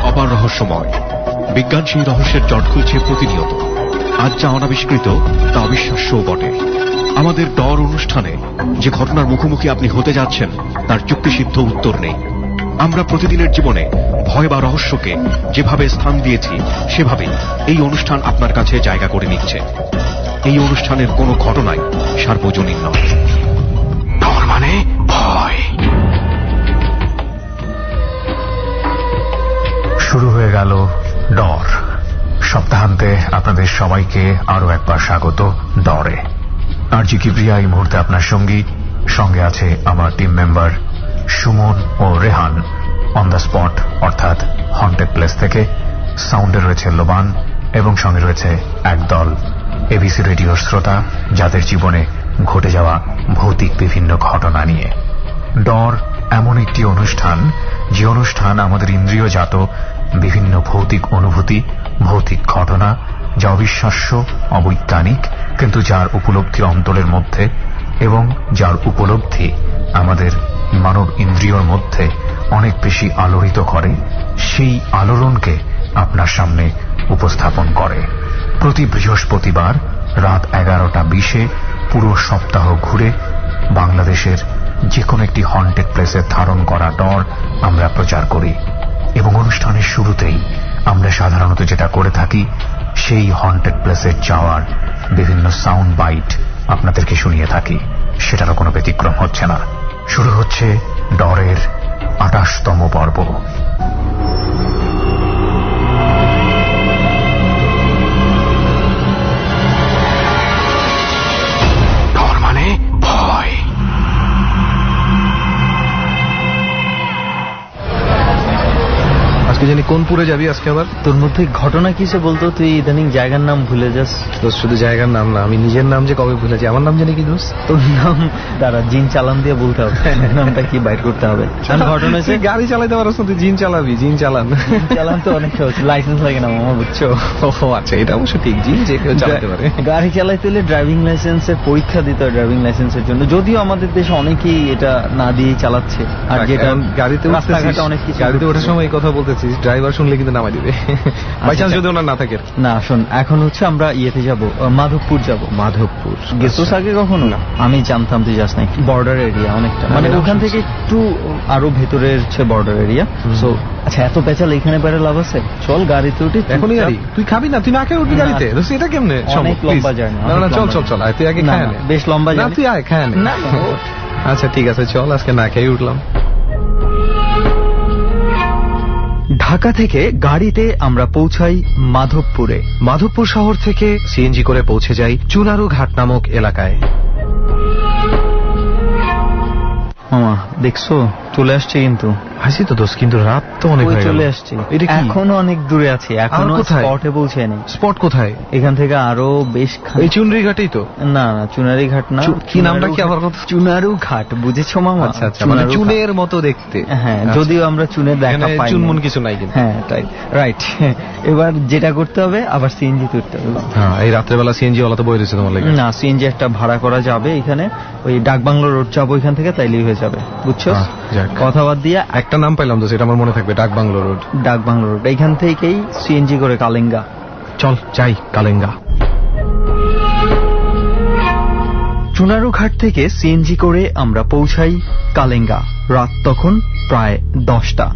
অপার রহস্যময়। বিজ্ঞান সেই রহস্যের জট খুলছে প্রতিনিয়ত। আজ যা অনাবিষ্কৃত তা অবিশ্বাস্যও বটে। আমাদের ডর অনুষ্ঠানে যে ঘটনার মুখোমুখি আপনি হতে যাচ্ছেন তার যুক্তিসিদ্ধ উত্তর নেই। আমরা প্রতিদিনের জীবনে ভয় বা রহস্যকে যেভাবে স্থান দিয়েছি সেভাবেই এই অনুষ্ঠান আপনার কাছে জায়গা করে নিচ্ছে। এই অনুষ্ঠানের কোনো ঘটনাই সার্বজনীন নয়। ডর মানে ভয়। শুরু হয়ে গেল ডর। সপ্তাহান্তে আপনাদের সবাইকে আরো একবার স্বাগত ডরে। আরজি কিবরিয়া এই মুহূর্তে আপনার সঙ্গে আছে আমার টিম মেম্বার সুমন ও রেহান অন দ্য স্পট অর্থাৎ হন্টেড প্লেস থেকে। সাউন্ডে রয়েছে লোবান এবং সঙ্গে রয়েছে একদল এবিসি রেডিওর শ্রোতা যাদের জীবনে ঘটে যাওয়া ভৌতিক বিভিন্ন ঘটনা নিয়ে। ডর এমন একটি অনুষ্ঠান যে অনুষ্ঠান আমাদের ইন্দ্রিয়জাত বিভিন্ন ভৌতিক অনুভূতি, ভৌতিক ঘটনা যা অবিশ্বাস্য, অবৈজ্ঞানিক, কিন্তু যার উপলব্ধি অন্তরের মধ্যে এবং যার উপলব্ধি আমাদের মানব ইন্দ্রিয়র মধ্যে অনেক বেশি আলোড়িত করে, সেই আলোড়নকে আপনার সামনে উপস্থাপন করে। প্রতি বৃহস্পতিবার রাত 11:20 পুরো সপ্তাহ ঘুরে বাংলাদেশের যে কোনো একটি হন্টেড প্লেসের ধারণ করা ডর আমরা প্রচার করি এবং অনুষ্ঠানের শুরুতেই আমরা সাধারণত যেটা করে থাকি সেই হন্টেড প্লেসে যাওয়ার বিভিন্ন সাউন্ড বাইট আপনাদেরকে শুনিয়ে থাকি। সেটারও কোনো ব্যতিক্রম হচ্ছে না। শুরু হচ্ছে ডরের 28তম পর্ব। ডর মানে ভয়। আজকে জানি কোন পুরে যাবি আজকে আবার? তোর মধ্যে ঘটনা কিসে বলতো? তুই ইদানিং জায়গার নাম ভুলে যাস। দোস্ত শুধু জায়গার নাম না, আমি নিজের নাম যে কবে ভুলে যাই। আমার নাম জানি কি দোস্ত? তোর নাম দাঁড়া, জিন চালান দিয়ে বলতে হবে। নামটা কি বাইর করতে হবে? ঘটনা হচ্ছে গাড়ি চালাইতে পারছ না, তুই জিন চালাবি। জিন চালান চালান তো অনেক সহজ, লাইসেন্স লাগে না মামা, বুঝছো? ও আচ্ছা, এটা অবশ্য ঠিক। জিন যে কেউ চালাতে পারে। গাড়ি চালাইতে হলে ড্রাইভিং লাইসেন্সের পরীক্ষা দিতে হয়, ড্রাইভিং লাইসেন্সের জন্য। যদিও আমাদের দেশে অনেকেই এটা না দিয়েই চালাচ্ছে। আর যেটা গাড়িতে রাস্তাঘাটে অনেক কিছু, গাড়িতে ওঠার সময় এই কথা বলতেছিস, ড্রাইভার শুনলে কিন্তু নামাই দিবে বাই চান্স যদি ওনার না থাকে। না শোন, এখন হচ্ছে আমরা ইয়েতে যাব, মাধবপুর যাব। মাধবপুর গেছোস আগে কখনো? না, আমি জানতাম তুই যাস নাই। বর্ডার এরিয়া অনেকটা, মানে ওখান থেকে একটু আরো ভেতরের হচ্ছে বর্ডার এরিয়া। সো আচ্ছা, এত পেঁচাল এখানে বাইরে লাভ আছে? চল গাড়িতে উঠি। এখনই গাড়ি? তুই খাবি না? তুই না খেয়ে উঠবি গাড়িতে? এটা কেমনে? অনেক লম্বা জার্নি। না চল চল চল, তুই আগে খায় নে। বেশ লম্বা জার্নি, তুই আয় খায় নে। আচ্ছা ঠিক আছে, চল আজকে না খেয়ে উঠলাম। ঢাকা থেকে গাড়িতে আমরা পৌঁছাই মাধবপুরে। মাধবপুর শহর থেকে সিএনজি করে পৌঁছে যাই চুনারু ঘাট নামক এলাকায়। মামা দেখছো চলে আসছে, কিন্তু হাসি তো দোষ, কিন্তু রাত তো অনেক হয়ে গেল। চলে আসছে, এখনো অনেক দূরে আছে, এখনো স্পটে পৌঁছায়নি। স্পট কোথায়? এখান থেকে আরো বেশ এই চুনরি ঘাটেই তো? না না, চুনারি ঘাট না। কি নামটা কি আবার? চুনারু ঘাট, বুঝেছো মামা? আচ্ছা আচ্ছা, মানে চুনের মতো দেখতে। হ্যাঁ, যদিও আমরা চুনের দেখা পাই, চুনমুন কিছু নাই কিন্তু। হ্যাঁ তাই, রাইট। এবার যেটা করতে হবে, আবার সিএনজি তুলতে হবে। হ্যাঁ, এই রাত্রেবেলা সিএনজি ওলা তো বই রয়েছে তোমার লাগে? না, সিএনজি একটা ভাড়া করা যাবে এখানে, ওই ডাকবাংলো রোড যাবো এখান থেকে, তাইলেই হয়ে যাবে, বুঝছো? কথা বাদ দিয়ে একটা নাম পাইলাম তো, সেটা আমার মনে থাকবে, ডাকবাংলো রোড। ডাকবাংলো রোড, এইখান থেকেই সিএনজি করে কালেঙ্গা। চল যাই কালেঙ্গা। চুনারু ঘাট থেকে সিএনজি করে আমরা পৌঁছাই কালেঙ্গা। রাত তখন প্রায় 10টা।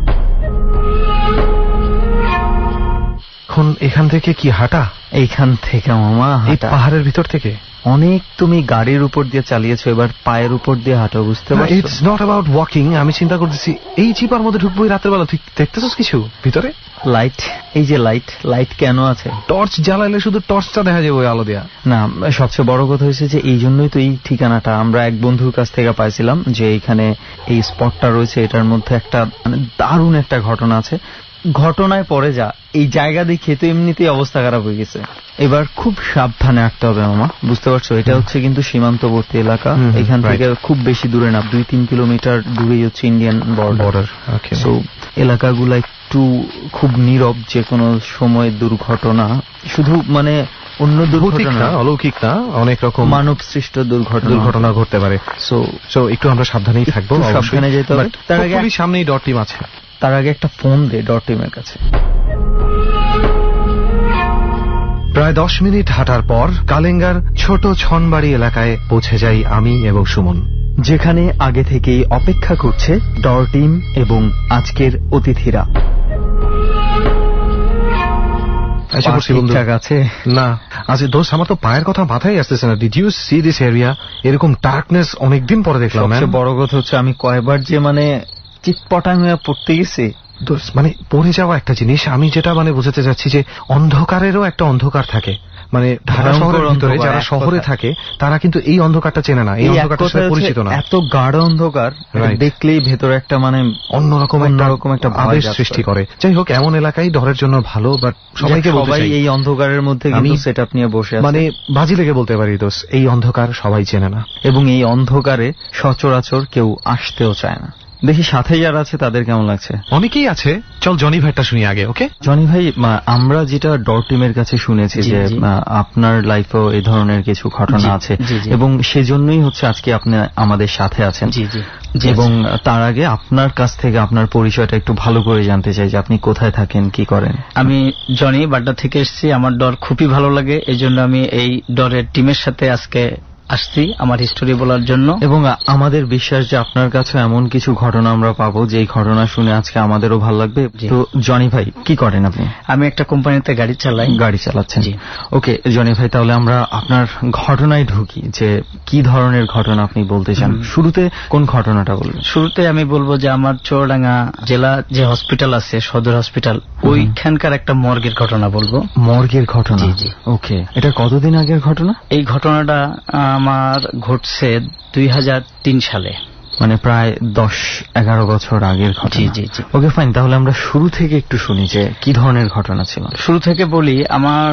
এখন এখান থেকে কি হাঁটা? এইখান থেকে মামা এই পাহাড়ের ভিতর থেকে অনেক, তুমি গাড়ির উপর দিয়ে চালিয়েছো, এবার পায়ের উপর দিয়ে হাঁটো, বুঝতে পারছো? It's not about walking. আমি চিন্তা করতেছি এই চিপার মধ্যে ঢুকবো এই রাতের বেলা, তুই দেখতেছিস কিছু ভিতরে? লাইট, এই যে লাইট, লাইট কেন আছে? টর্চ জ্বালাইলে শুধু টর্চটা দেখা যাবে ওই আলো দেয়া। না, সবচেয়ে বড় কথা হয়েছে যে এই জন্যই তো এই ঠিকানাটা আমরা এক বন্ধুর কাছ থেকে পাইছিলাম, যে এইখানে এই স্পটটা রয়েছে, এটার মধ্যে একটা মানে দারুণ একটা ঘটনা আছে। ঘটনায় পরে যা, এই জায়গা দেখে তো এমনিতেই অবস্থা খারাপ হয়ে গেছে। এবার খুব সাবধানে হাঁটতে হবে মামা, বুঝতে পারছো? এটা হচ্ছে কিন্তু সীমান্তবর্তী এলাকা, এখান থেকে খুব বেশি দূরে না, 2-3 কিলোমিটার দূরেই হচ্ছে ইন্ডিয়ান বর্ডার। সো এলাকাগুলো একটু খুব নীরব, যে কোনো সময় দুর্ঘটনা, শুধু মানে অন্য ভৌতিক না, অলৌকিক না, অনেক রকম মানব সৃষ্ট দুর্ঘটনা ঘটতে পারে। সো একটু আমরা সাবধানেই থাকবো, সাবধানে যেতে হবে। তার আগে সামনেই ডট টিম আছে, তার আগে একটা ফোন দে ডট টিমের কাছে। প্রায় 10 মিনিট হাঁটার পর কালেঙ্গার ছোট ছনবাড়ি এলাকায় পৌঁছে যাই আমি এবং সুমন, যেখানে আগে থেকেই অপেক্ষা করছে ডর টিম এবং আজকের অতিথিরা। ঠিকঠাক আছে না? আজ দোস্ত আমার তো পায়ের কথা মাথায় আসতেছে না। Did you see this area? এরকম ডার্কনেস অনেকদিন পরে দেখলাম। সবচেয়ে বড় কথা হচ্ছে আমি কয়বার যে চিটপটাং হয়ে পড়তে গেছি। পড়ে যাওয়া একটা জিনিস, আমি যেটা বোঝাতে চাচ্ছি যে অন্ধকারেরও একটা অন্ধকার থাকে। ঢাকা শহরের ভিতরে যারা শহরে থাকে তারা কিন্তু এই অন্ধকারটা চেনে না, এই অন্ধকারটার সাথে পরিচিত না। এত গাঢ় অন্ধকার দেখলেই ভেতরে একটা অন্যরকম একটা আবেশ সৃষ্টি করে। যাই হোক, এমন এলাকায় ডরের জন্য ভালো, বাট সবাইকে এই অন্ধকারের মধ্যে কিন্তু সেটআপ নিয়ে বসে আছে। বাজি লেগে বলতে পারি দোস্ত, এই অন্ধকার সবাই চেনে না, এবং এই অন্ধকারে সচরাচর কেউ আসতেও চায় না। দেখি সাথে যারা আছে তাদের কেমন লাগছে। অনেকেই আছে। চল জনি ভাইটা শুনি আগে। ওকে জনি ভাই, আমরা যেটা ডর টিমের কাছে শুনেছি যে আপনার লাইফেও এই ধরনের কিছু ঘটনা আছে, এবং সেজন্যই হচ্ছে আজকে আপনি আমাদের সাথে আছেন। এবং তার আগে আপনার কাছ থেকে আপনার পরিচয়টা একটু ভালো করে জানতে চাই, যে আপনি কোথায় থাকেন, কি করেন। আমি জনি, বাড্ডা থেকে এসেছি। আমার ডর খুবই ভালো লাগে, এই জন্য আমি এই ডরের টিমের সাথে আজকে আসছি আমার হিস্টোরি বলার জন্য। এবং আমাদের বিশ্বাস যে আপনার কাছে এমন কিছু ঘটনা আমরা পাবো যে ঘটনা শুনে আজকে আমাদেরও ভালো লাগবে। তো জনি ভাই, কি করেন আপনি? আমি একটা কোম্পানিতে গাড়ি চালাই। গাড়ি চালাচ্ছেন? ওকে জনি ভাই, তাহলে আমরা আপনার ঘটনায় ঢুকি, যে কি ধরনের ঘটনা আপনি বলতে চান। শুরুতে কোন ঘটনাটা বলবেন? শুরুতে আমি বলবো যে আমার চুয়াডাঙ্গা জেলা যে হসপিটাল আছে, সদর হসপিটাল, ওইখানকার একটা মর্গের ঘটনা বলবো। মর্গের ঘটনা? জি। ওকে, এটা কতদিন আগের ঘটনা? এই ঘটনাটা আমার ঘটছে 2003 সালে, প্রায় 10-11 বছর আগের ঘটনা। জি। ওকে ফাইন, তাহলে আমরা শুরু থেকে একটু শুনি যে কি ধরনের ঘটনা ছিল। শুরু থেকে বলি, আমার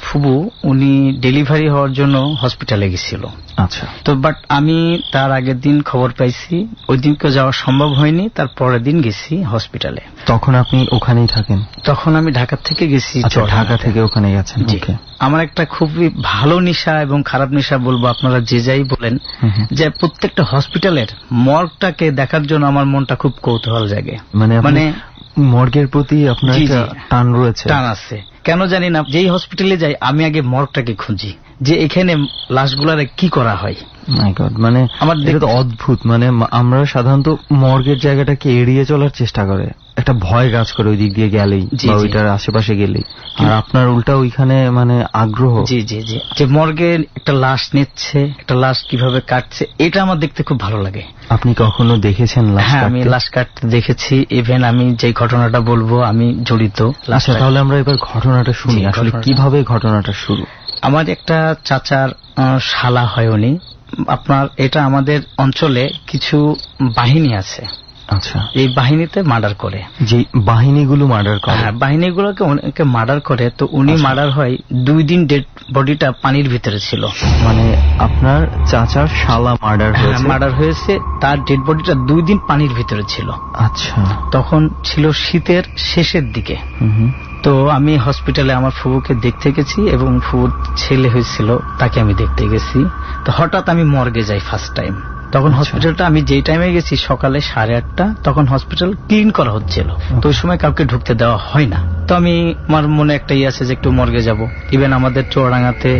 ফুবু উনি ডেলিভারি হওয়ার জন্য হসপিটালে গেছিল। আচ্ছা। তো বাট আমি তার আগের দিন খবর পাইছি, ওই দিনকে যাওয়া সম্ভব হয়নি, তার পরের দিন গেছি হসপিটালে। তখন আপনি ওখানেই থাকেন? তখন আমি ঢাকা থেকে গেছি। ঢাকা থেকে ওখানে গেছেন? আমার একটা খুবই ভালো নেশা এবং খারাপ নেশা বলবো, আপনারা যে যাই বলেন, যে প্রত্যেকটা হসপিটালের মর্গটাকে দেখার জন্য আমার মনটা খুব কৌতূহল জাগে। মানে মর্গের প্রতি আপনার টান রয়েছে? টান আছে, কেন জানি না। যেই হসপিটালে যাই আমি আগে মর্গটাকে খুঁজি, যে এখানে লাশগুলারে কি করা হয়। মাই গড, আমার দেখে তো অদ্ভুত। আমরা সাধারণত মর্গের জায়গাটাকে এড়িয়ে চলার চেষ্টা করে, একটা ভয় কাজ করে ওই দিক দিয়ে গেলেই বা ওইটার আশেপাশে গেলেই। আর আপনার উল্টা ওইখানে আগ্রহ। জি, যে মর্গে একটা লাশ নিচ্ছে, একটা লাশ কিভাবে কাটছে, এটা আমার দেখতে খুব ভালো লাগে। আপনি কখনো দেখেছেন লাশ? হ্যাঁ, আমি লাশ কাটতে দেখেছি। ইভেন আমি যে ঘটনাটা বলবো আমি জড়িত। আচ্ছা, তাহলে আমরা এবার ঘটনাটা শুনি, আসলে কিভাবে ঘটনাটা শুরু। আমার একটা চাচার শালা হয় উনি। আপনার এটা আমাদের অঞ্চলে কিছু বাহিনী আছে। আচ্ছা। এই বাহিনীতে মার্ডার করে। যে বাহিনীগুলো মার্ডার করে? হ্যাঁ, বাহিনীগুলোকে অনেকে মার্ডার করে। তো উনি মার্ডার হয় 2 দিন ডেড বডিটা পানির ভিতরে ছিল। আপনার চাচার শালা মার্ডার হয়েছে, তার ডেড বডিটা 2 দিন পানির ভিতরে ছিল। আচ্ছা। তখন ছিল শীতের শেষের দিকে। তো আমি হসপিটালে আমার ফুবুকে দেখতে গেছি, এবং ফুবুর ছেলে হয়েছিল তাকে আমি দেখতে গেছি। তো হঠাৎ আমি মর্গে যাই ফার্স্ট টাইম। তখন হসপিটালটা আমি যেই টাইমে গেছি সকালে 8:30, তখন হসপিটাল ক্লিন করা হচ্ছিল। তো ওই সময় কাউকে ঢুকতে দেওয়া হয় না। তো আমি, আমার মনে একটা আছে যে একটু মর্গে যাব। ইভেন আমাদের চুয়াডাঙ্গাতে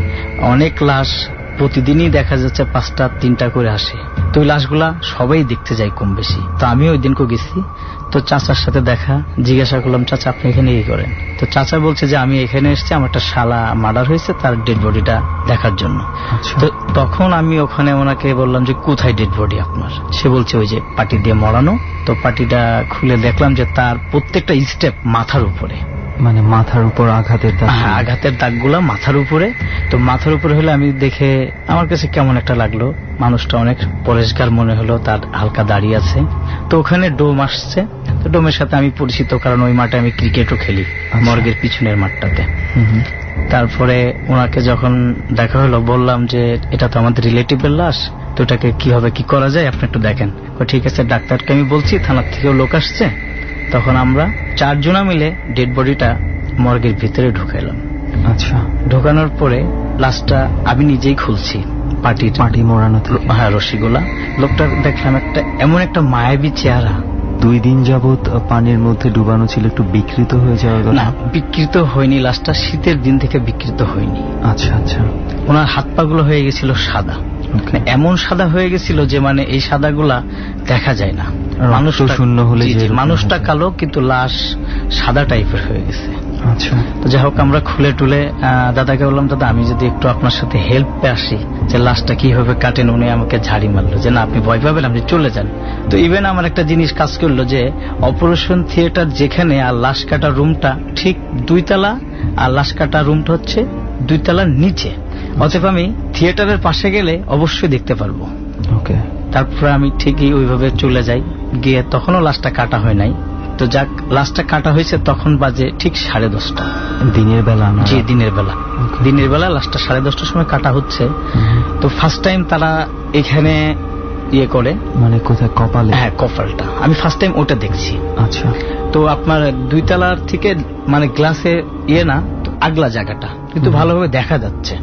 অনেক লাশ প্রতিদিনই দেখা যাচ্ছে 5টা 3টা করে আসে। তো ওই লাশগুলা সবাই দেখতে যায় কম বেশি। তো আমি ওই দিনকে গেছি। তো চাচার সাথে দেখা, জিজ্ঞাসা করলাম, চাচা আপনি এখানে কি করেন? তো চাচা বলছে যে আমি এখানে এসেছি, আমার একটা শালা মার্ডার হয়েছে, তার ডেড বডিটা দেখার জন্য। তো তখন আমি ওখানে ওনাকে বললাম যে কোথায় ডেড বডি আপনার? সে বলছে ওই যে পাটি দিয়ে মরানো। তো পাটিটা খুলে দেখলাম যে তার প্রত্যেকটা স্টেপ মাথার উপরে। মাথার উপর আঘাতের দাগ? হ্যাঁ, আঘাতের দাগগুলা মাথার উপরে। তো মাথার উপরে হলে আমি দেখে আমার কাছে কেমন একটা লাগলো, মানুষটা অনেক পরিষ্কার মনে হলো, তার হালকা দাড়ি আছে। তো ওখানে ডোম আসছে। তো ডোমের সাথে আমি পরিচিত, কারণ ওই মাঠে আমি ক্রিকেটও খেলি, মর্গের পিছনের মাঠটাতে। তারপরে ওনাকে যখন দেখা হলো, বললাম যে এটা তো আমাদের রিলেটিভের লাশ, তো এটাকে কিভাবে কি করা যায় আপনি একটু দেখেন। ঠিক আছে, ডাক্তারকে আমি বলছি, থানার থেকেও লোক আসছে। তখন আমরা 4 জনা মিলে ডেড বডিটা মর্গের ভিতরে ঢুকাইলাম। আচ্ছা। ঢোকানোর পরে লাশটা আমি নিজেই খুলছি, পাটি মোড়ানো থেকে, হ্যাঁ, রশিগুলা। লোকটা দেখলাম এমন একটা মায়াবী চেহারা। 2 দিন যাবত পানির মধ্যে ডুবানো ছিল, একটু বিকৃত হয়ে যাওয়ার কথা? না, বিকৃত হয়নি, লাশটা শীতের দিন থেকে বিকৃত হয়নি। আচ্ছা আচ্ছা। ওনার হাত পা গুলো হয়ে গেছিল সাদা, এমন সাদা হয়ে গেছিল যে মানে এই সাদাগুলা দেখা যায় না। মানুষটা শূন্য হলে মানুষটা কালো, কিন্তু লাশ সাদা টাইপের হয়ে গেছে। আচ্ছা। তো যাই হোক, আমরা খুলে টুলে দাদাকে বললাম, দাদা আমি যদি একটু আপনার সাথে হেল্পে আসি, যে লাশটা কিভাবে কাটেন। উনি আমাকে ঝাড়ি মারলো যে না, আপনি ভয় পাবেন, আপনি চলে যান। তো ইভেন আমার একটা জিনিস কাজ করলো, যে অপারেশন থিয়েটার যেখানে আর লাশ কাটার রুমটা ঠিক 2 তলা, আর লাশ কাটার রুমটা হচ্ছে 2 তলার নিচে। অতএব আমি থিয়েটারের পাশে গেলে অবশ্যই দেখতে পারবো। ওকে। তারপরে আমি ঠিকই ওইভাবে চলে যাই, গিয়ে তখনও লাশটা কাটা হয় নাই। তো যাক, লাশটা কাটা হয়েছে তখন বাজে ঠিক 10:30। দিনের বেলা? জি, দিনের বেলা। দিনের বেলা লাশটা 10:30টার সময় কাটা হচ্ছে। তো ফার্স্ট টাইম তারা এখানে ইয়ে করে, মানে কোথায়, কপালে? হ্যাঁ, কপালটা আমি ফার্স্ট টাইম ওটা দেখছি। আচ্ছা। তো আপনার 2 তলার থেকে মানে গ্লাসে ইয়ে না, আগলা জায়গাটা কিন্তু ভালোভাবে দেখা যাচ্ছে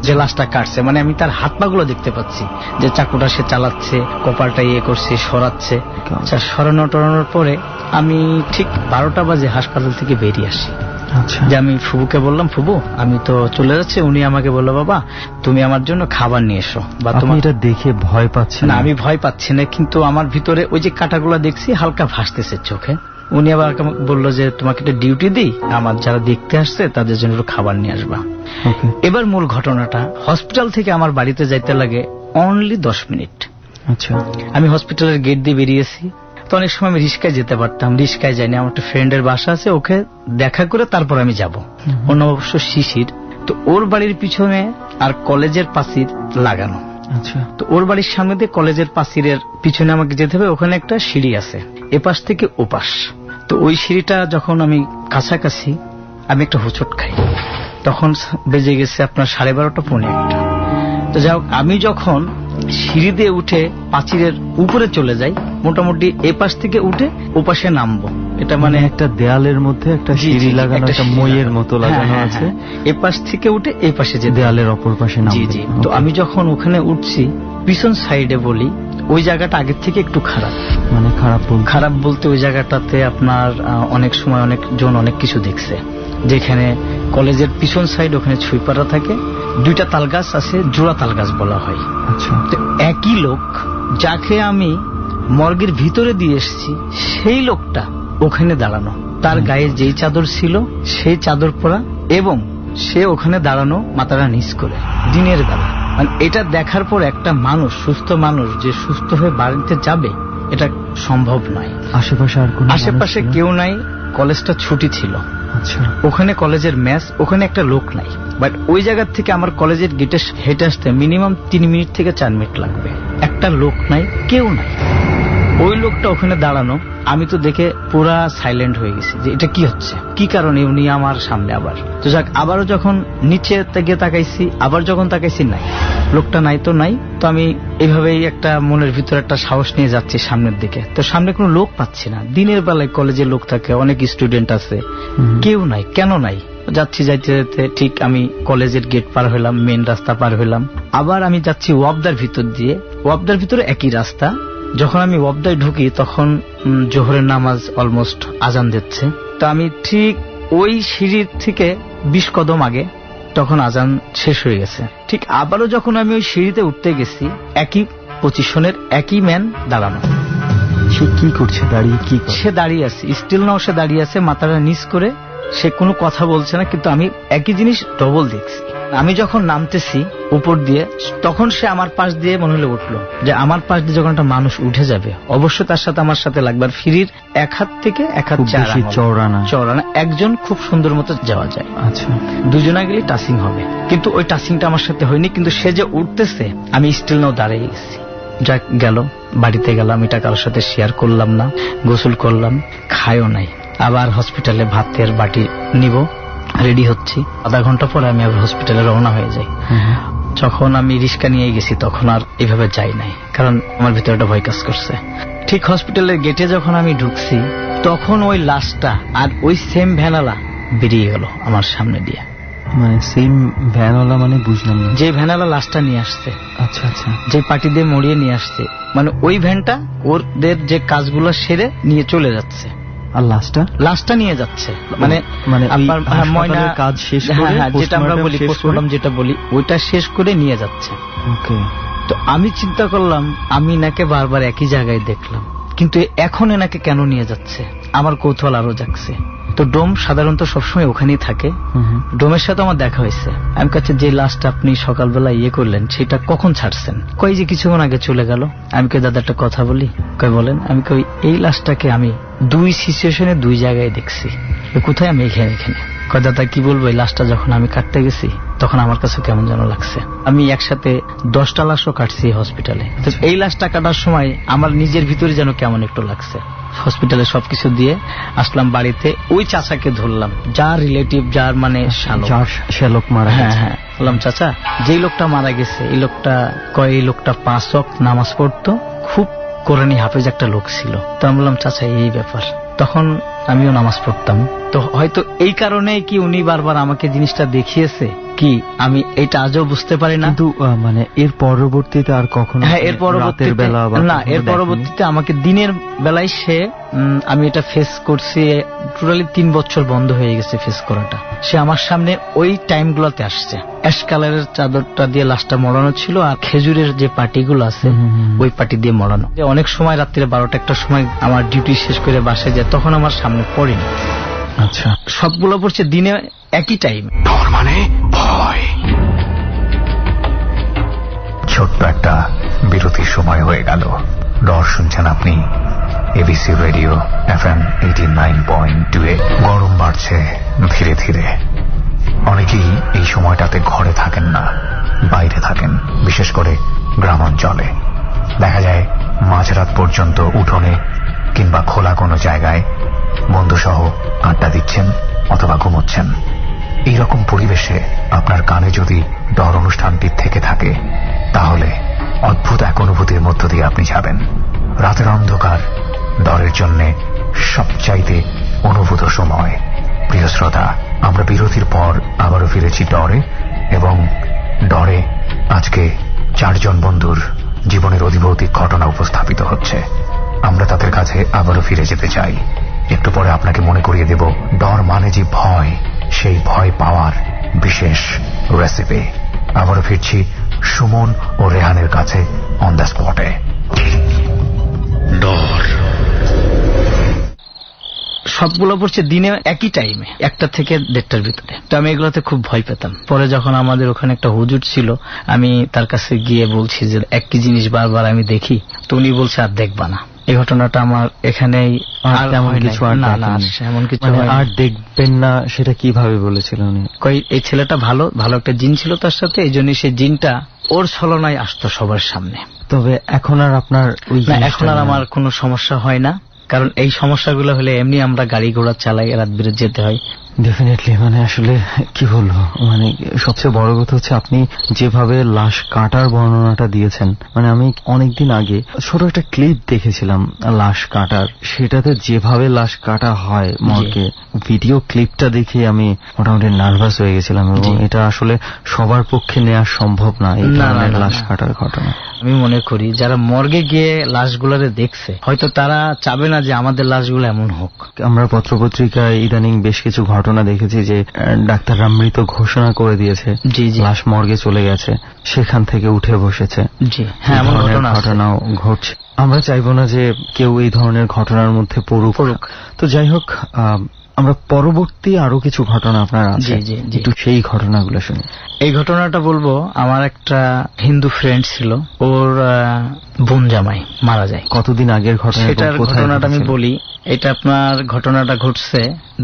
যে লাশটা কাটছে। মানে আমি তার হাত পা গুলো দেখতে পাচ্ছি, যে চাকুটা সে চালাচ্ছে, কপালটা ইয়ে করছে, সরাচ্ছে। আচ্ছা, সরানোর পরে আমি ঠিক 12টা বাজে হাসপাতাল থেকে বেরিয়ে আসি। আচ্ছা। যে আমি ফুবুকে বললাম, ফুবু আমি তো চলে যাচ্ছি। উনি আমাকে বললো, বাবা তুমি আমার জন্য খাবার নিয়ে এসো। বা তুমি এটা দেখে ভয় পাচ্ছেন? না, আমি ভয় পাচ্ছি না, কিন্তু আমার ভিতরে ওই যে কাটাগুলো দেখছি হালকা ভাসতেছে চোখে। উনি আবার বললো যে তোমাকে একটা ডিউটি দিই, আমার যারা দেখতে আসছে তাদের জন্য একটু খাবার নিয়ে আসবা। এবার মূল ঘটনাটা, হসপিটাল থেকে আমার বাড়িতে যাইতে লাগে অনলি 10 মিনিট। আচ্ছা। আমি হসপিটালের গেট দিয়ে বেরিয়েছি। তো অনেক সময় আমি রিস্কায় যেতে পারতাম, রিস্কায় যাইনি। আমার একটা ফ্রেন্ডের বাসা আছে, ওকে দেখা করে তারপর আমি যাব। ওর নাম অবশ্য শিশির। তো ওর বাড়ির পিছনে আর কলেজের পাঁচির লাগানো। আচ্ছা। তো ওর বাড়ির সামনে দিয়ে কলেজের পাঁচিরের পিছনে আমাকে যেতে হবে, ওখানে একটা সিঁড়ি আছে এপাশ থেকে ওপাশ। তো ওই সিঁড়িটা যখন আমি কাছাকাছি, আমি একটা হোঁচট খাই। তখন বেজে গেছে আপনার 12:30 পৌনে 1টা। তো যাই হোক, আমি যখন সিঁড়ি দিয়ে উঠে পাঁচিরের উপরে চলে যাই, মোটামুটি এপাশ থেকে উঠে ওপাশে নামবো। এটা মানে একটা দেয়ালের মধ্যে একটা সিঁড়ি লাগানো, একটা মইয়ের মতো লাগানো আছে। এপাশ থেকে উঠে এই পাশে যে দেয়ালের অপর পাশে নামবো। জি জি। তো আমি যখন ওখানে উঠছি, পিছন সাইডে বলি, ওই জায়গাটা আগের থেকে একটু খারাপ। মানে খারাপ বলতে ওই জায়গাটাতে আপনার অনেক সময় অনেকজন অনেক কিছু দেখছে। যেখানে কলেজের পিছন সাইড, ওখানে ছুঁইপাড়া থাকে, 2টা তাল গাছ আছে, জোড়া তাল গাছ বলা হয়। আচ্ছা। তো একই লোক যাকে আমি মর্গের ভিতরে দিয়ে এসেছি, সেই লোকটা ওখানে দাঁড়ানো, তার গায়ে যেই চাদর ছিল সেই চাদর পরা, এবং সে ওখানে দাঁড়ানো মাথাটা নিচ করে, দিনের বেলা। মানে এটা দেখার পর একটা মানুষ, সুস্থ মানুষ যে সুস্থ হয়ে বাড়িতে যাবে, এটা সম্ভব নয়। আশেপাশে আর কোনো? আশেপাশে কেউ নাই, কলেজটা ছুটি ছিল। আচ্ছা। ওখানে কলেজের ম্যাচ, ওখানে একটা লোক নাই। বাট ওই জায়গা থেকে আমার কলেজের গেটে হেঁটে আসতে মিনিমাম 3 মিনিট থেকে 4 মিনিট লাগবে। একটা লোক নাই, কেউ নাই। ওই লোকটা ওখানে দাঁড়ানো, আমি তো দেখে পুরা সাইলেন্ট হয়ে গেছি যে এটা কি হচ্ছে, কি কারণে উনি আমার সামনে। আবার তো যাক, আবারও যখন নিচে গিয়ে তাকাইছি, আবার যখন তাকাইছি নাই, লোকটা নাই তো নাই। তো আমি এইভাবেই একটা মনের ভিতরে একটা সাহস নিয়ে যাচ্ছি সামনের দিকে। তো সামনে কোনো লোক পাচ্ছি না। দিনের বেলায় কলেজে লোক থাকে, অনেক স্টুডেন্ট আছে, কেউ নাই। কেন নাই? যাচ্ছি, যাইতে যেতে ঠিক আমি কলেজের গেট পার হইলাম, মেন রাস্তা পার হইলাম। আবার আমি যাচ্ছি ওয়াবদার ভিতর দিয়ে, ওয়াবদার ভিতরে একই রাস্তা। যখন আমি ওয়াবদায় ঢুকি, তখন জোহরের নামাজ অলমোস্ট আজান দিচ্ছে। তো আমি ঠিক ওই সিঁড়ির থেকে 20 কদম আগে, তখন আজান শেষ হয়ে গেছে। ঠিক আবারও যখন আমি ওই সিঁড়িতে উঠতে গেছি, একই পজিশনের একই ম্যান দাঁড়ানো। সে কি করছে? দাঁড়িয়ে কি? সে দাঁড়িয়ে আছে, স্টিল নাও সে দাঁড়িয়ে আছে, মাথাটা নিচ করে। সে কোনো কথা বলছে না, কিন্তু আমি একই জিনিস ডবল দেখছি। আমি যখন নামতেছি উপর দিয়ে, তখন সে আমার পাশ দিয়ে মনে হলে উঠলো, যে আমার পাশ দিয়ে যখন একটা মানুষ উঠে যাবে, অবশ্যই তার সাথে আমার সাথে লাগবে। আর ফিরির 1 হাত থেকে 1 হাত চওড়া না, একজন খুব সুন্দর মতো যাওয়া যায়। আচ্ছা। দুজনা গেলে টাচিং হবে, কিন্তু ওই টাচিংটা আমার সাথে হয়নি। কিন্তু সে যে উঠতেছে, আমি স্টিল নাও দাঁড়িয়ে গেছি। যাক, গেল, বাড়িতে গেলাম, এটা কারোর সাথে শেয়ার করলাম না। গোসল করলাম, খায়ও নাই। আবার হসপিটালে ভাতের বাটি নিব, রেডি হচ্ছি। আধা ঘন্টা পরে আমি আবার হসপিটালে রওনা হয়ে যাই। যখন আমি রিক্সা নিয়ে গেছি, তখন আর এইভাবে যাই নাই, কারণ আমার ভিতরে একটা ভয় কাজ করছে। ঠিক হসপিটালের গেটে যখন আমি ঢুকছি, তখন ওই লাশটা আর ওই সেম ভ্যানালা বেরিয়ে গেল আমার সামনে দিয়ে। মানে সেম ভ্যানওয়ালা মানে বুঝলাম না। যে ভ্যানওয়ালা লাশটা নিয়ে আসছে, আচ্ছা আচ্ছা, যে পার্টি দিয়ে মরিয়ে নিয়ে আসছে, মানে ওই ভ্যানটা ওদের যে কাজগুলো সেরে নিয়ে চলে যাচ্ছে, আর লাশটা নিয়ে যাচ্ছে, মানে ময়না কাজ শেষ করে, যেটা আমরা বলি পোস্টমর্টম যেটা বলি, ওইটা শেষ করে নিয়ে যাচ্ছে। ওকে। তো আমি চিন্তা করলাম, আমি এনাকে বারবার একই জায়গায় দেখলাম, কিন্তু এখন এনাকে কেন নিয়ে যাচ্ছে, আমার কৌতূহল আরো জাগছে। তো ডোম সাধারণত সবসময় ওখানেই থাকে, ডোমের সাথে আমার দেখা হয়েছে। আমি কাছে যে লাশটা আপনি সকালবেলা করলেন সেটা কখন ছাড়ছেন? কই যে কিছুক্ষণ আগে চলে গেল। আমি কই দাদা একটা কথা বলি। কই বলেন। আমি কই এই লাশটাকে আমি 2 সিচুয়েশনে 2 জায়গায় দেখছি। কোথায়? আমি এখানে। কই দাদা কি বলবো, এই লাশটা যখন আমি কাটতে গেছি তখন আমার কাছে কেমন যেন লাগছে। আমি একসাথে 10টা লাশও কাটছি হসপিটালে। তো এই লাশটা কাটার সময় আমার নিজের ভিতরে যেন কেমন একটু লাগছে। হসপিটালে সবকিছু দিয়ে আসলাম বাড়িতে, ওই চাচাকে ধরলাম, যার রিলেটিভ, যার মানে শ্যালক মারা গেছে। হ্যাঁ, বললাম চাচা, যেই লোকটা মারা গেছে এই লোকটা 5 ওয়াক্ত নামাজ পড়তো, খুব কোরআনী হাফেজ একটা লোক ছিল। তো আমি বললাম চাচা এই ব্যাপার, তখন আমিও নামাজ পড়তাম, তো হয়তো এই কারণেই কি উনি বারবার আমাকে জিনিসটা দেখিয়েছে কি আমি এটা আজও বুঝতে পারি না। কিন্তু মানে এর পরবর্তীতে আর কখনো? হ্যাঁ, এর পরবর্তীতে আমাকে দিনের বেলায় আমি এটা ফেস করছি। টোটালি 3 বছর বন্ধ হয়ে গেছে ফেস করাটা। সে আমার সামনে ওই টাইমগুলোতে আসছে, অ্যাশ কালারের চাদরটা দিয়ে লাশটা মরানো ছিল, আর খেজুরের যে পার্টিগুলো আছে ওই পার্টি দিয়ে মরানো। অনেক সময় রাত্রে 12টা সময় আমার ডিউটি শেষ করে বাসায় যায়, তখন আমার সামনে পড়েনি। আচ্ছা, সবগুলো পড়ছে দিনে একই টাইম। ডর মানে ভয়। ছোট্ট একটা বিরতির সময় হয়ে গেল। ডর শুনছেন আপনি এবিসি রেডিও FM 89.2 এ। গরম বাড়ছে ধীরে ধীরে। অনেকেই এই সময়টাতে ঘরে থাকেন না, বাইরে থাকেন, বিশেষ করে গ্রামাঞ্চলে। দেখা যায় মাঝরাত পর্যন্ত উঠোনে কিংবা খোলা কোনো জায়গায় বন্ধুসহ আড্ডা দিচ্ছেন অথবা ঘুমোচ্ছেন। এইরকম পরিবেশে আপনার কানে যদি ডর অনুষ্ঠানটি থেকে থাকে, তাহলে অদ্ভুত এক অনুভূতির মধ্য দিয়ে আপনি যাবেন। রাতের অন্ধকার ডরের জন্য সবচাইতে অনুভূত সময়। প্রিয় শ্রোতা, আমরা বিরতির পর আবারও ফিরেছি ডরে, এবং ডরে আজকে 4 জন বন্ধুর জীবনের অধিভৌতিক ঘটনা উপস্থাপিত হচ্ছে। আমরা তাদের কাছে আবারও ফিরে যেতে চাই। একটু পরে আপনাকে মনে করিয়ে দেব ডর মানে যে ভয়, সেই ভয় পাওয়ার বিশেষ রেসিপি। আবারও ফিরছি সুমন ও রেহানের কাছে অন দ্য স্পটে। ডর সবগুলো পড়ছে দিনে একই টাইমে, 1টা থেকে 1:30টার ভিতরে। তো আমি এগুলোতে খুব ভয় পেতাম। পরে যখন আমাদের ওখানে একটা হুজুর ছিল, আমি তার কাছে গিয়ে বলছি যে একই জিনিস বারবার আমি দেখি, তো উনি বলছে আর দেখবা না। এই ঘটনাটা আমার এখানেই এমন কিছু আর দেখবেন না। সেটা কিভাবে বলেছিল উনি? এই ছেলেটা ভালো একটা জিন ছিল তার সাথে, এই জন্য সেই জিনটা ওর ছলনায় আসতো সবার সামনে। তবে এখন আর আপনার এখন আর আমার কোনো সমস্যা হয় না, কারণ এই সমস্যাগুলো হলে এমনি আমরা গাড়ি ঘোড়া চালাই, রাত বেরোতে যেতে হয়। ডেফিনেটলি, মানে আসলে কি বলবো, মানে সবচেয়ে বড় কথা হচ্ছে আপনি যেভাবে লাশ কাটার বর্ণনাটা দিয়েছেন, মানে আমি অনেকদিন আগে ছোট একটা ক্লিপ দেখেছিলাম লাশ কাটার, সেটাতে যেভাবে লাশ কাটা হয় মর্গে, ভিডিও ক্লিপটা দেখে আমি মোটামুটি নার্ভাস হয়ে গেছিলাম, এবং এটা আসলে সবার পক্ষে নেওয়া সম্ভব না এই ধরনের লাশ কাটার ঘটনা। আমি মনে করি যারা মর্গে গিয়ে লাশগুলোরে দেখছে, হয়তো তারা চাবে না যে আমাদের লাশগুলো এমন হোক। আমরা পত্রপত্রিকায় ইদানিং বেশ কিছু ঘটনা দেখেছি যে ডাক্তাররা মৃত ঘোষণা করে দিয়েছে, লাশ মর্গে চলে গেছে, সেখান থেকে উঠে বসেছে। ঘটনাও ঘটছে। আমরা চাইবো না যে কেউ এই ধরনের ঘটনার মধ্যে পড়ুক। তো যাই হোক, আমরা পরবর্তী আরো কিছু ঘটনা আপনার আছে, একটু সেই ঘটনাগুলো শুনি। এই ঘটনাটা বলবো, আমার একটা হিন্দু ফ্রেন্ড ছিল, ওর বোন জামাই মারা যায়। কতদিন আগের ঘটনা? সেটার ঘটনাটা আমি বলি। এটা আপনার ঘটনাটা ঘটছে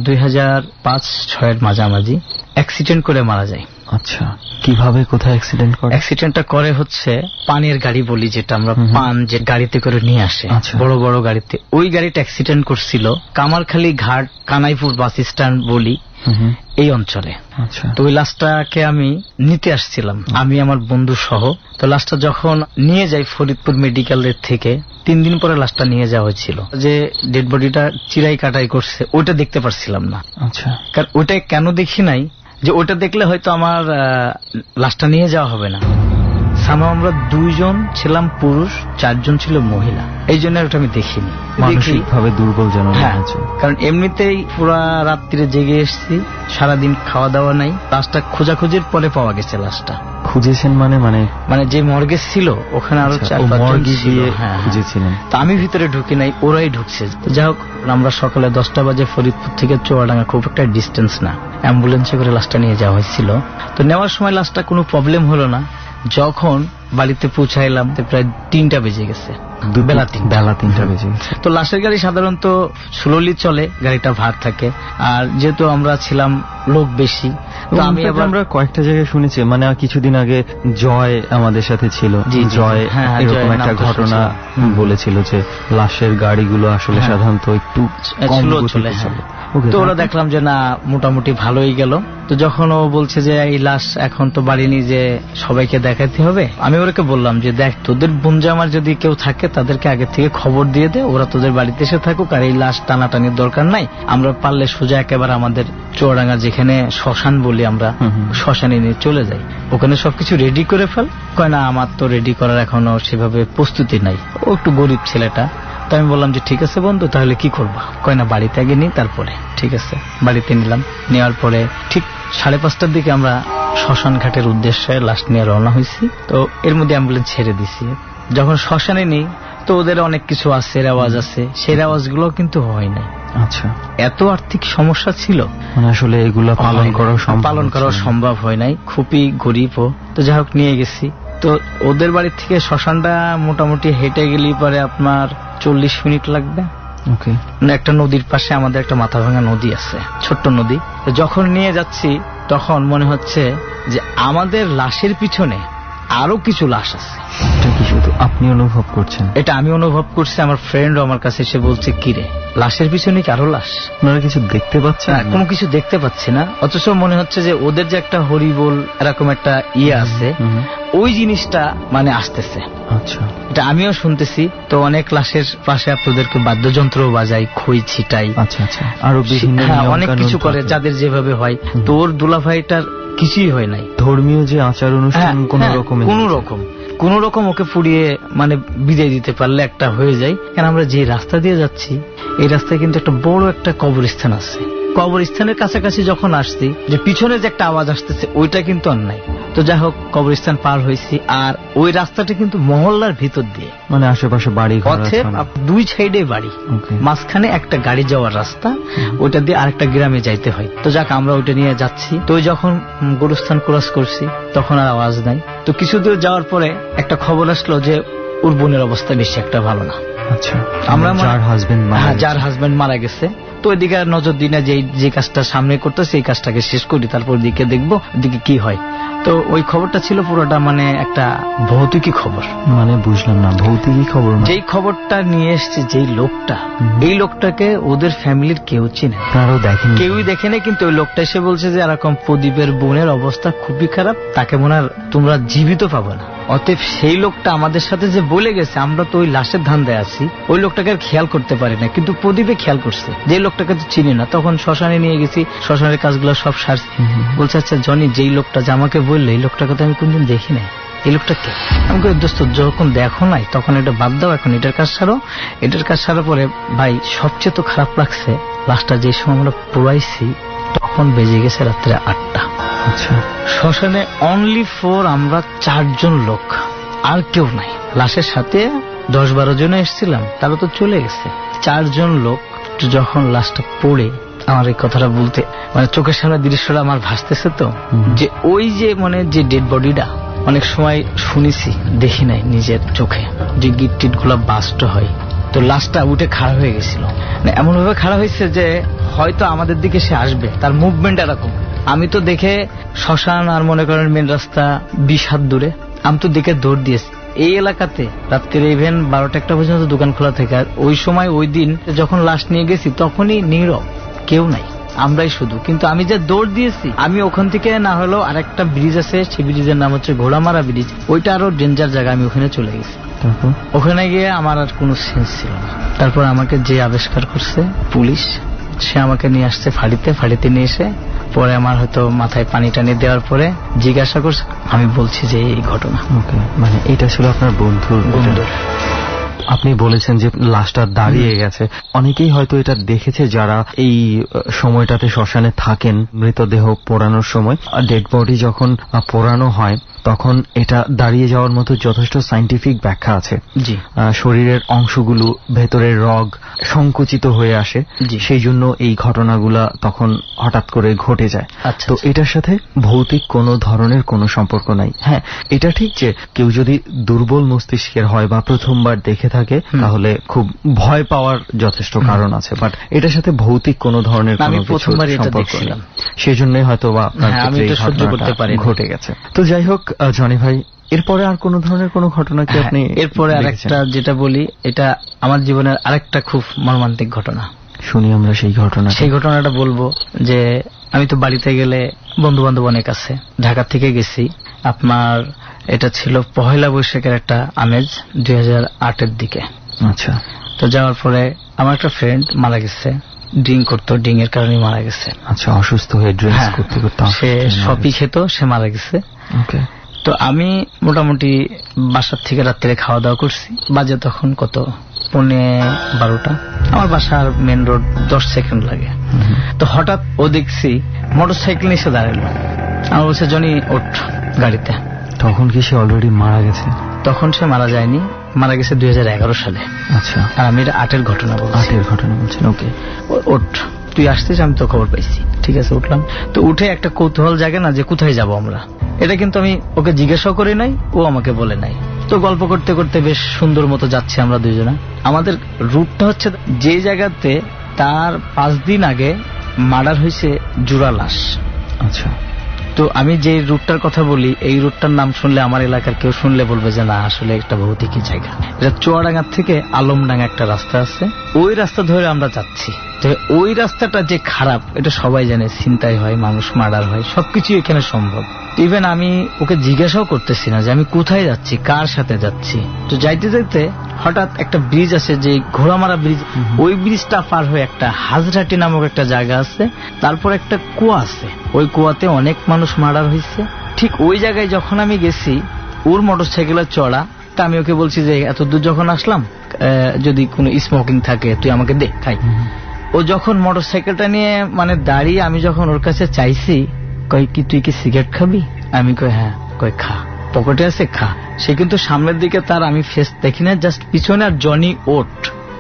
2005-06 মাঝামাঝি। অ্যাক্সিডেন্ট করে মারা যায়। আচ্ছা, কিভাবে, কোথায় অ্যাক্সিডেন্ট করে? অ্যাক্সিডেন্টটা করে হচ্ছে পানের গাড়ি বলি, যেটা আমরা পান যে গাড়িতে করে নিয়ে আসে, বড় বড় গাড়িতে, ওই গাড়িটা অ্যাক্সিডেন্ট করছিল কামারখালী ঘাট কানাইপুর বাস স্ট্যান্ড বলি এই অঞ্চলে। তো ওই লাশটাকে আমি নিতে আসছিলাম, আমি আমার বন্ধু সহ। তো লাশটা যখন নিয়ে যাই ফরিদপুর মেডিকেলের থেকে, 3 দিন পরে লাশটা নিয়ে যাওয়া হয়েছিল। যে ডেড বডিটা চিরাই কাটাই করছে ওইটা দেখতে পারছিলাম না। আচ্ছা, কারণ ওইটাই কেন দেখি নাই, যে ওটা দেখলে হয়তো আমার লাশটা নিয়ে যাওয়া হবে না। আমরা 2 জন ছিলাম পুরুষ, 4 জন ছিল মহিলা, এই জন্য ওটা আমি দেখিনি। মানসিক ভাবে দুর্বল যেন হয়েছে, কারণ এমনিতেই পুরো রাত্রিরে জেগে এসেছি, সারাদিন খাওয়া দাওয়া নাই। লাশটা খোঁজাখুঁজির পরে পাওয়া গেছে। লাশটা খুঁজেছেন মানে যে মর্গে ছিল ওখানে আরো 4-5 জন গিয়ে খুঁজেছিলেন। তা আমি ভিতরে ঢুকি নাই, ওরাই ঢুকছে। যাই হোক, আমরা সকালে 10টা বাজে ফরিদপুর থেকে চুয়াডাঙ্গা, খুব একটা ডিস্টেন্স না, অ্যাম্বুলেন্সে করে লাশটা নিয়ে যাওয়া হয়েছিল। তো নেওয়ার সময় লাশটা কোনো প্রবলেম হলো না। যখন বাড়িতে পৌঁছাইলাম প্রায় 3টা বেজে গেছে, বেলা 3টা বেজে গেছে। তো লাশের গাড়ি সাধারণত স্লোলি চলে, গাড়িটা ভার থাকে, আর যেহেতু আমরা ছিলাম লোক বেশি, তো আমরা কয়েকটা জায়গায় শুনেছি, মানে কিছুদিন আগে জয় আমাদের সাথে ছিল, জয় এরকম একটা ঘটনা বলেছিল যে লাশের গাড়িগুলো আসলে সাধারণত একটু স্লো চলে। তো ওরা দেখলাম যে না, মোটামুটি ভালোই গেল। তো যখন ও বলছে যে এই লাশ এখন তো বাড়ি নিয়ে যে সবাইকে দেখাতে হবে, আমি ওরাকে বললাম যে দেখ, তোদের বোনজামার যদি কেউ থাকে তাদেরকে আগে থেকে খবর দিয়ে দে, ওরা তোদের বাড়িতে এসে থাকুক, আর এই লাশ টানাটানির দরকার নাই। আমরা পারলে সোজা একেবারে আমাদের চুয়াডাঙ্গা যেখানে শ্মশান বলি আমরা, শ্মশানে নিয়ে চলে যাই, ওখানে সবকিছু রেডি করে ফেল। কয় না, আমার তো রেডি করার এখনো সেভাবে প্রস্তুতি নাই, ও একটু গরিব ছেলেটা। তো আমি বললাম যে ঠিক আছে বন্ধু, তাহলে কি করবা? কয় না, বাড়িতে আগে নিই, তারপরে। ঠিক আছে, বাড়িতে নিলাম। নেওয়ার পরে ঠিক 5:30টার দিকে আমরা শ্মশান ঘাটের উদ্দেশ্যে লাশ নিয়ে রওনা হয়েছি। তো এর মধ্যে অ্যাম্বুলেন্স ছেড়ে দিছি। যখন শ্মশানে নিই তো ওদের অনেক কিছু আছে, রেওয়াজ আছে, সেই রেওয়াজগুলো কিন্তু হয় নাই। আচ্ছা, এত আর্থিক সমস্যা ছিল, মানে আসলে এগুলো পালন করা সম্ভব হয় নাই, খুবই গরিব। তো যাই হোক, নিয়ে গেছি। তো ওদের বাড়ি থেকে শ্মশানটা মোটামুটি হেঁটে গেলেই পরে আপনার 40 মিনিট লাগবে। ওকে, একটা নদীর পাশে আমাদের একটা মাথা ভাঙা নদী আছে, ছোট্ট নদী। যখন নিয়ে যাচ্ছি তখন মনে হচ্ছে যে আমাদের লাশের পিছনে আরো কিছু লাশ আছে। এটা কি শুধু আপনি অনুভব করছেন? এটা আমি অনুভব করছি, আমার ফ্রেন্ডও আমার কাছে এসে বলছে, কিরে লাশের পিছনে কি আরো লাশ? আপনারা কিছু দেখতে পাচ্ছেন? কোনো কিছু দেখতে পাচ্ছি না, অথচ মনে হচ্ছে যে ওদের যে একটা হরিবোল এরকম একটা আছে, ওই জিনিসটা মানে আসতেছে। আচ্ছা, এটা আমিও শুনতেছি। তো অনেক লাশের পাশে আপনাদেরকে বাদ্যযন্ত্র বাজাই, খই ছিটাই, আচ্ছা আচ্ছা, আরো বিভিন্ন অনেক কিছু করে, যাদের যেভাবে হয়। তো ওর দুলাভাইটার কিছুই হয় নাই। ধর্মীয় যে আচার অনুষ্ঠান কোন রকম ওকে পুড়িয়ে মানে বিদায় দিতে পারলে একটা হয়ে যায়। কারণ আমরা যে রাস্তা দিয়ে যাচ্ছি, এই রাস্তায় কিন্তু একটা বড় একটা কবরস্থান আছে। কবরস্থানের কাছাকাছি যখন আসছি, যে পিছনে যে একটা আওয়াজ আসতেছে, ওইটা কিন্তু আর নাই। তো যাই হোক, কবরস্থান পার হয়েছি। আর ওই রাস্তাটা কিন্তু মহল্লার ভিতর দিয়ে, মানে আশেপাশে বাড়ি, পথের 2 সাইডে বাড়ি, মাঝখানে একটা গাড়ি যাওয়ার রাস্তা, ওইটা দিয়ে আরেকটা গ্রামে যাইতে হয়। তো যাক, আমরা ওইটা নিয়ে যাচ্ছি। তো যখন গোরস্থান ক্রস করছি তখন আর আওয়াজ নাই। তো কিছু দূর যাওয়ার পরে একটা খবর আসলো যে ওর বোনের অবস্থা বেশি একটা ভালো না। আচ্ছা, আমরা যার হাজবেন্ড মারা গেছে। তো ওইদিকে নজর দিই না, যে কাজটা সামনে করতেছে এই কাজটাকে শেষ করি, তারপর দিকে দেখবো দিকে কি হয়। তো ওই খবরটা ছিল পুরোটা মানে একটা ভৌতিকী খবর। মানে বুঝলাম না, ভৌতিকী খবর? যেই খবরটা নিয়ে এসছে যেই লোকটা, এই লোকটাকে ওদের ফ্যামিলির কেউ চিনে, কেউই দেখেনি। কিন্তু ওই লোকটা এসে বলছে যে এরকম প্রদীপের বোনের অবস্থা খুবই খারাপ, তাকে মনে হয় তোমরা জীবিত পাবো না। অতএব সেই লোকটা আমাদের সাথে যে বলে গেছে, আমরা তো ওই লাশের ধান্দায় আছি, ওই লোকটাকে আর খেয়াল করতে পারি না, কিন্তু প্রদীপে খেয়াল করছে। যে লোকটাকে তো চিনি না। তখন শ্মশানে নিয়ে গেছি, শ্মশানের কাজগুলো সব সারছি। বলছে আচ্ছা জনি, যেই লোকটা যে আমাকে বললে, এই লোকটাকে তো আমি কোনদিন দেখি নাই, এই লোকটা কে? আমাকে দোস্ত, যখন দেখো নাই তখন এটা বাদ দাও, এখন এটার কাজ সারো। এটার কাজ সারার পরে ভাই সবচেয়ে তো খারাপ লাগছে, লাশটা যে সময় আমরা পুরাইছি তখন বেজে গেছে রাত্রে 8টা। আচ্ছা, শ্মশানে অনলি ফর আমরা 4 জন লোক, আর কেউ নাই। লাশের সাথে 10-12 জন এসেছিলাম, তারা তো চলে গেছে। 4 জন লোক। যখন লাশটা পড়ে, আমার এই কথাটা বলতে মানে চোখের সামনে দৃশ্যটা আমার ভাসতেছে। তো যে ওই যে মানে যে ডেড বডিটা, অনেক সময় শুনেছি, দেখি নাই নিজের চোখে, যে গিট টিট গুলা বাস্ট হয়। তো লাশটা উঠে খাড়া হয়ে গেছিল, মানে এমন ভাবে খাড়া হয়েছে যে হয়তো আমাদের দিকে সে আসবে, তার মুভমেন্ট এরকম। আমি তো দেখে শ্মশান আর মনে করেন মেন রাস্তা 20 হাত দূরে, আমি তো দেখে দৌড় দিয়েছি। এই এলাকাতে রাত্রে ইভেন 12টা-1টা পর্যন্ত দোকান খোলা থাকে। আর ওই সময় ওই দিন যখন লাশ নিয়ে গেছি তখনই নীরব, কেউ নাই, আমরাই শুধু। কিন্তু আমি যে দৌড় দিয়েছি, আমি ওখান থেকে না হলেও আরেকটা ব্রিজ আছে, সেই ব্রিজের নাম হচ্ছে ঘোড়ামারা ব্রিজ, ওইটা আরো ডেঞ্জার জায়গা, আমি ওখানে চলে গেছি। ওখানে গিয়ে আমার আর কোনো সেন্স ছিল না। তারপর আমাকে যে আবিষ্কার করছে পুলিশ, সে আমাকে নিয়ে আসছে ফাড়িতে নিয়ে এসে পরে আমার হয়তো মাথায় পানি টানি দেওয়ার পরে জিজ্ঞাসা করছে, আমি বলছি যে এই ঘটনা। ওকে, মানে এটা ছিল আপনার বন্ধুর। আপনি বলেছেন যে লাশটা দাঁড়িয়ে গেছে। অনেকেই হয়তো এটা দেখেছে যারা এই সময়টাতে শ্মশানে থাকেন, মৃতদেহ পোড়ানোর সময় ডেড বডি যখন পোড়ানো হয় তখন এটা দাঁড়িয়ে যাওয়ার মতো যথেষ্ট সায়েন্টিফিক ব্যাখ্যা আছে। জি, শরীরের অংশগুলো, ভেতরের রগ সংকুচিত হয়ে আসে, সেই জন্য এই ঘটনাগুলা তখন হঠাৎ করে ঘটে যায়। তো এটার সাথে ভৌতিক কোনো ধরনের কোনো সম্পর্ক নাই। হ্যাঁ, এটা ঠিক যে কেউ যদি দুর্বল মস্তিষ্কের হয় বা প্রথমবার দেখে থাকে তাহলে খুব ভয় পাওয়ার যথেষ্ট কারণ আছে, বাট এটার সাথে ভৌতিক কোনো ধরনের কোনো সম্পর্ক নেই। সেই জন্যই হয়তো বা ঘটে গেছে। তো যাই হোক জনি ভাই, এরপরে আর কোন ধরনের কোন ঘটনা কি আপনি? এরপরে আরেকটা যেটা বলি, এটা আমার জীবনের আরেকটা খুব মর্মান্তিক ঘটনা। শুনি আমরা সেই ঘটনা। সেই ঘটনাটা বলবো যে আমি তো বাড়িতে গেলে বন্ধু বান্ধব অনেক আছে, ঢাকা থেকে গেছি। আপনার এটা ছিল পহেলা বৈশাখের একটা আমেজ, 2008-এর দিকে। আচ্ছা। তো যাওয়ার পরে আমার একটা ফ্রেন্ড মারা গেছে, ড্রিঙ্ক করতো, ড্রিঙ্ক এর কারণে মারা গেছে। আচ্ছা, অসুস্থ হয়ে ড্রিঙ্কস করতে করতে সে সবই খেত, সে মারা গেছে। ওকে। তো আমি মোটামুটি বাসার থেকে রাত্রে খাওয়া দাওয়া করছি, বাজে তখন কত 11:30। আমার বাসার মেন রোড 10 সেকেন্ড লাগে। তো হঠাৎ ও দেখছি মোটরসাইকেল নিয়ে এসে দাঁড়ালো। আমার বলছে, জনি ওঠ গাড়িতে। তখন কি সে অলরেডি মারা গেছে? তখন সে মারা যায়নি, মারা গেছে 2011 সালে। আচ্ছা। আর আমি এটা 8-এর ঘটনা বলছি। 8-এর ঘটনা বলছেন। ওকে, ওঠ, তুই আসছিস, আমি তো খবর পাইছি। ঠিক আছে, উঠলাম। তো উঠে একটা কৌতূহল জাগে না যে কোথায় যাব আমরা, এটা কিন্তু আমি ওকে জিজ্ঞাসা করি নাই, ও আমাকে বলে নাই। তো গল্প করতে করতে বেশ সুন্দর মতো যাচ্ছি আমরা দুইজনা। আমাদের রুটটা হচ্ছে যে জায়গাতে তার 5 দিন আগে মার্ডার হয়েছে জুড়া লাশ। আচ্ছা। তো আমি যে রুটটার কথা বলি, এই রুটটার নাম শুনলে আমার এলাকার কেউ শুনলে বলবে যে না, আসলে একটা ভৌতিকই জায়গা। এটা চুয়াডাঙ্গা থেকে আলমডাঙ্গা একটা রাস্তা আছে, ওই রাস্তা ধরে আমরা যাচ্ছি। ওই রাস্তাটা যে খারাপ এটা সবাই জানে, ছিনতাই হয়, মানুষ মার্ডার হয়, সবকিছু এখানে সম্ভব। ইভেন আমি ওকে জিজ্ঞাসাও করতেছি না যে আমি কোথায় যাচ্ছি, কার সাথে যাচ্ছি। তো যাইতে যাইতে হঠাৎ একটা ব্রিজ আছে, যে ঘোড়ামারা ব্রিজ, ওই ব্রিজটা পার হয়ে একটা হাজরাটি নামক একটা জায়গা আছে, তারপর একটা কুয়া আছে, ওই কুয়াতে অনেক মানুষ মার্ডার হয়েছে। ঠিক ওই জায়গায় যখন আমি গেছি, ওর মোটরসাইকেলের চড়া, তা আমি ওকে বলছি যে এত দূর যখন আসলাম, যদি কোনো স্মোকিং থাকে তুই আমাকে দে, খাই। ও যখন মোটরসাইকেলটা নিয়ে মানে দাঁড়িয়ে, আমি যখন ওর কাছে চাইছি, কই কি তুই কি সিগারেট খাবি? আমি কই হ্যাঁ। কই খা, পকেটে আছে, খা। সে কিন্তু সামনের দিকে তার, আমি ফেস দেখি না, জাস্ট পিছনে, আর জনি ওঠ,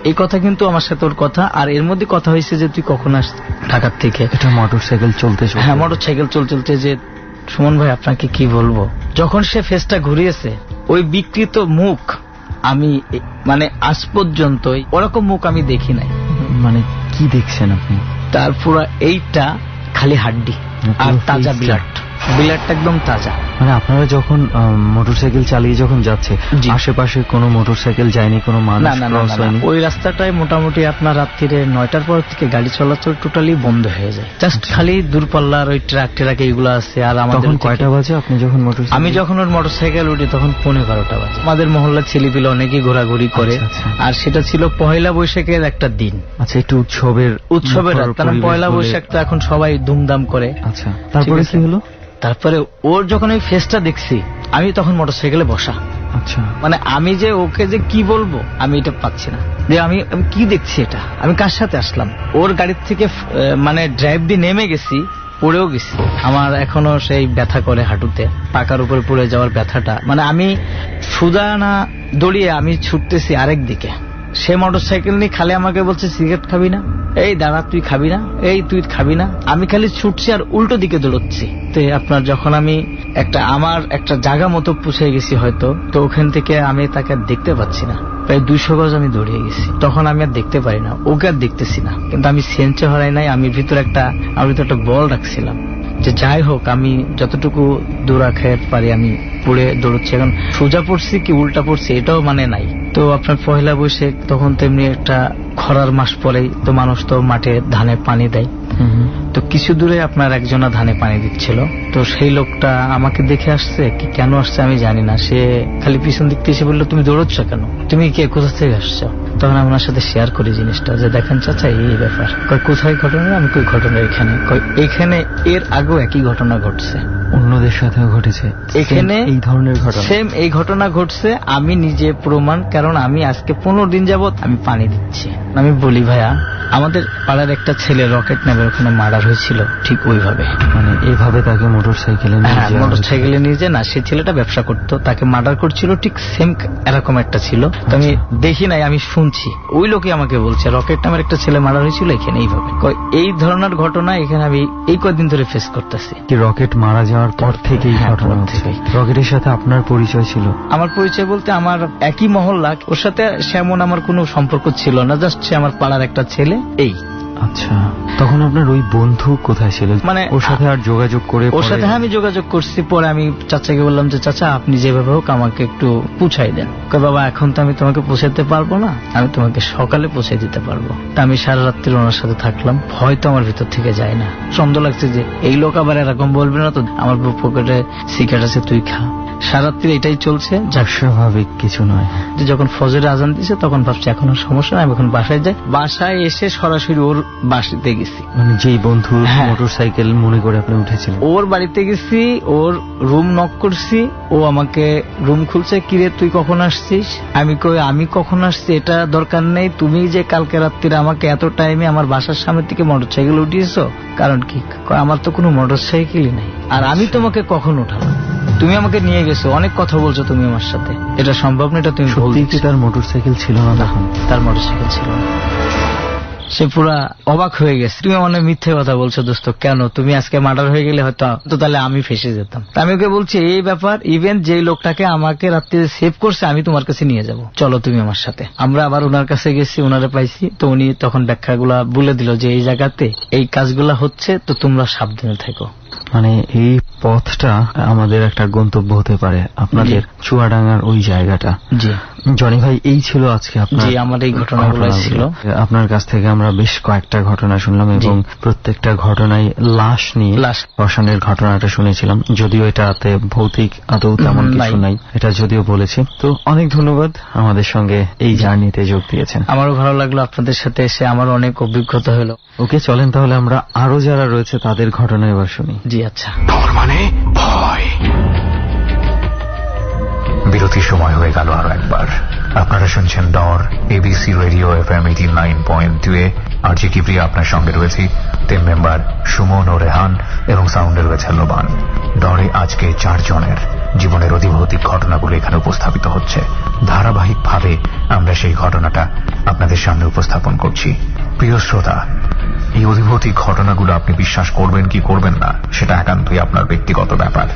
এই কথা কিন্তু আমার সাথে ওর কথা। আর এর মধ্যে কথা হয়েছে যে তুই কখন আস ঢাকার থেকে। এটা মোটরসাইকেল চলতে? হ্যাঁ, মোটরসাইকেল চলতে। যে সুমন ভাই আপনাকে কি বলবো, যখন সে ফেসটা ঘুরিয়েছে, ওই বিকৃত মুখ আমি মানে আজ পর্যন্ত ওরকম মুখ আমি দেখি নাই। মানে কি দেখছেন আপনি? তার পুরো এইটা খালি হাড্ডি আর তাজা ব্লাডটা একদম তাজা। মানে আপনারা যখন মোটরসাইকেল চালিয়ে যখন যাচ্ছে, আশেপাশে কোনো মোটরসাইকেল যায়নি, কোনো মানুষ ক্রস হয়নি? ওই রাস্তাটায় মোটামুটি আপনার রাত্রিরে 9টার পর থেকে গাড়ি চলাচল টোটালি বন্ধ হয়ে যায়, জাস্ট খালি দূরপাল্লার ওই ট্রাক এগুলো আছে। আর আমাদের কয়টা বাজে আপনি যখন আমি যখন ওর মোটরসাইকেল উঠি তখন 11:15 বাজে। আমাদের মহল্লার ছেলেপিলে অনেকেই ঘোরাঘুরি করে। আর সেটা ছিল পহেলা বৈশাখের একটা দিন। আচ্ছা, একটু উৎসবের কারণ পয়লা বৈশাখ তো এখন সবাই ধুমধাম করে। আচ্ছা, তারপরে কি হলো? তারপরে ওর যখন ওই ফেসটা দেখছি, আমি তখন মোটরসাইকেলে বসা। আচ্ছা, মানে আমি যে ওকে যে কি বলবো আমি এটা পাচ্ছি না, যে আমি কি দেখছি, এটা আমি কার সাথে আসলাম। ওর গাড়ির থেকে মানে ড্রাইভ দিয়ে নেমে গেছি, পড়েও গেছি। আমার এখনো সেই ব্যথা করে হাঁটুতে, পাকার উপরে পড়ে যাওয়ার ব্যথাটা। মানে আমি সুদা না দৌড়িয়ে আমি ছুটতেছি আরেক দিকে, সে মোটরসাইকেল নিয়ে খালি আমাকে বলছে সিগারেট খাবি না, এই দাঁড়া তুই খাবি না, এই তুই খাবি না। আমি খালি ছুটছি আর উল্টো দিকে দৌড়চ্ছি। তো আপনার যখন আমি আমার একটা জায়গা মতো পৌঁছে গেছি হয়তো, তো ওখান থেকে আমি তাকে দেখতে পাচ্ছি না। প্রায় 200 গজ আমি দৌড়িয়ে গেছি, তখন আমি আর দেখতে পারি না, ওকে আর দেখতেছি না। কিন্তু আমি সেন্সে হারাই নাই, আমি ভিতরে একটা বল রাখছিলাম যে যাই হোক আমি যতটুকু দৌড়াতে পারি আমি পড়ে দৌড়চ্ছি। এখন সোজা পড়ছি কি উল্টা পড়ছি এটাও মানে নাই। তো আপনার পহেলা বৈশাখ তখন তেমনি একটা খরার মাস পরেই তো মানুষ তো মাঠে ধানে পানি দেয়, তো কিছু দূরে আপনার একজনা ধানে পানি দিচ্ছিল। তো সেই লোকটা আমাকে দেখে আসছে, কি কেন আসছে আমি জানি না, সে খালি পিছন দিক থেকে এসে বললো, তুমি দৌড়চ্ছ কেন, তুমি কে, কোথা থেকে আসছো? তখন আমি ওনার সাথে শেয়ার করি জিনিসটা, যে দেখেন চাচা এই ব্যাপার। কয় কোথায় ঘটনা? আমি কই ঘটনা এখানে। কয় এখানে এর আগেও একই ঘটনা ঘটছে, অন্যদের সাথেও ঘটেছে এখানে এই ধরনের ঘটনা, সেম এই ঘটনা ঘটছে। আমি নিজে প্রমাণ, কারণ আমি আজকে 15 দিন যাবত আমি পানি দিচ্ছি। আমি বলি ভাইয়া, আমাদের পাড়ার একটা ছেলে রকেট নামের ওখানে মার্ডার হয়েছিল ঠিক ওইভাবে, মানে এইভাবে তাকে মোটরসাইকেলে নিয়ে যায় না, সে ছেলেটা ব্যবসা করতো, তাকে মার্ডার করছিল ঠিক সেম এরকম একটা ছিল। তো আমি দেখি নাই, আমি শুনছি, ওই লোকই আমাকে বলছে রকেট নামের একটা ছেলে মার্ডার হয়েছিল এখানে এইভাবে। এই ধরনের ঘটনা এখানে আমি এই কয়েকদিন ধরে ফেস করতেছি। কি রকেট মারা যাওয়ার পর থেকেই ঘটনা হচ্ছে? রকেটের সাথে আপনার পরিচয় ছিল? আমার পরিচয় বলতে আমার একই মহল্লা, ওর সাথে সেমন আমার কোনো সম্পর্ক ছিল না, জাস্ট সে আমার পাড়ার একটা ছেলে। এই আচ্ছা, তখন আপনার ওই বন্ধু কোথায় ছিল? মানে ওর সাথে আর যোগাযোগ করে? ওর সাথে আমি যোগাযোগ করছি, পরে আমি চাচাকে বললাম যে চাচা আপনি যেভাবে হোক আমাকে একটু পৌঁছাই দেন। বাবা এখন তো আমি তোমাকে পৌঁছাতে পারবো না, আমি তোমাকে সকালে পৌঁছে দিতে পারবো। তা আমি সারা রাত্রি ওনার সাথে থাকলাম, ভয় তো আমার ভিতর থেকে যায় না। সন্দেহ লাগছে যে এই লোক আবার এরকম বলবে না তো, আমার পকেটে সিগারেট আছে তুই খা। সারাত্রি এটাই চলছে, স্বাভাবিক কিছু নয়। যখন ফজরে আজান দিছে তখন ভাবছি এখন সমস্যা নাই, আমি এখন বাসায় যাই। বাসায় এসে সরাসরি ওর বাড়িতে গেছি, মানে যেই বন্ধু মোটরসাইকেল মনে করে আপনি উঠেছিলেন, ওর বাড়িতে গেছি, ওর রুম নক করছি, ও আমাকে রুম খুলছে, কিরে তুই কখন আসছিস? আমি কই আমি কখন আসছি এটা দরকার নেই, তুমি যে কালকে রাত্রিরে আমাকে এত টাইমে আমার বাসার সামনে থেকে মোটরসাইকেল উঠিয়েছো, কারণ কি? আমার তো কোনো মোটরসাইকেলই নাই, আর আমি তোমাকে কখন উঠালাম? তুমি আমাকে নিয়ে গেছো, অনেক কথা বলছো তুমি আমার সাথে, এটা সম্ভব না, এটা তুমি সত্যি কি তার মোটরসাইকেল ছিল না? তখন তার মোটরসাইকেল ছিল না। সে পুরা অবাক হয়ে গেছে, তুমি মানে মিথ্যে কথা বলছো দোস্ত, কেন? তুমি আজকে মার্ডার হয়ে গেলে হয়তো তো তাহলে আমি ফেসে যেতাম। আমি ওকে বলছি এই ব্যাপার, ইভেন যে লোকটাকে আমাকে রাত্রে সেভ করছে আমি তোমার কাছে নিয়ে যাব, চলো তুমি আমার সাথে। আমরা আবার ওনার কাছে গেছি, ওনারে পাইছি, তো উনি তখন ব্যাখ্যাগুলা বলে দিল যে এই জায়গাতে এই কাজগুলা হচ্ছে, তো তোমরা সাবধানে থেকো। মানে এই পথটা আমাদের একটা গন্তব্য হতে পারে, আপনাদের চুয়াডাঙ্গার ওই জায়গাটা। জি জনি ভাই, এই ছিল আজকে আমার এই ঘটনাগুলো ছিল। আপনার কাছ থেকে আমরা বেশ কয়েকটা ঘটনা শুনলাম এবং প্রত্যেকটা ঘটনায় লাশ নিয়ে শ্মশানের ঘটনাটা শুনেছিলাম, যদিও এটাতে ভৌতিক আদৌ তেমন কিছু নাই, এটা যদিও বলেছি। তো অনেক ধন্যবাদ আমাদের সঙ্গে এই জার্নিতে যোগ দিয়েছেন। আমারও ভালো লাগলো আপনাদের সাথে এসে, আমার অনেক অভিজ্ঞতা হলো। ওকে, চলেন তাহলে আমরা আরো যারা রয়েছে তাদের ঘটনা এবার শুনি। জি আচ্ছা। ডর মানে ভয়। বিরতির সময় হয়ে গেল আরো একবার। আপনারা শুনছেন ডর, এবিসি রেডিও FM 89.2 এ। আর যে কি প্রিয়া আপনার সঙ্গে রয়েছি, টিম মেম্বার সুমন ও রেহান, এবং সাউন্ডে রয়েছে লোবান। ডরে আজকে 4 জনের জীবনের অতিভৌতিক ঘটনাগুলো এখানে উপস্থাপিত হচ্ছে। ধারাবাহিকভাবে আমরা সেই ঘটনাটা আপনাদের সামনে উপস্থাপন করছি। প্রিয় শ্রোতা, এই অতিভৌতিক ঘটনাগুলো আপনি বিশ্বাস করবেন কি করবেন না সেটা একান্তই আপনার ব্যক্তিগত ব্যাপার।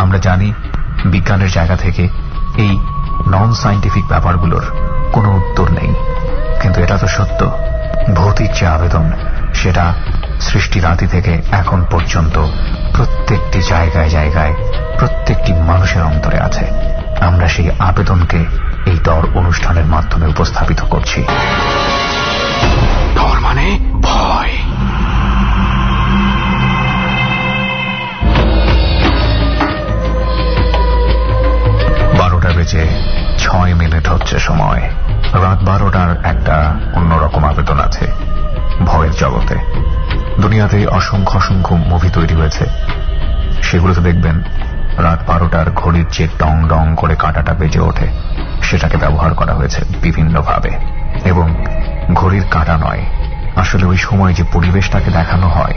আমরা জানি বিজ্ঞানের জায়গা থেকে এই নন সায়েন্টিফিক ব্যাপারগুলোর কোনো উত্তর নেই, কিন্তু এটা তো সত্য, ভৌতিক যে আবেদন সেটা সৃষ্টির আদি থেকে এখন পর্যন্ত প্রত্যেকটি জায়গায় জায়গায় প্রত্যেকটি মানুষের অন্তরে আছে। আমরা সেই আবেদনকে এই ডর অনুষ্ঠানের মাধ্যমে উপস্থাপিত করছি। ডর মানে ভয়। বেজে 6 মিনিট হচ্ছে সময়। রাত 12টার একটা অন্যরকম আবেদন আছে ভয়ের জগতে। দুনিয়াতে অসংখ্য অসংখ্য মুভি তৈরি হয়েছে, সেগুলোতে দেখবেন রাত 12টার ঘড়ির যে ডং ডং করে কাঁটাটা বেজে ওঠে সেটাকে ব্যবহার করা হয়েছে বিভিন্নভাবে। এবং ঘড়ির কাঁটা নয়, আসলে ওই সময় যে পরিবেশটাকে দেখানো হয়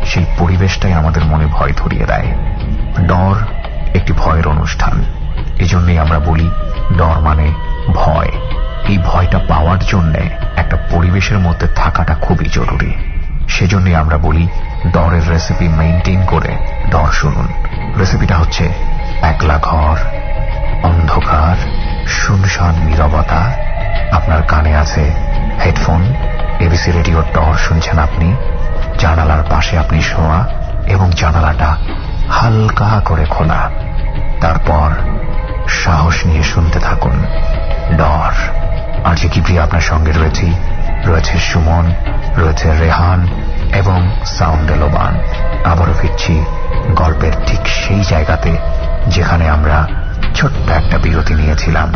সেই পরিবেশটাই আমাদের মনে ভয় ধরিয়ে দেয়। ডর একটি ভয়ের অনুষ্ঠান, এজন্যই আমরা বলি ডর মানে ভয়। এই ভয়টা পাওয়ার জন্য একটা পরিবেশের মধ্যে থাকাটা খুবই জরুরি। সেজন্যই আমরা বলি ডরের রেসিপি মেইনটেইন করে ডর শুনুন। রেসিপিটা হচ্ছে একলা ঘর, অন্ধকার, শুনশান নীরবতা, আপনার কানে আছে হেডফোন, এবিসি রেডিও ডর শুনছেন আপনি, জানালার পাশে আপনি শোয়া এবং জানালাটা হালকা করে খোলা। তারপর সাহস নিয়ে শুনতে থাকুন ডর। আর যে কি প্রিয় আপনার সঙ্গে রয়েছি, রয়েছে সুমন, রয়েছে রেহান এবং সাউন্ড এলোবান। আবারও ফিরছি গল্পের ঠিক সেই জায়গাতে যেখানে আমরা ছোট্ট একটা বিরতি নিয়েছিলাম।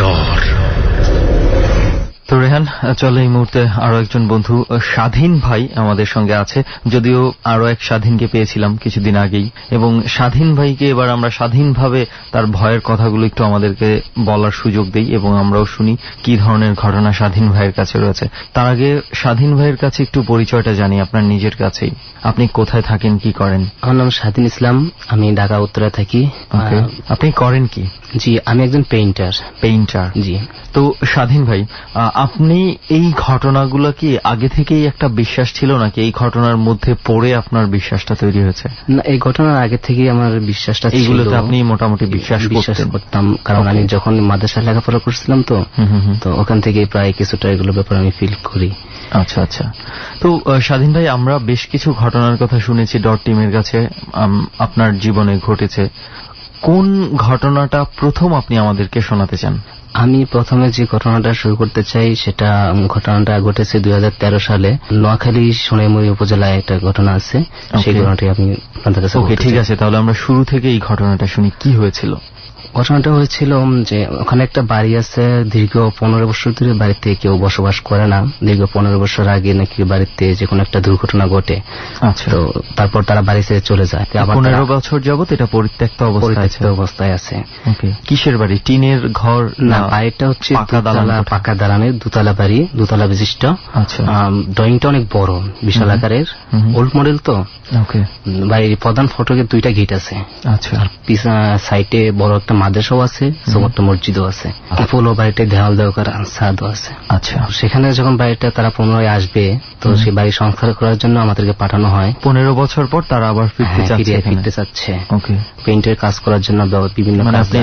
ডর। তো রেহান, চলো এই মুহূর্তে আরো একজন বন্ধু স্বাধীন ভাই আমাদের সঙ্গে আছে। যদিও আরো এক স্বাধীনকে পেয়েছিলাম কিছুদিন আগেই, এবং স্বাধীন ভাইকে এবার আমরা স্বাধীনভাবে তার ভয়ের কথাগুলো একটু আমাদেরকে বলার সুযোগ দেই এবং আমরাও শুনি কি ধরনের ঘটনা স্বাধীন ভাইয়ের কাছে রয়েছে। তার আগে স্বাধীন ভাইয়ের কাছে একটু পরিচয়টা জানি আপনার নিজের কাছেই। আপনি কোথায় থাকেন, কি করেন? আমার নাম স্বাধীন ইসলাম, আমি ঢাকা উত্তরে থাকি। আপনি করেন কি? জি, আমি একজন পেইন্টার। জি। তো স্বাধীন ভাই, আপনি এই ঘটনাগুলো কি আগে থেকেই একটা বিশ্বাস ছিল, নাকি এই ঘটনার মধ্যে পড়ে আপনার বিশ্বাসটা তৈরি হয়েছে? না, এই ঘটনার আগে থেকেই আমার বিশ্বাসটা ছিল। এইগুলোতে আপনি মোটামুটি বিশ্বাস করতাম, কারণ আমি যখন মাদ্রাসায় লেখাপড়া করছিলাম তো ওখান থেকে প্রায় কিছুটা এগুলো ব্যাপারে আমি ফিল করি। আচ্ছা আচ্ছা। তো স্বাধীন ভাই, আমরা বেশ কিছু ঘটনার কথা শুনেছি ডট টিমের কাছে আপনার জীবনে ঘটেছে। কোন ঘটনাটা প্রথম আপনি আমাদেরকে শোনাতে চান? আমি প্রথমে যে ঘটনাটা শুরু করতে চাই সেটা ঘটনাটা ঘটেছে 2013 সালে নোয়াখালী সোনাইমুড়ি উপজেলায় একটা ঘটনা আছে। সেই ঘটনাটি আমি আপনাদের কাছে বলতে চাই। ঠিক আছে, তাহলে আমরা শুরু থেকে এই ঘটনাটা শুনি। কি হয়েছিল? ঘটনাটা হয়েছিল যে ওখানে একটা বাড়ি আছে, দীর্ঘ 15 বছর ধরে বাড়িতে কেউ বসবাস করে না। দীর্ঘ 15 বছর আগে নাকি বাড়িতে যে কোনো একটা দুর্ঘটনা ঘটে। আচ্ছা। তো তারপর তারা বাড়ি ছেড়ে চলে যায়। 15 বছর যাবত এটা পরিত্যক্ত অবস্থায় আছে। কিসের বাড়ি? টিনের ঘর? না, বাড়িটা হচ্ছে পাকা দালানের দোতলা বাড়ি, দোতলা বিশিষ্ট। আচ্ছা। ড্রয়িংটা অনেক বড়, বিশাল আকারের, ওল্ড মডেল। তো বাড়ির প্রধান ফটকে 2টা গেট আছে। আচ্ছা। সাইডে বড় একটা মাদ্রাসাও আছে, ছোট মসজিদও আছে। পুরো বাড়িতে দেওয়াল দেওয়া করা ছাদও আছে। আচ্ছা। সেখানে যখন বাড়িটা তারা পুনরায় আসবে, তো সেই বাড়ি সংস্কার করার জন্য আমাদেরকে পাঠানো হয়। 15 বছর পর তারা আবার ফিরতে চাচ্ছে। পেইন্টের কাজ করার জন্য বিভিন্ন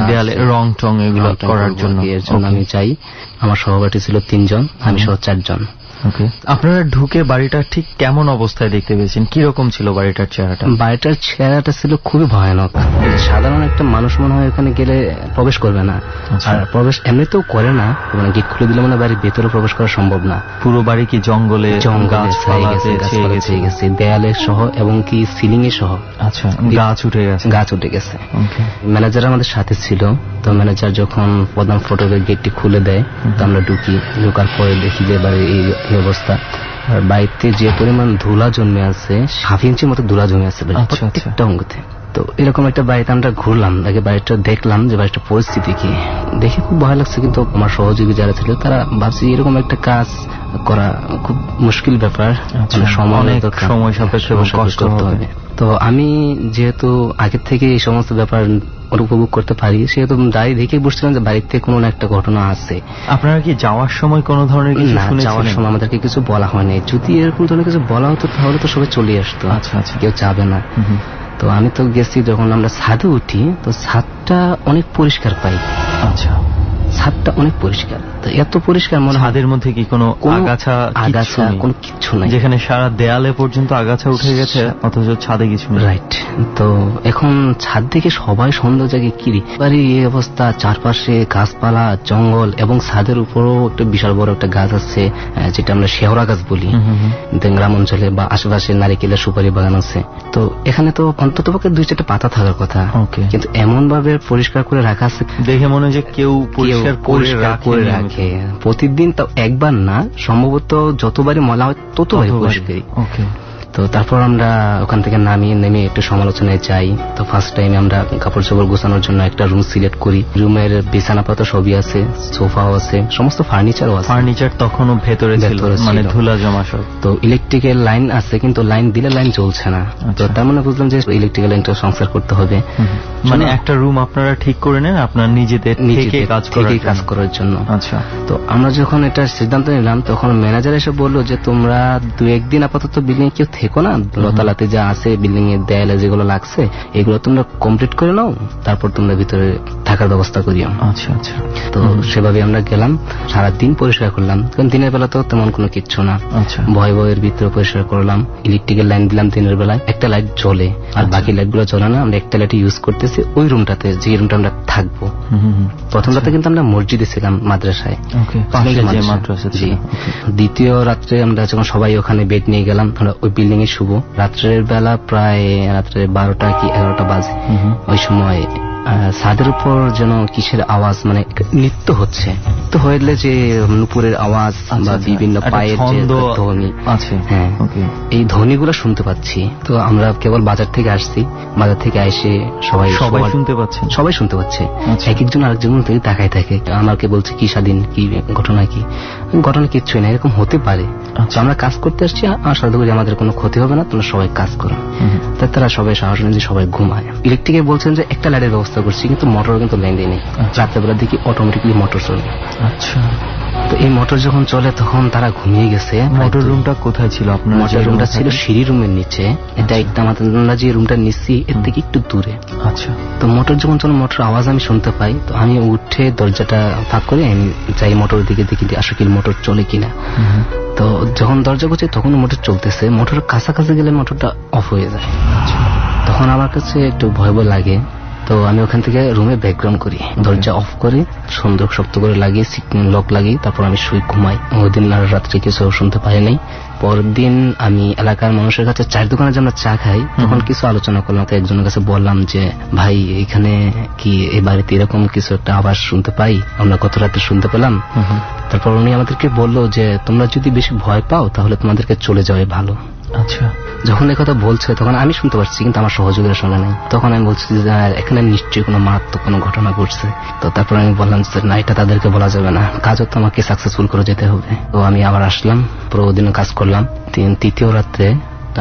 দেয়ালে রং টং এগুলো করার জন্য। এর জন্য আমি চাই। আমার সহপাঠী ছিল 3 জন, আমি সহ 4 জন। আপনারা ঢুকে বাড়িটা ঠিক কেমন অবস্থায় দেখতে পেয়েছেন? কিরকম ছিল বাড়িটার চেহারাটা? বাড়িটার চেহারাটা ছিল খুবই ভয়ানক। সাধারণ একটা মানুষ মনে হয় ওখানে গেলে প্রবেশ করবে না, আর প্রবেশ এমনিতেও করে না। মানে গেট খুলে দিলে মানে বাড়ির ভেতরে প্রবেশ করা সম্ভব না। পুরো বাড়ি কি জঙ্গলে গেছে, দেয়ালে সহ এবং কি সিলিং এ সহ। আচ্ছা, গাছ উঠে গেছে। ম্যানেজার আমাদের সাথে ছিল। তো ম্যানেজার যখন প্রধান ফটকের গেটটি খুলে দেয়, তো আমরা ঢুকার পরে দেখি যে বাড়ির এই অবস্থা। আর বাড়িতে যে পরিমাণ ধুলা জমে আছে, 1/2 ইঞ্চির মতো ধুলা জমে আছে প্রত্যেকটা অঙ্গতে। তো এরকম একটা বাড়িতে আমরা ঘুরলাম, আগে বাড়িটা দেখলাম যে বাড়িটার পরিস্থিতি কি। দেখে খুব ভয় লাগছে, কিন্তু আমার সহযোগী যারা ছিল তারা ভাবছি এরকম একটা কাজ করা খুব মুশকিল ব্যাপার, সময় সাপেক্ষ কষ্ট হবে। তো আমি যেহেতু আগের থেকে এই সমস্ত ব্যাপার উপভোগ করতে পারি, সেহেতু দাঁড়িয়ে দেখে বুঝছিলাম যে বাড়িতে কোনো একটা ঘটনা আছে। আপনারা কি যাওয়ার সময় কোনো ধরনের কিছু শুনেছিলেন? যাওয়ার সময় আমাদেরকে কিছু বলা হয়নি। যদি এরকম ধরনের কিছু বলা হতো তাহলে তো সবাই চলে আসতো। আচ্ছা, কেউ যাবে না। তো আমি তো গেছি, যখন আমরা ছাদে উঠি তো ছাদটা অনেক পরিষ্কার পাই। আচ্ছা, ছাদটা অনেক পরিষ্কার। তো এত পরিষ্কার মনে হয় ছাদের মধ্যে কি কোনো আগাছা কোনো কিছু নাই, যেখানে সারা দেয়ালে পর্যন্ত আগাছা উঠে গেছে, অথচ ছাদে কিছু নেই। রাইট। তো এখন ছাদ থেকে সবাই সন্দেহ জাগে কিরি বাড়ির এই অবস্থা, চারপাশে গাছপালা জঙ্গল, এবং ছাদের উপরও একটা বিশাল বড় একটা গাছ আছে যেটা আমরা শেওড়া গাছ বলি। গ্রাম অঞ্চলে বা আশেপাশে নারিকেলের সুপারি বাগান আছে। তো এখানে তো অন্তত পক্ষে 2-4টা পাতা থাকার কথা, কিন্তু এমন ভাবে পরিষ্কার করে রাখা আছে, দেখে মনে হয় যে কেউ পরিষ্কার করে রাখে। প্রতিদিন তাও একবার না, সম্ভবত যতবারই ময়লা হয় ততবারই পরিষ্কার। তো তারপর আমরা ওখান থেকে নেমে একটু সমালোচনায় যাই। তো ফার্স্ট টাইম আমরা কাপড় চোপড় গোছানোর জন্য একটা রুম সিলেক্ট করি। রুমের বিছানা পাতা সবই আছে, সোফাও আছে, সমস্ত ফার্নিচারও আছে। ফার্নিচার তখনও ভেতরে ছিল, মানে ধুলা জমা সব। তো ইলেকট্রিক্যাল লাইন আছে, কিন্তু লাইন দিলে লাইন চলছে না। তো তার মানে বুঝলাম যে ইলেকট্রিক্যাল লাইনটা সংস্কার করতে হবে। মানে একটা রুম আপনারা ঠিক করে নেন আপনার নিজেদের থেকে কাজ করার জন্য। আচ্ছা। তো আমরা যখন এটা সিদ্ধান্ত নিলাম, তখন ম্যানেজার এসে বললো যে তোমরা 2-1 দিন আপাতত বিল্ডিং কেউ থেকো না, লতালাতে যা আছে বিল্ডিং এর দেয়ালে যেগুলো লাগছে এগুলো তোমরা কমপ্লিট করে নাও, তারপর তোমরা ভিতরে থাকার ব্যবস্থা করিও। আচ্ছা আচ্ছা। তো সেভাবে আমরা গেলাম, সারাদিন পরিষ্কার করলাম, কারণ দিনের বেলা তো তেমন কোনো কিচ্ছু না। আচ্ছা। ভয়ের ভিতরে পরিষ্কার করলাম, ইলেকট্রিকের লাইন দিলাম দিনের বেলায়, একটা লাইট জ্বলে আর বাকি লাইট গুলো জ্বলে না। আমরা একটা লাইট ইউজ করতেছি ওই রুমটাতে, যে রুমটা আমরা থাকবো। প্রথম রাতে কিন্তু আমরা মসজিদে ছিলাম, মাদ্রাসায়। জি। দ্বিতীয় রাত্রে আমরা যখন সবাই ওখানে বেড নিয়ে গেলাম, আমরা ওই বিল্ডিং এ শুভ। রাত্রের বেলা প্রায় রাত্রে 12টা কি 11টা বাজে, ওই সময় ছাদের উপর যেন কিসের আওয়াজ, মানে নৃত্য হচ্ছে। তো হইলে যে নুপুরের আওয়াজ বা বিভিন্ন পায়ের যে ধ্বনি আছে, হ্যাঁ এই ধ্বনিগুলো শুনতে পাচ্ছি। তো আমরা কেবল বাজার থেকে আসছি, বাজার থেকে এসে সবাই শুনতে পাচ্ছে, সবাই শুনতে পাচ্ছে। এক একজন আরেকজন থেকে তাকাই থাকে, আমাকে বলছে কি স্বাধীন, কি ঘটনা, কি ঘটনা কিচ্ছুই না, এরকম হতে পারে। তো আমরা কাজ করতে আসছি, আশা করি আমাদের কোনো ক্ষতি হবে না, তোমরা সবাই কাজ করো। তাই তারা সবাই সাহস নিয়ে সবাই ঘুমায়। ইলেকট্রিকে বলছেন যে একটা লাইটের ব্যবস্থা করছি, কিন্তু মোটর কিন্তু লাইন দেয়নি। রাত্রেবেলা দেখি অটোমেটিকলি মোটর চলে। আচ্ছা। তো এই মোটর যখন চলে তখন তারা ঘুমিয়ে গেছে। মোটর রুমটা কোথায় ছিল আপনার? মোটর রুমটা ছিল সিঁড়ি রুমের নিচে। এটা একটা আমরা যে রুমটা নিচ্ছি এর থেকে একটু দূরে। আচ্ছা। তো মোটর যখন চলে, মোটর আওয়াজ আমি শুনতে পাই, তো আমি উঠে দরজাটা ফাঁক করে আমি যাই মোটরের দিকে দেখি আসলে কি মোটর চলে কিনা। তো যখন দরজা করছি তখন মোটর চলতেছে, মোটরের কাছাকাছি গেলে মোটরটা অফ হয়ে যায়। তখন আমার কাছে একটু ভয় ভয় লাগে। তো আমি ওখান থেকে রুমে ব্যাকগ্রাউন্ড করি, দরজা অফ করে সুন্দর শক্ত করে লাগিয়ে লক লাগিয়ে তারপর আমি শুই ঘুমাই। ওই দিন আর রাত্রে কিছু শুনতে পাই নাই। পরের দিন আমি এলাকার মানুষের কাছে চায়ের দোকানে যে আমরা চা খাই তখন কিছু আলোচনা করলাম। তো একজনের কাছে বললাম যে ভাই এখানে কি এই বাড়িতে এরকম কিছু একটা আওয়াজ শুনতে পাই, আমরা গত রাতে শুনতে পেলাম। তারপর উনি আমাদেরকে বললো যে তোমরা যদি বেশি ভয় পাও তাহলে তোমাদেরকে চলে যাওয়াই ভালো। আচ্ছা। যখন এই কথা বলছে তখন আমি শুনতে পাচ্ছি, কিন্তু আমার সহযোগীরা শোনে নাই। তখন আমি বলছি যে এখানে নিশ্চয়ই কোনো মারাত্মক কোনো ঘটনা ঘটছে। তো তারপর আমি বললাম যে না, এটা তাদেরকে বলা যাবে না, কাজও তো আমাকে সাকসেসফুল করে যেতে হবে। তো আমি আবার আসলাম, পুরো দিন কাজ করলাম। তৃতীয় রাত্রে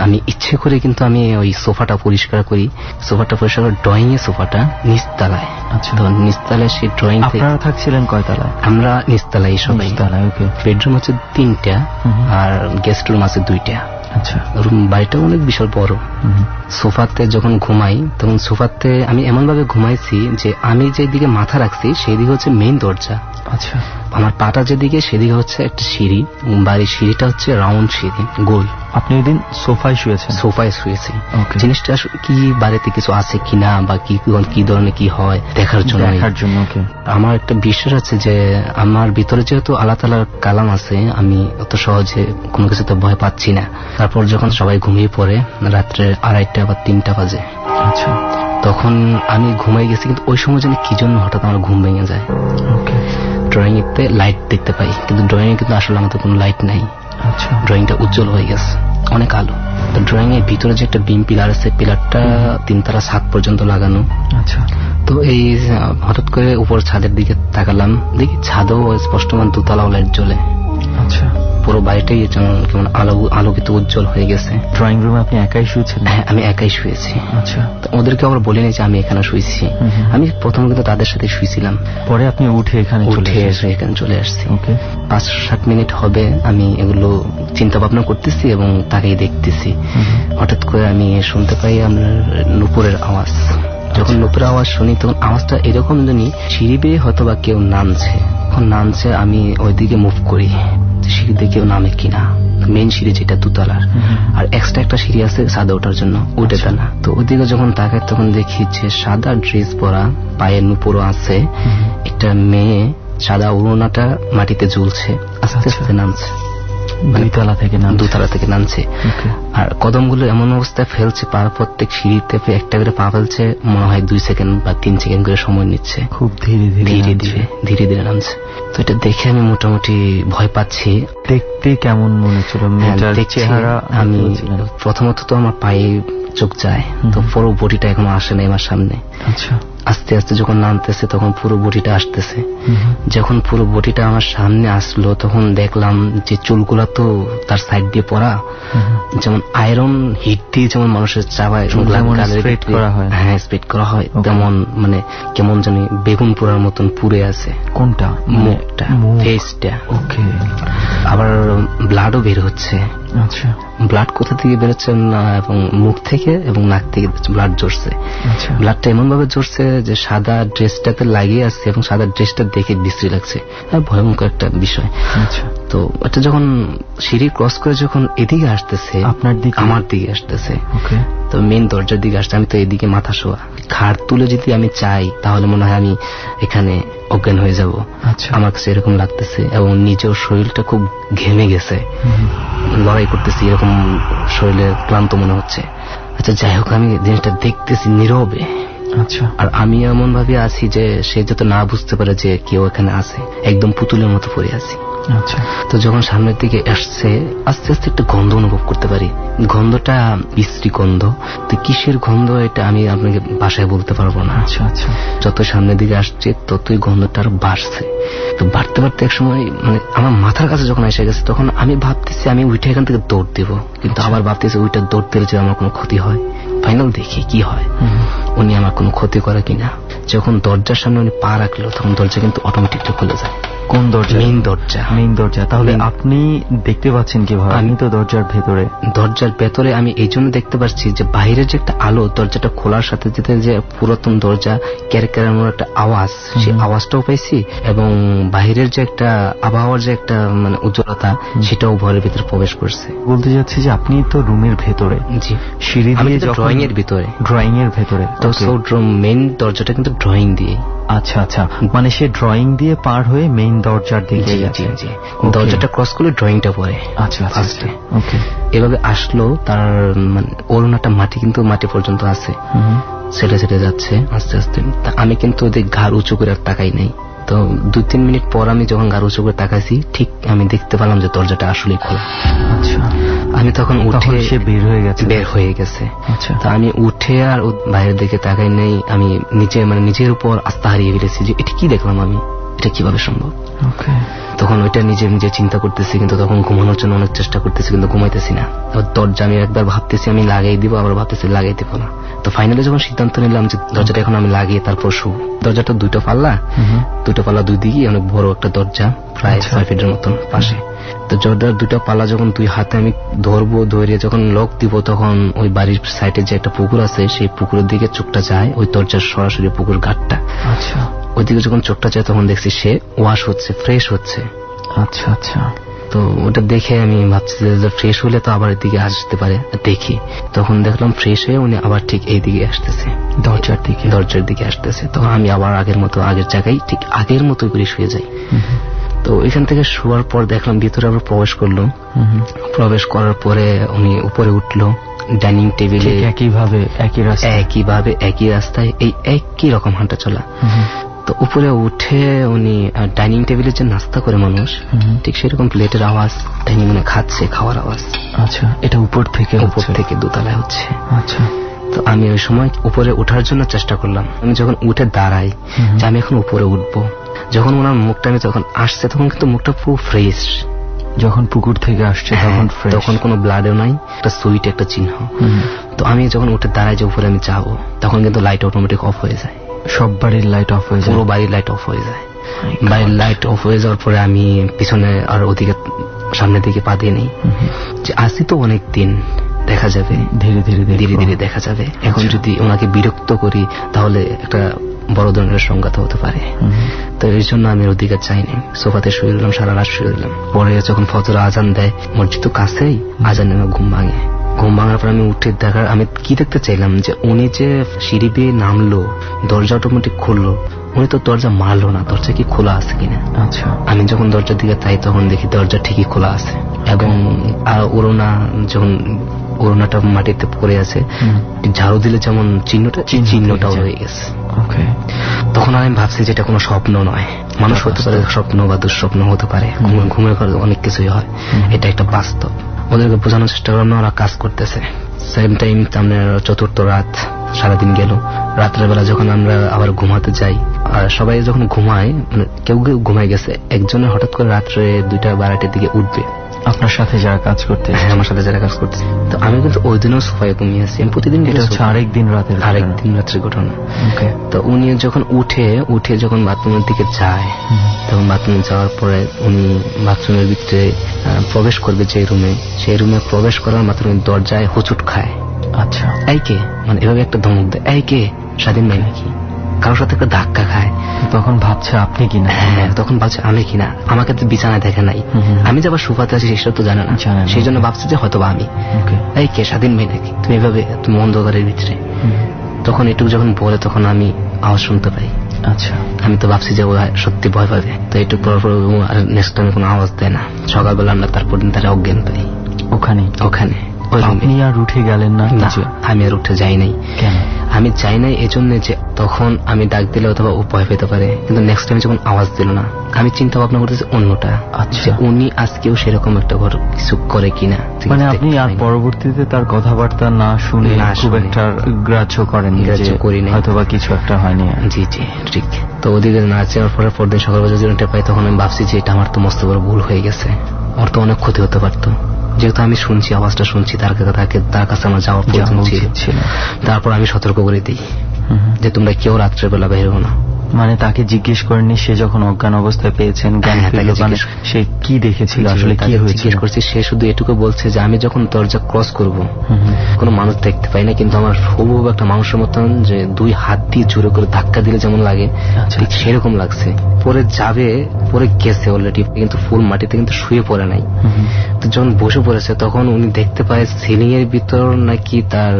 আমি ইচ্ছে করে কিন্তু আমি ওই সোফাটা পরিষ্কার করি, সোফাটা পরিষ্কার করে ড্রয়িং এ সোফাটা নিচতলায়। আচ্ছা। তো নিচতলায় সেই ড্রয়িং। আপনারা থাকছিলেন কয়তলায়? আমরা নিচতলায় সবাই। ওকে। বেডরুম হচ্ছে 3টা আর গেস্ট রুম আছে 2টা। আচ্ছা। রুম বাড়িটা অনেক বিশাল বড়। সোফাতে যখন ঘুমাই তখন সোফাতে আমি এমন ভাবে ঘুমাইছি যে আমি যেদিকে মাথা রাখছি সেই দিকে হচ্ছে মেইন দরজা। আচ্ছা। আমার পাটা যেদিকে সেদিকে হচ্ছে একটা সিঁড়ি, বাড়ির সিঁড়িটা হচ্ছে রাউন্ড সিঁড়ি, গোল। আপনি ওই দিন সোফায় শুয়েছেন? সোফায় শুয়েছি। জিনিসটা কি বাড়িতে কিছু আছে কিনা বা কি ধরনের কি হয় দেখার জন্য। আমার একটা বিশ্বাস আছে যে আমার ভিতরে যেহেতু আল্লাহ তাআলার কালাম আছে, আমি অত সহজে কোনো কিছুতে ভয় পাচ্ছি না। তারপর যখন সবাই ঘুমিয়ে পড়ে রাত্রে 2:30 বা 3টা বাজে। আচ্ছা। তখন আমি ঘুমাই গেছি, কিন্তু ওই সময় যেন কি জন্য হঠাৎ আমার ঘুম ভেঙে যায়। ড্রয়িং এতে লাইট দেখতে পাই, কিন্তু ড্রয়িং এ কিন্তু আসলে আমাদের কোনো লাইট নাই। আচ্ছা। ড্রয়িংটা উজ্জ্বল হয়ে গেছে, অনেক আলো। তো ড্রয়িং এর ভিতরে যে একটা বিম পিলার আছে, পিলারটা 3 তলা ছাদ পর্যন্ত লাগানো। আচ্ছা। তো এই হঠাৎ করে উপর ছাদের দিকে তাকালাম, দেখি ছাদেও স্পষ্ট 2 তলাও লাইট জ্বলে। আচ্ছা। পুরো বাড়িটাই কেমন আলোকিত উজ্জ্বল হয়ে গেছে। ড্রয়িং রুমে আপনি একাই শুয়েছেন? হ্যাঁ, আমি একাই শুয়েছি। আচ্ছা। ওদেরকে আবার বলিনি যে আমি এখানে শুয়েছি। আমি প্রথম কিন্তু তাদের সাথে শুয়েছিলাম। পরে আপনি উঠে এখানে চলে আসছি। 5-7 মিনিট হবে আমি এগুলো চিন্তা ভাবনা করতেছি এবং তাকেই দেখতেছি। হঠাৎ করে আমি শুনতে পাই আমার নুপুরের আওয়াজ। যখন নুপুরের আওয়াজ শুনি তখন আওয়াজটা এরকম জানি সিঁড়ি বেয়ে হয়তো বা কেউ নামছে। যখন নামছে আমি ওইদিকে মুভ করি, সিঁড়িতে কেউ নামে কিনা। মেইন সিঁড়ি যেটা 2 তলার, আর এক্সট্রা একটা সিঁড়ি আছে ছাদে ওঠার জন্য, ওইটা না। তো ওইদিকে যখন তাকাই তখন দেখি যে সাদা ড্রেস পরা, পায়ের নুপুরও আছে, একটা মেয়ে সাদা ওড়নাটা মাটিতে ঝুলছে, আস্তে আস্তে নামছে। 2 তলা থেকে নামছে। আর কদমগুলো এমন অবস্থায় ফেলছে, পার প্রত্যেক সিঁড়িতে একটা করে পা ফেলছে, মনে হয় 2 সেকেন্ড বা 3 সেকেন্ড করে সময় নিচ্ছে। খুব ধীরে ধীরে নামছে। তো এটা দেখে আমি মোটামুটি ভয় পাচ্ছি। দেখতে কেমন মনে হচ্ছিল চেহারা? আমি প্রথমত তো আমার পায়ে চোখ যায়, তো পুরো বডিটা এখনো আসে না আমার সামনে। আচ্ছা। আস্তে আস্তে যখন নামতেছে তখন পুরো বডিটা আসতেছে। যখন পুরো বডিটা আমার সামনে আসলো তখন দেখলাম যে চুলগুলা তো তার সাইড দিয়ে পড়া, যেমন আয়রন হিট দিয়ে যেমন মানুষের চাবায় হ্যাঁ স্প্রেড করা হয়, তেমন মানে কেমন জানি বেগুন পোড়ার মতন পুড়ে আছে। কোনটা? মুখটা, ফেসটা। ওকে। আবার ব্লাডও বের হচ্ছে। আচ্ছা, ব্লাড কোথা থেকে বেরোচ্ছে না, এবং মুখ থেকে এবং নাক থেকে ব্লাড ঝরছে। ব্লাডটা এমন ভাবে ঝরছে যে সাদা ড্রেসটাতে লাগিয়ে আসছে এবং সাদা ড্রেসটা দেখে বিশ্রী লাগছে, আর ভয়ঙ্কর একটা বিষয়। তো এটা যখন সিঁড়ি ক্রস করে যখন এদিকে আসতেছে, আপনার দিকে, আমার দিকে আসতেছে, তো মেন দরজার দিকে আসছে, আমি তো এদিকে মাথা শোয়া, ঘাড় তুলে যদি আমি চাই তাহলে মনে হয় আমি এখানে অজ্ঞান হয়ে যাব। আমার কাছে এরকম লাগতেছে, এবং নিজের শরীরটা খুব ঘেমে গেছে, লড়াই করতেছি, এরকম শরীরে ক্লান্ত মনে হচ্ছে। আচ্ছা যাই হোক, আমি জিনিসটা দেখতেছি নীরবে। আচ্ছা, আর আমি এমন ভাবে আছি যে সে যাতে না বুঝতে পারে যে কেউ এখানে আছে, একদম পুতুলের মতো পড়ে আছি। আচ্ছা, তো যখন সামনের দিকে আসছে, আস্তে আস্তে একটা গন্ধ অনুভব করতে পারি। গন্ধটা বিশ্রী গন্ধ, তো কিসের গন্ধ এটা আমি আপনাকে বাসায় বলতে পারবো না। আচ্ছা আচ্ছা, যত সামনের দিকে আসছে ততই গন্ধটা আরো বাড়ছে। তো বাড়তে বাড়তে এক সময় মানে আমার মাথার কাছে যখন এসে গেছে, তখন আমি ভাবতেছি আমি উঠে এখান থেকে দৌড় দিব, কিন্তু আবার ভাবতেছি ওইটা দৌড় দিলে যে আমার কোনো ক্ষতি হয়। ফাইনাল দেখি কি হয়, উনি আমার কোনো ক্ষতি করে কিনা। যখন দরজার সামনে উনি পা রাখলো, তখন দরজা কিন্তু অটোমেটিকলি খুলে যায়। কোন দরজা? মেইন দরজা। মেইন দরজা। তাহলে আপনি দেখতে পাচ্ছেন কিভাবে? আমি তো দরজার ভেতরে। দরজার ভেতরে আমি এই জন্য দেখতে পাচ্ছি যে বাইরের যে একটা আলো, দরজাটা খোলার সাথে সাথে যে পুরাতন দরজা ক্যারেক্টারের একটা আওয়াজ, সেই আওয়াজটাও পাইছি, এবং বাইরের যে একটা আবহাওয়ার যে একটা মানে উজ্জ্বলতা, সেটাও ঘরের ভিতরে প্রবেশ করছে। বলতে যাচ্ছি যে আপনি তো রুমের ভেতরে, জি, সিঁড়ি দিয়ে ড্রয়িং এর ভিতরে। ড্রয়িং এর ভেতরে তো মেইন দরজাটা কিন্তু ড্রয়িং দিয়ে। আচ্ছা আচ্ছা, মানে সে ড্রয়িং দিয়ে পার হয়ে মেইন দরজার দিকে যাচ্ছে। দরজাটা ক্রস করলে ড্রয়িংটা পড়ে। আচ্ছা ফার্স্টে। ওকে, এভাবে আসলো, তার মানে ওড়নাটা মাটি কিন্তু মাটি পর্যন্ত আছে, ছেটে ছেটে যাচ্ছে আস্তে আস্তে। আমি কিন্তু ওদের ঘাড় উঁচু করে আর তাকাই নাই। তো 2-3 মিনিট পর আমি যখন ঘাড় উঁচু করে তাকাইছি, ঠিক আমি দেখতে পেলাম যে দরজাটা আসলেই খোলা। আচ্ছা, আমি তখন উঠে, সে বের হয়ে গেছে। আচ্ছা, তা আমি উঠে আর বাইরের দিকে তাকাই নাই। আমি নিজের উপর আস্থা হারিয়ে ফেলেছি যে এটা কি দেখলাম আমি, এটা কিভাবে সম্ভব। তখন ওইটা নিজে নিজে চিন্তা করতেছি, কিন্তু তখন ঘুমানোর জন্য অনেক চেষ্টা করতেছি, কিন্তু ঘুমাইতেছি না। দরজা আমি একবার ভাবতেছি আমি লাগাই দিব, আবার ভাবতেছি লাগাই দিব না। তো ফাইনালি যখন সিদ্ধান্ত নিলাম যে দরজাটা এখন আমি লাগিয়ে তারপর শুব। দরজাটা 2টা পাল্লা, 2টা পাল্লা 2 দিকে অনেক বড় একটা দরজা, প্রায় 6 ফিটের মতন পাশে। তো দরজার 2টা পাল্লা যখন 2 হাতে আমি ধরবো, ধরে যখন লক দিব, তখন ওই বাড়ির সাইডে যে একটা পুকুর আছে, সেই পুকুরের দিকে চোখটা যায়, ওই দরজার সরাসরি পুকুর ঘাটটা। আচ্ছা, ওইদিকে যখন চোখটা যায়, তখন দেখছি সে ওয়াশ হচ্ছে, ফ্রেশ হচ্ছে। আচ্ছা আচ্ছা, তো ওটা দেখে আমি ভাবছি যে ফ্রেশ হলে তো আবার এদিকে আসতে পারে, দেখি। তখন দেখলাম ফ্রেশ হয়ে উনি আবার ঠিক এই দিকে আসতেছে, দরজার দিকে আসতেছে। তখন আমি আবার আগের জায়গায় ঠিক আগের মতো করে শুয়ে যাই। তো এখান থেকে শোয়ার পর দেখলাম ভিতরে আবার প্রবেশ করলো। প্রবেশ করার পরে উনি উপরে উঠলো, ডাইনিং টেবিলে একইভাবে একই রাস্তায় এই একই রকম হাঁটা চলা। তো উপরে উঠে উনি ডাইনিং টেবিলে যে নাস্তা করে মানুষ, ঠিক সেরকম প্লেটের আওয়াজ, ডাইনিং মানে খাচ্ছে, খাওয়ার আওয়াজ। আচ্ছা, এটা উপর থেকে দোতলায় হচ্ছে। আচ্ছা, তো আমি ওই সময় উপরে ওঠার জন্য চেষ্টা করলাম। আমি যখন উঠে দাঁড়াই যে আমি এখন উপরে উঠবো, যখন ওনার মুখটা আমি যখন আসছে, তখন কিন্তু মুখটা পুরো ফ্রেশ। যখন পুকুর থেকে আসছে তখন কোনো ব্লাডও নাই, একটা সুইট একটা চিহ্ন। তো আমি যখন উঠে দাঁড়াই যে উপরে আমি যাবো, তখন কিন্তু লাইট অটোমেটিক অফ হয়ে যায়। সব বাড়ির লাইট অফ হয়ে যায়, পুরো বাড়ির লাইট অফ হয়ে যায়। বাড়ির লাইট অফ হয়ে যাওয়ার পরে আমি পিছনে আর ওদিকে সামনের দিকে পা দিয়ে নেই, যে আসি তো অনেক দিন, দেখা যাবে, ধীরে ধীরে দেখা যাবে। এখন যদি ওনাকে বিরক্ত করি তাহলে একটা বড় ধরনের সংঘাত হতে পারে। তো এই জন্য আমি ওদিকে চাইনি, সোফাতে শুয়ে দিলাম, সারা রাত শুয়ে দিলাম। পরে যখন ফজর আজান দেয়, মসজিদ তো কাছেই, আজান নেমে ঘুম ভাঙে। ঘুম ভাঙার পর আমি উঠে আমি কি দেখতে চাইলাম যে উনি যে সিঁড়ি বেয়ে নামলো, দরজা অটোমেটিক খুললো, উনি তো দরজা মারলো না, দরজা কি খোলা আছে কিনা। আচ্ছা, আমি যখন দরজার দিকে তাই তখন দেখি দরজা ঠিকই খোলা আছে, এবং ওড়নাটা মাটিতে পড়ে আছে, ঝাড়ু দিলে যেমন চিহ্নটাও রয়ে গেছে। তখন আমি ভাবছি যে এটা কোনো স্বপ্ন নয়, মানুষ হতে পারে স্বপ্ন বা দুঃস্বপ্ন হতে পারে, ঘুমের ঘরে অনেক কিছুই হয়, এটা একটা বাস্তব। ওদেরকে বোঝানোর চেষ্টা করলাম ওরা কাজ করতেছে। সেম টাইম আমরা 4র্থ রাত, সারাদিন গেল। রাত্রের বেলা যখন আমরা আবার ঘুমাতে যাই, আর সবাই যখন ঘুমায়, মানে কেউ ঘুমায় গেছে, একজনের হঠাৎ করে রাত্রে 2টা-2:30 দিকে উঠবে, আপনার সাথে যারা কাজ করতে, হ্যাঁ আমার সাথে যারা কাজ করতে, তো আমি কিন্তু ওই দিনও সোফায় ঘুমিয়েছি। আমি প্রতিদিন, এটা হচ্ছে আরেকদিন রাতের ঘটনা। তো উনি যখন উঠে যখন বাথরুমের দিকে যায়, তখন বাথরুমে যাওয়ার পরে উনি বাথরুমের ভিতরে প্রবেশ করবে যে রুমে, সেই রুমে প্রবেশ করার মাত্র দরজায় হোঁচট খায়। আচ্ছা, এই কে, মানে এভাবে একটা ধমক দেয়, এই কে, স্বাধীন ভাই নাকি, কারোর সাথে একটা ধাক্কা খায়। তখন ভাবছে আপনি কিনা? হ্যাঁ, তখন ভাবছে আমি কিনা, আমাকে তো বিছানায় দেখে নাই, আমি যে আবার সোফাতে আছি সেটা তো জানে না, সেই জন্য ভাবছে যে হয়তো বা আমি। এই কে, স্বাধীন ভাই নাকি, তুমি এভাবে, তুমি অন্ধকারের ভিতরে। তখন এটুকু যখন বলে তখন আমি আওয়াজ শুনতে পাই। আচ্ছা, আমি তো ভাবছি যে ও সত্যি ভয় পাবে, তো একটু পর আর নেক্সট টাইম কোনো আওয়াজ দেয় না। সকালবেলা আমরা তারপর দিন তারা অজ্ঞান পাই ওখানে। আপনি আর উঠে গেলেন না? আমি আর উঠে যাই নাই। কেন? আমি চাই নাই এজন্য যে তখন আমি ডাক দিলে অথবা ও ভয় পেতে পারে, কিন্তু নেক্সট টাইম যখন আওয়াজ দিল না, আমি চিন্তা ভাবনা করতেছি অন্যটা, যে উনি আজকেও সেরকম একটা কিছু করে কিনা। মানে আপনি আর পরবর্তীতে তার কথাবার্তা না শুনে খুব একটা গ্রাহ্য করেন, করিনি, হয়তোবা কিছু একটা হয়নি। জি ঠিক। তো ওদিকে না যাওয়ার পরে পরদিন সকালবেলা যখন পাই, তখন আমি ভাবছি যে এটা আমার তো মস্ত বড় ভুল হয়ে গেছে, আমার তো অনেক ক্ষতি হতে পারতো। যেহেতু আমি শুনছি, আওয়াজটা শুনছি, তার কাছে আমার যাওয়ার প্রয়োজন ছিল। তারপর আমি সতর্ক করে দিই যে তোমরা কেউ রাত্রেবেলা বের হো না। মানে তাকে জিজ্ঞেস করেননি সে যখন অজ্ঞান অবস্থায় পেয়েছেন, সে কি দেখেছিল, আসলে কি হয়েছে জিজ্ঞেস করছি। সে শুধু এটুকু বলছে যে আমি যখন দরজা ক্রস করব কোনো মানুষ দেখতে পাই না, কিন্তু আমার হুবহু একটা মানুষের মতন যে দুই হাত দিয়ে জোরে করে ধাক্কা দিলে যেমন লাগে ঠিক সেরকম লাগছে। পরে গেছে অলরেডি, কিন্তু ফুল মাটিতে কিন্তু শুয়ে পড়ে নাই। তো যখন বসে পড়েছে তখন উনি দেখতে পায় সিলিং এর ভিতর নাকি তার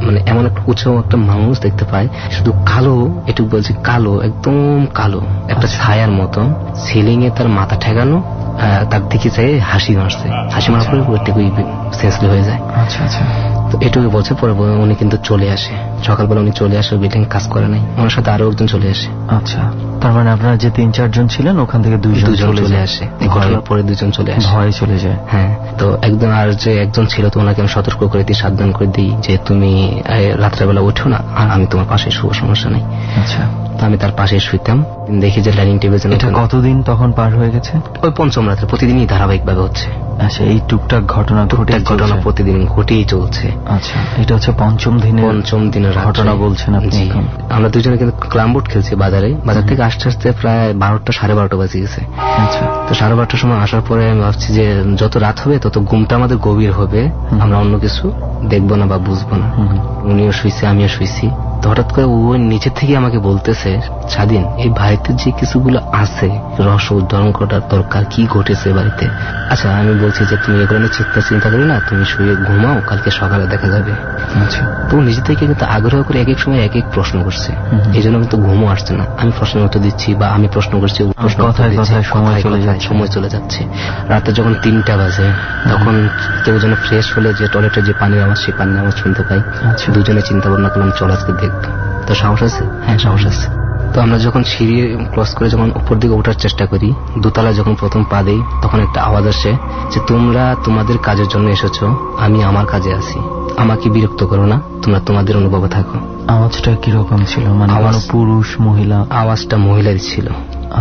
মানে এমন একটা উঁচু একটা মানুষ দেখতে পায়, শুধু কালো, এটুকু বলছে কালো, একদম কালো একটা ছায়ার মতো, সিলিং এ তার মাথা ঠেকানো, তার দিকে চাই হাসি মারছে। হাসি মারার পরে সেন্সলেস হয়ে যায়। তো এটুকু বলছে। পরে উনি কিন্তু চলে আসে, সকালবেলা উনি চলে আসে, বিল্ডিং কাজ করে নাই, ওনার সাথে আরো একজন চলে আসে। আচ্ছা, তার মানে আপনারা যে 3-4 জন ছিলেন ওখান থেকে দুইজন চলে আসে। ঘটনার পরে দুজন চলে আসে, ভয়ে চলে যায়। হ্যাঁ, তো একজন ছিল, তো ওনাকে আমি সতর্ক করে দিই, সাবধান করে দিই যে তুমি রাত্রেবেলা উঠো না, আর আমি তোমার পাশে শুভ, সমস্যা নেই। আচ্ছা, তো আমি তার পাশে শুইতাম, দেখি যে ডাইনিং টেবিল। এটা কতদিন তখন পার হয়ে গেছে? ওই 5ম রাত্রে, প্রতিদিনই ধারাবাহিক ভাবে হচ্ছে। আচ্ছা, এই টুকটাক ঘটনা প্রতিদিন ঘটেই চলছে। আচ্ছা, এটা হচ্ছে 5ম দিনের ঘটনা বলছেন আপনি। আমরা দুজনে কিন্তু ক্লামবোর্ড খেলছি বাজার থেকে আসতে আসতে প্রায় 12টা, 12:30 বাজে গেছে। আচ্ছা, তো 12:30টার সময় আসার পরে আমি ভাবছি যে যত রাত হবে তত ঘুমটা আমাদের গভীর হবে, আমরা অন্য কিছু দেখবো না বা বুঝবো না। উনিও শুইছে, আমিও শুইছি। তো হঠাৎ করে ও নিচের থেকে আমাকে বলতেছে, স্বাধীন, এই বাড়িতে যে কিছুগুলো আছে রহস্য উদ্ধারণ করার দরকার, কি ঘটেছে বাড়িতে। আচ্ছা, আমি বলছি যে তুমি এগুলো নিয়ে চিন্তা করো না, তুমি শুয়ে ঘুমাও, কালকে সকালে দেখা যাবে। আচ্ছা, তো নিজে থেকে কিন্তু আগ্রহ করে এক এক সময় এক এক প্রশ্ন করছে, এই জন্য কিন্তু ঘুমও আসছে না। আমি প্রশ্নের উত্তর দিচ্ছি বা আমি প্রশ্ন করছি, সময় চলে যাচ্ছে। রাতে যখন 3টা বাজে তখন কেউ যেন ফ্রেশ হলে যে টয়লেটের যে পানির আওয়াজ, সেই পানির আওয়াজ শুনতে পাই। দুজনে চিন্তা ভাবনা করলাম চল আজকে দেখবো। তো সাহস আছে? হ্যাঁ, সাহস আছে। তো আমরা যখন সিঁড়ি ক্রস করে যখন উপর দিকে ওঠার চেষ্টা করি, দোতলায় যখন প্রথম পা দেই, তখন একটা আওয়াজ আসে যে তোমরা তোমাদের কাজের জন্য এসেছো, আমি আমার কাজে আছি, আমাকে বিরক্ত করো না, তোমরা তোমাদের অনুভবে থাকো। আওয়াজটা কিরকম ছিল? মানে পুরুষ, মহিলা? আওয়াজটা মহিলারই ছিল।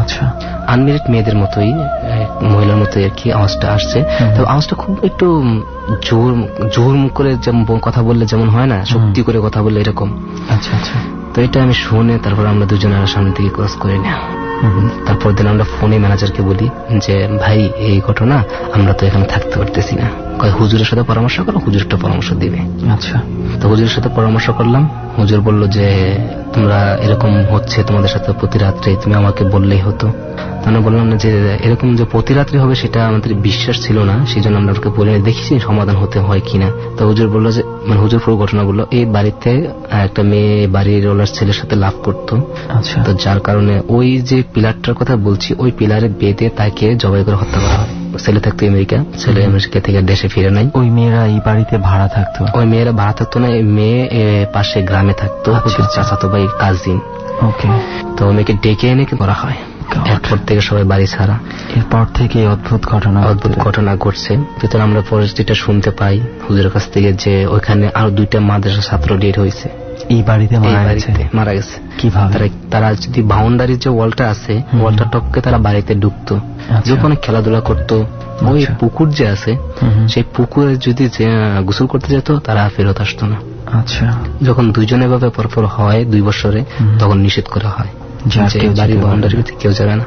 আচ্ছা, আনমেরিড মেয়েদের মতোই, মহিলার মতোই আর কি আওয়াজটা আসছে। তো আওয়াজটা খুব একটু জোর মুখ করে কথা বললে যেমন হয় না, শক্তি করে কথা বললে এরকম। আচ্ছা আচ্ছা। তো এটা আমি শুনে তারপর আমরা দুজনে সামনে থেকে ক্রস করে নেই। তারপর দিন আমরা ফোনে ম্যানেজারকে বলি যে ভাই, এই ঘটনা, আমরা তো এখানে থাকতে পারতেছি না, হুজুরের সাথে পরামর্শ করো, হুজুর একটা পরামর্শ দিবে। আচ্ছা, তো হুজুরের সাথে পরামর্শ করলাম। হুজুর বলল যে তোমরা এরকম হচ্ছে তোমাদের সাথে প্রতি রাত্রে, তুমি আমাকে বললেই হতো। আমি বললাম না যে এরকম যে প্রতি রাত্রে হবে সেটা আমাদের বিশ্বাস ছিল না, সেই জন্য আমরা ওকে বলে দেখেছি সমাধান হতে হয় কিনা। তো হুজুর বললো যে, মানে হুজুর পুরো ঘটনা বললো, এই বাড়িতে একটা মেয়ে বাড়ির ওলার ছেলের সাথে লাভ করতো। আচ্ছা, তো যার কারণে ওই যে পিলারটার কথা বলছি, ওই পিলারে বেঁধে তাকে জবাই করে হত্যা করা হয়। ছেলে থাকতো আমেরিকা, ছেলে আমেরিকা থেকে দেশে ফিরে নাই। ওই মেয়েরা এই বাড়িতে ভাড়া থাকতো? ওই মেয়েরা ভাড়া থাকতো না, মেয়ে পাশে গ্রামে থাকতো, চাচাতো ভাই, কাজিন। ওকে। তো মেয়েকে ডেকে এনে করা হয়। এরপর থেকে সবাই বাড়ি ছাড়া। এরপর থেকে অদ্ভুত ঘটনা ঘটছে। ভিতরে আমরা পরে যেটা শুনতে পাই হুজুরের কাছ থেকে যে ওইখানে আরো 2টা মাদ্রাসা ছাত্র ডেট হয়েছে, এই বাড়িতে মারা গেছে। কিভাবে? তারা যদি বাউন্ডারির যে ওয়ালটা আছে, ওয়ালটা টপকে তারা বাড়িতে ঢুকতো, যখন খেলাধুলা করতো ওই পুকুর যে আছে সেই পুকুরে যদি গোসল করতে যেত তারা ফেরত আসতো না। আচ্ছা, যখন 2 জন এভাবে পরপর হয় 2 বছরে, তখন নিষেধ করা হয় যে বাড়ির বাউন্ডারিতে কেউ যাবে না।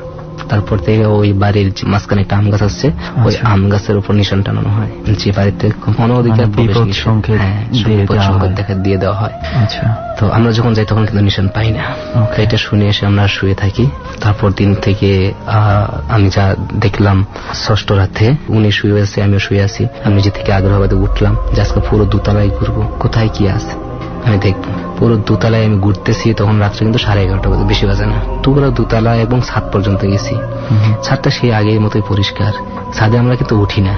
তারপর থেকে ওই বাড়ির মাঝখানে একটা আম গাছ আছে, ওই আম গাছের উপর নিশান টানানো হয়, যে বাড়িতে অনধিকার দেখা দিয়ে দেওয়া হয়। তো আমরা যখন যাই তখন কিন্তু নিশান পাই না। এটা শুনে এসে আমরা শুয়ে থাকি। তারপর দিন থেকে আমি যা দেখলাম 6ষ্ঠ রাতে উনি শুয়ে আছে, আমিও শুয়ে আছি। আমি নিজে থেকে আগ্রহবাদে উঠলাম যে আজকে পুরো দোতলায় ঘুরবো, কোথায় কি আছে আমি দেখবো। পুরো দোতলায় আমি ঘুরতেছি, তখন রাত্রে কিন্তু 11:30 বাজে, বেশি বাজে না। পুরো দোতলা এবং ছাদ পর্যন্ত গেছি। ছাদটা সেই আগের মতোই পরিষ্কার। ছাদে আমরা কিন্তু উঠি না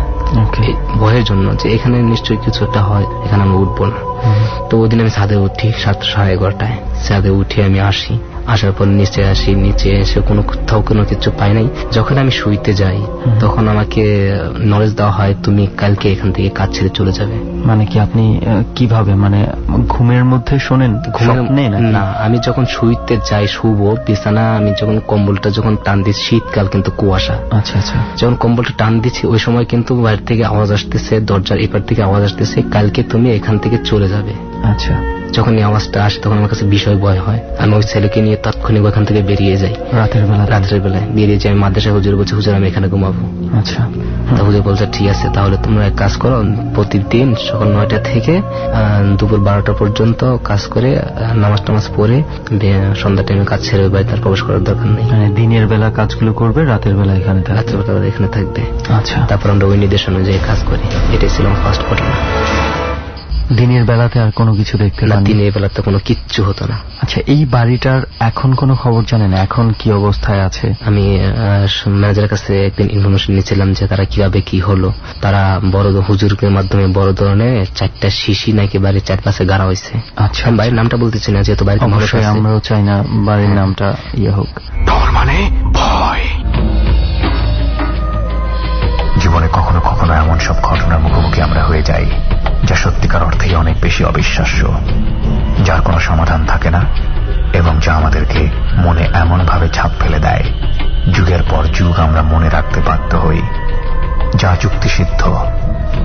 ভয়ের জন্য যে এখানে নিশ্চয়ই কিছু একটা হয়, এখানে আমরা উঠবো না। তো ওই দিন আমি ছাদে উঠি 7:30টায়। ছাদে উঠে আমি আসি, আসার পর নিচে আসি। নিচে এসে কোথাও কোনো কিছু পাই নাই। যখন আমি শুইতে যাই তখন আমাকে নলেজ দেওয়া হয় তুমি কালকে এখান থেকে কাজ ছেড়ে চলে যাবে। মানে কি আপনি কিভাবে, মানে ঘুমের মধ্যে শোনেন? না, আমি যখন শুইতে যাই, শুবো বিছানা, আমি যখন কম্বলটা যখন টান দিচ্ছি, শীতকাল কিন্তু কুয়াশা। আচ্ছা আচ্ছা, যখন কম্বলটা টান দিচ্ছি ওই সময় কিন্তু বাইরে থেকে আওয়াজ আসতেছে, দরজার এপার থেকে আওয়াজ আসতেছে, কালকে তুমি এখান থেকে চলে যাবে। আচ্ছা, যখন এই আওয়াজটা আসে তখন আমার কাছে বিষয় ভয় হয়। আমি ওই ছেলেকে নিয়ে তাৎক্ষণিক ওখান থেকে বেরিয়ে যাই। রাতের বেলায় বেরিয়ে যাই। মাদ্রাসা হুজুর বলছে হুজুর আমি এখানে ঘুমাবো। আচ্ছা, তা হুজুর বলছে ঠিক আছে, তাহলে তোমরা এক কাজ করো, প্রতিদিন সকাল 9টা থেকে দুপুর 12টা পর্যন্ত কাজ করে নামাজ পড়ে সন্ধ্যা টাইমে কাজ ছেড়ে বাড়িতে আর প্রবেশ করার দরকার নেই। মানে দিনের বেলা কাজগুলো করবে, রাতের বেলা এখানে থাকবে। আচ্ছা, তারপর আমরা ওই নির্দেশ অনুযায়ী কাজ করি। এটাই ছিল ফার্স্ট ঘটনা। দিনের বেলাতে আর কোনো কিছু দেখতে না, দিনের বেলাতে কোনো কিচ্ছু হতো না। আচ্ছা, এই বাড়িটার এখন কোনো খবর জানেন? এখন কি অবস্থায় আছে? আমি ম্যানেজারের কাছে একদিন ইনফরমেশন নিয়েছিলাম যে তারা কিভাবে কি হলো। তারা বড় হুজুরের মাধ্যমে বড় ধরনের 4টা শিশি নাকি বাড়ির চারপাশে গাড়া হয়েছে। আচ্ছা, বাড়ির নামটা বলতেছি না, যেহেতু বাড়িতে অবশ্যই আমরাও চাই না বাড়ির নামটা ইয়ে হোক। ডর মানে ভয়। জীবনে কখনো কখনো এমন সব ঘটনার মুখোমুখি আমরা হয়ে যাই যা সত্যিকার অর্থেই অনেক বেশি অবিশ্বাস্য, যার কোনো সমাধান থাকে না এবং যা আমাদেরকে মনে এমন ভাবে ছাপ ফেলে দেয় যুগের পর যুগ আমরা মনে রাখতে বাধ্য হই। যা যুক্তিসিদ্ধ,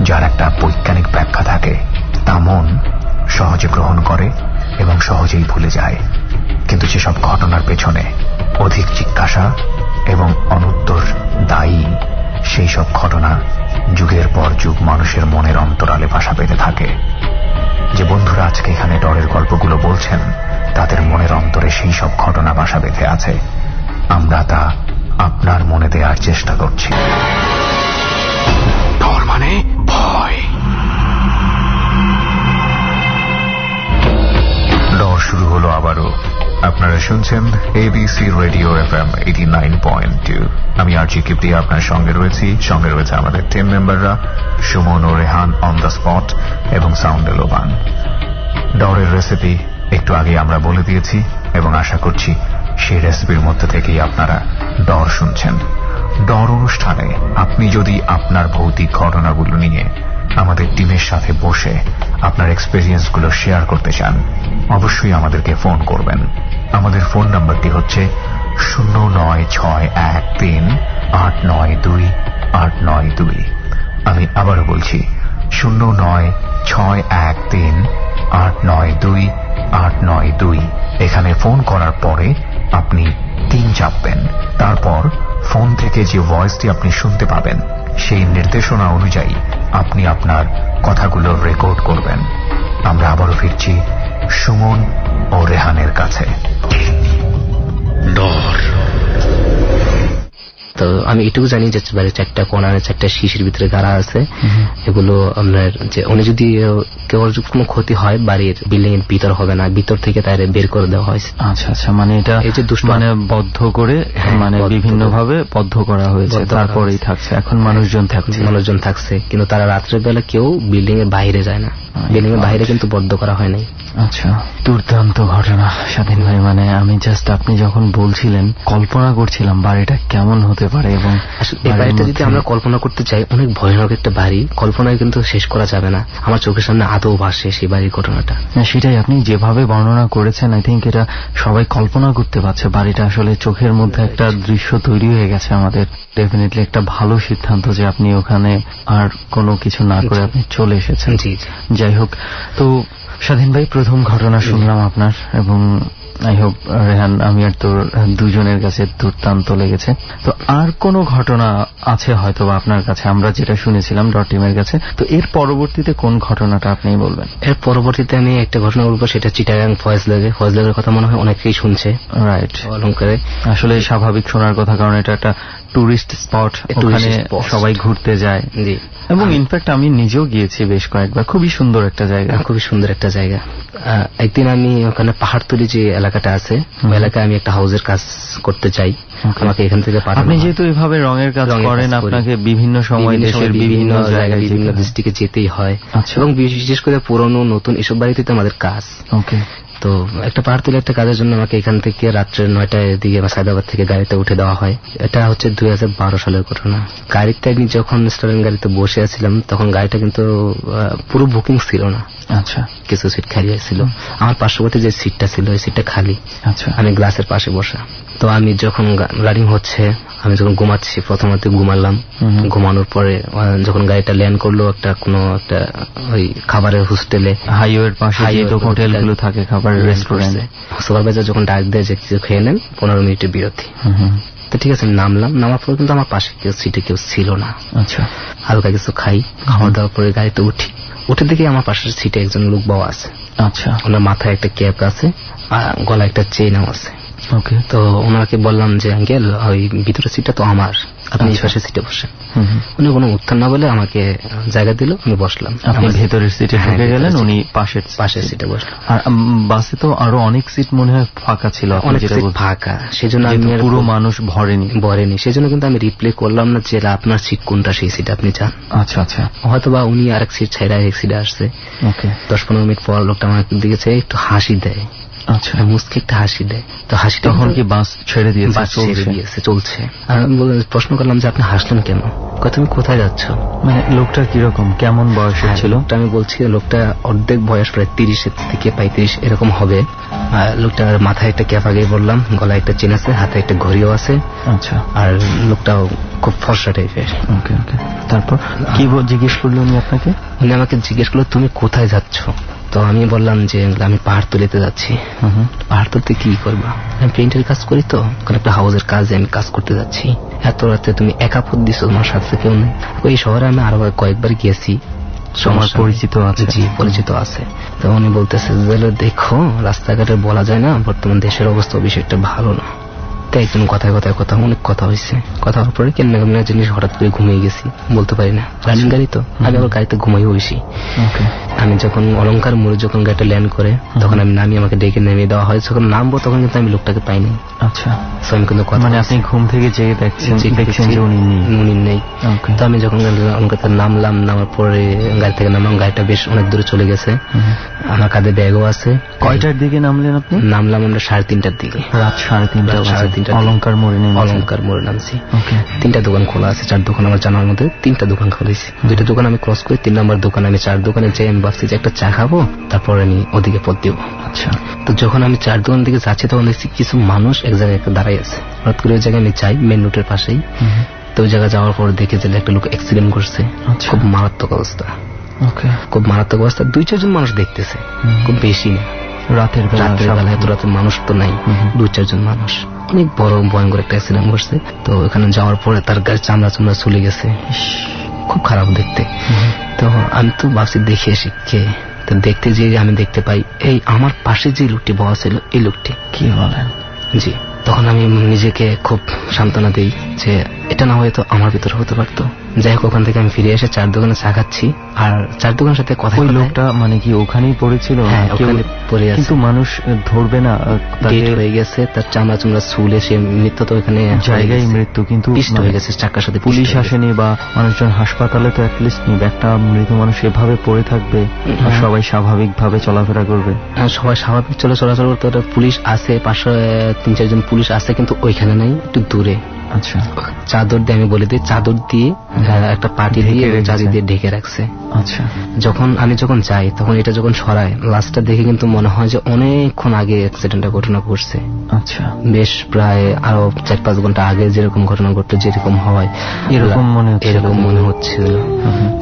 যার একটা বৈজ্ঞানিক ব্যাখ্যা থাকে, তা মন সহজে গ্রহণ করে এবং সহজেই ভুলে যায়। কিন্তু যেসব ঘটনার পেছনে অধিক জিজ্ঞাসা এবং অনুত্তর দায়ী, সেই সব ঘটনা যুগের পর যুগ মানুষের মনের অন্তরালে বাসা বেঁধে থাকে। যে বন্ধুরা আজকে এখানে ডরের গল্পগুলো বলছেন, তাদের মনের অন্তরে সেই সব ঘটনা বাসা বেঁধে আছে। আমরা তা আপনার মনে দেওয়ার চেষ্টা করছি। ডর মানে ভয়। ডর শুরু হলো আবারও। আপনারা শুনছেন ABC রেডিও FM 89.2। আমি আরজি কিপ্রিয়া আপনার সঙ্গে রয়েছে আমাদের টিম মেম্বাররা সুমন ও রেহান অন দ্য স্পট এবং সাউন্ডে লোবান। ডরের রেসিপি একটু আগে আমরা বলে দিয়েছি এবং আশা করছি সেই রেসিপির মধ্যে থেকেই আপনারা ডর শুনছেন। ডর অনুষ্ঠানে আপনি যদি আপনার ভৌতিক ঘটনাগুলো নিয়ে আমাদের টিমের সাথে বসে আপনার এক্সপেরিয়েন্সগুলো শেয়ার করতে চান, অবশ্যই আমাদেরকে ফোন করবেন। আমাদের ফোন নাম্বারটি হচ্ছে 09613892892। আমি আবারও বলছি 09613892892। এখানে ফোন করার পরে আপনি 3 চাপবেন। তারপর ফোন থেকে যে ভয়েসটি আপনি শুনতে পাবেন সেই নির্দেশনা অনুযায়ী আপনি আপনার কথাগুলো রেকর্ড করবেন। আমরা আবারও ফিরছি সুমন ও রেহানের কাছে। তো আমি এটুকু জানি যে বাড়ির 4টা কোণারে 4টা শিশির ভিতরে গাড়া আছে। এগুলো আপনার যে উনি যদি কেউ কোনো ক্ষতি হয় বাড়ির বিল্ডিং এর ভিতর হবে না, ভিতর থেকে তাদের বের করে দেওয়া হয়েছে। আচ্ছা আচ্ছা, মানে এটা এই যে দুষ্ট মানে বদ্ধ করে মানে বিভিন্ন ভাবে বদ্ধ করা হয়েছে, তারপরেই থাকছে। এখন মানুষজন থাকছে কিন্তু তারা রাত্রের বেলা কেউ বিল্ডিং এর বাইরে যায় না, বিল্ডিং এর বাইরে কিন্তু বদ্ধ করা হয় নাই। আচ্ছা, দুর্দান্ত ঘটনা স্বাধীন ভাই। মানে আমি জাস্ট আপনি যখন বলছিলেন কল্পনা করছিলাম বাড়িটা কেমন হতে পারে, এবং এই বাড়িটা যদি আমরা কল্পনা করতে চাই অনেক ভয়ানক একটা বাড়ি, কল্পনায় কিন্তু শেষ করা যাবে না। আমার চোখের সামনে আদৌ ভাসে সেই বাড়ির ঘটনাটা। সেটাই, আপনি যেভাবে বর্ণনা করেছেন আই থিঙ্ক এটা সবাই কল্পনা করতে পারছে। বাড়িটা আসলে চোখের মধ্যে একটা দৃশ্য তৈরি হয়ে গেছে আমাদের। ডেফিনেটলি একটা ভালো সিদ্ধান্ত যে আপনি ওখানে আর কোনো কিছু না করে আপনি চলে এসেছেন। যাই হোক, তো স্বাধীন ভাই প্রথম ঘটনা শুনলাম আপনার, এবং আই হোপ রেহান আমি আর তোর দুজনের কাছে দুর্দান্ত লেগেছে। তো আর কোনো ঘটনা আছে হয়তো বা আপনার কাছে, আমরা যেটা শুনেছিলাম ডট টিমের কাছে, তো এর পরবর্তীতে কোন ঘটনাটা আপনি বলবেন? এর পরবর্তীতে আমি একটা ঘটনা বলবো, সেটা চিটাগাং ফয়েজলেগের কথা মনে হয় অনেকেই শুনছে। রাইট, অলঙ্কারে আসলে স্বাভাবিক শোনার কথা, কারণ এটা একটা টুরিস্ট স্পট, ওখানে সবাই ঘুরতে যায়। জি, এবং ইনফ্যাক্ট আমি নিজেও গিয়েছি বেশ কয়েকবার। খুবই সুন্দর একটা জায়গা। একদিন আমি ওখানে পাহাড়তলি যে এলাকাটা আছে ওই এলাকায় আমি একটা হাউসের কাজ করতে চাই। আমাকে এখান থেকে আপনি যেহেতু এভাবে রঙের কাজ করেন, আপনাকে বিভিন্ন সময় দেশের বিভিন্ন জায়গায় বিভিন্ন ডিস্ট্রিক্টে যেতেই হয়, এবং বিশেষ করে পুরনো নতুন এসব বাড়িতে তো আমাদের কাজ। ওকে, তো একটা পাহাড়তলি একটা কাজের জন্য আমাকে এখান থেকে রাত্রে 9টার দিকে সায়দাবাদ থেকে গাড়িতে উঠে দেওয়া হয়। এটা হচ্ছে 2012 সালের ঘটনা। গাড়িতে আমি যখন স্টারিং গাড়িতে বসে আছিলাম তখন গাড়িটা কিন্তু পুরো বুকিং ছিল না। আচ্ছা, কিছু সিট খালি ছিল। আমার পার্শ্ববর্তী যে সিটটা ছিল ওই সিটটা খালি। আচ্ছা, আমি গ্লাসের পাশে বসা। তো আমি যখন রানিং হচ্ছে, আমি যখন ঘুমাচ্ছি, প্রথমত ঘুমালাম। ঘুমানোর পরে যখন গাড়িটা ল্যান্ড করলো একটা কোনো একটা ওই খাবারের হোস্টেলে, হাইওয়ের পাশে যে হোটেলগুলো থাকে, খাবারের রেস্টুরেন্টে, সুপারভাইজার যখন ডাক দেয় যে কিছু খেয়ে নেন, 15 মিনিটের বিরতি। তো ঠিক আছে, নামলাম। নামার পরে কিন্তু আমার পাশে সিটে কেউ ছিল না। আচ্ছা, হালকা কিছু খাই, খাওয়া দাওয়ার পরে গাড়িতে উঠে দেখি আমার পাশের সিটে একজন লোক বাবা আছে। আচ্ছা, ওনার মাথায় একটা ক্যাপ আছে আর গলায় একটা চেইনও আছে। ওকে, তো ওনাকে বললাম যে আঙ্কেল ওই ভিতরের সিটটা তো আমার, আপনি এই পাশের সিটে বসেন। উনি কোনো উত্তর না বলে আমাকে জায়গা দিল, আমি বসলাম। আপনি ভেতরের সিটে ঢুকে গেলেন, উনি পাশের সিটে বসলেন। আর বাসে তো আরো অনেক সিট মনে হয় ফাঁকা ছিল, অনেক সিট ফাঁকা, সেজন্য আমি পুরো মানুষ ভরেনি, সেজন্য কিন্তু আমি রিপ্লে করলাম না যে আপনার সিট কোনটা, সেই সিট আপনি চান। আচ্ছা আচ্ছা, হয়তো বা উনি আরেক সিট ছেড়ে আরেক সিটে আসছে। ওকে, 10-15 মিনিট পর লোকটা আমার দিকে একটু হাসি দেয়। আচ্ছা, মুস্কি একটা হাসি দেয়। তো হাসিটা তখন কি বাস ছেড়ে দিয়েছে? চলছে। প্রশ্ন করলাম যে আপনি হাসলেন কেন? তুমি কোথায় যাচ্ছ? মানে লোকটা কিরকম, কেমন বয়সের ছিল? আমি বলছি লোকটা অর্ধেক বয়স, প্রায় 30 থেকে 35 এরকম হবে। লোকটার মাথায় একটা ক্যাপ, আগে বললাম, গলায় একটা চেন আছে, হাতে একটা ঘড়িও আছে। আচ্ছা, আর লোকটাও খুব ফর্সা টাইপের। ওকে ওকে, তারপর কি জিজ্ঞেস করলো উনি আপনাকে? উনি আমাকে জিজ্ঞেস করলো তুমি কোথায় যাচ্ছ? তো আমি বললাম যে আমি পাহাড়তলিতে যাচ্ছি। পাহাড়তলিতে কি করবা? আমি পেইন্টের কাজ করি, তো ওখানে একটা হাউসের কাজে আমি কাজ করতে যাচ্ছি। এত রাতে তুমি একা পথ দিছো, তোমার সাথে কেউ নেই? ওই শহরে আমি আরো কয়েকবার গিয়েছি, আমার পরিচিত আছে। জি, পরিচিত আছে। তো উনি বলতেছে যে দেখো রাস্তাঘাটে বলা যায় না, বর্তমান দেশের অবস্থা বেশি একটা ভালো না। একজন কথায় অনেক কথা হয়েছে। কথা হওয়ার পরে কেন জিনিস হঠাৎ করে ঘুমিয়ে গেছি, বলতে পারি না। রানিং গাড়ি তো, আমি আবার গাড়িতে ঘুমাই হয়েছি। আমি যখন অলঙ্কার মোড়ে যখন গাড়িটা ল্যান্ড করে তখন আমি নামি, আমাকে ডেকে নেমে দেওয়া হয়। যখন নামবো তখন কিন্তু আমি লোকটাকে পাইনি। আচ্ছা, আমি কিন্তু মানে আপনি ঘুম থেকে জেগে দেখছেন যে উনি নেই। তো আমি যখন অলঙ্কার নামলাম, নামার পরে গাড়ি থেকে নামলাম, গাড়িটা বেশ অনেক দূরে চলে গেছে। আমার কাঁধে ব্যাগও আছে। কয়টার দিকে নামলেন আপনি? নামলাম আমরা 3:30টার দিকে, রাত 3:30। অলঙ্কার মোড়ে নামছি। 3টা দোকান খোলা আছে, 4 দোকান আমার জানার মধ্যে 3টা দোকান খোলেছি। 2টা দোকান আমি ক্রস করে 3 নম্বর দোকান, আমি 4 দোকানে যাই। আমি ভাবছি যে একটা চা খাবো, তারপর আমি ওদিকে পথ দিব। আচ্ছা, তো যখন আমি 4 দোকান দিকে যাচ্ছি তখন দেখছি কিছু মানুষ এক জায়গায় একটা দাঁড়াই আছে। হঠাৎ করে ওই জায়গায় আমি যাই, মেন রুটের পাশেই। তো ওই জায়গায় যাওয়ার পর দেখে যে একটা লোক অ্যাক্সিডেন্ট করছে। খুব মারাত্মক অবস্থা। খুব মারাত্মক অবস্থা। 2-4 জন মানুষ দেখতেছে, খুব বেশি না। রাতের বেলা এত রাতে মানুষ তো নাই, 2-4 জন মানুষ। অনেক বড় ভয়ঙ্কর একটা অ্যাক্সিডেন্ট করছে। তো ওখানে যাওয়ার পরে তার গায়ে চামড়া চলে গেছে, খুব খারাপ দেখতে। তো আমি তো ভাবছি দেখে এসে কে, তো দেখতে যে আমি দেখতে পাই এই আমার পাশে যে লোকটি বসা ছিল, এই লোকটি। কি বলেন? জি। তখন আমি নিজেকে খুব সান্ত্বনা দিই যে এটা না হয়তো আমার ভিতরে হতে পারতো। যাই হোক, ওখান থেকে আমি ফিরে এসে চার দোকানে চা খাচ্ছি, আর চার দোকানের সাথে কথা। ওই লোকটা মানে কি ওখানেই পড়েছিল? হ্যাঁ, ওখানে পড়ে আছে, কিন্তু মানুষ ধরবে না? ডেট হয়ে গেছে, তার চামড়া চুমড়া ছুলে সে মৃত্যু তো ওখানে জায়গায় মৃত্যু, কিন্তু পিষ্ট হয়ে গেছে, চাকার সাথে পুলিশ আসেনি বা মানুষজন হাসপাতালে তো অ্যাটলিস্ট নিবে। একটা মৃত মানুষ এভাবে পড়ে থাকবে আর সবাই স্বাভাবিক ভাবে চলাফেরা করবে? সবাই স্বাভাবিক চলাচল করতে। পুলিশ আছে, পাশে 3-4 জন পুলিশ আছে, কিন্তু ওইখানে নাই, একটু দূরে। আচ্ছা, চাদর দিয়ে, আমি বলে দিই, চাদর দিয়ে একটা পাটি দিয়ে চাদর দিয়ে ঢেকে রাখছে। আচ্ছা, আমি যখন যাই তখন এটা যখন সরায়, লাশটা দেখে কিন্তু মনে হয় যে অনেকক্ষণ আগে অ্যাক্সিডেন্টের ঘটনা ঘটছে। আচ্ছা, বেশ প্রায় আরো 4-5 ঘন্টা আগে যেরকম ঘটনা ঘটতো, যেরকম হয় এরকম মনে হচ্ছিল।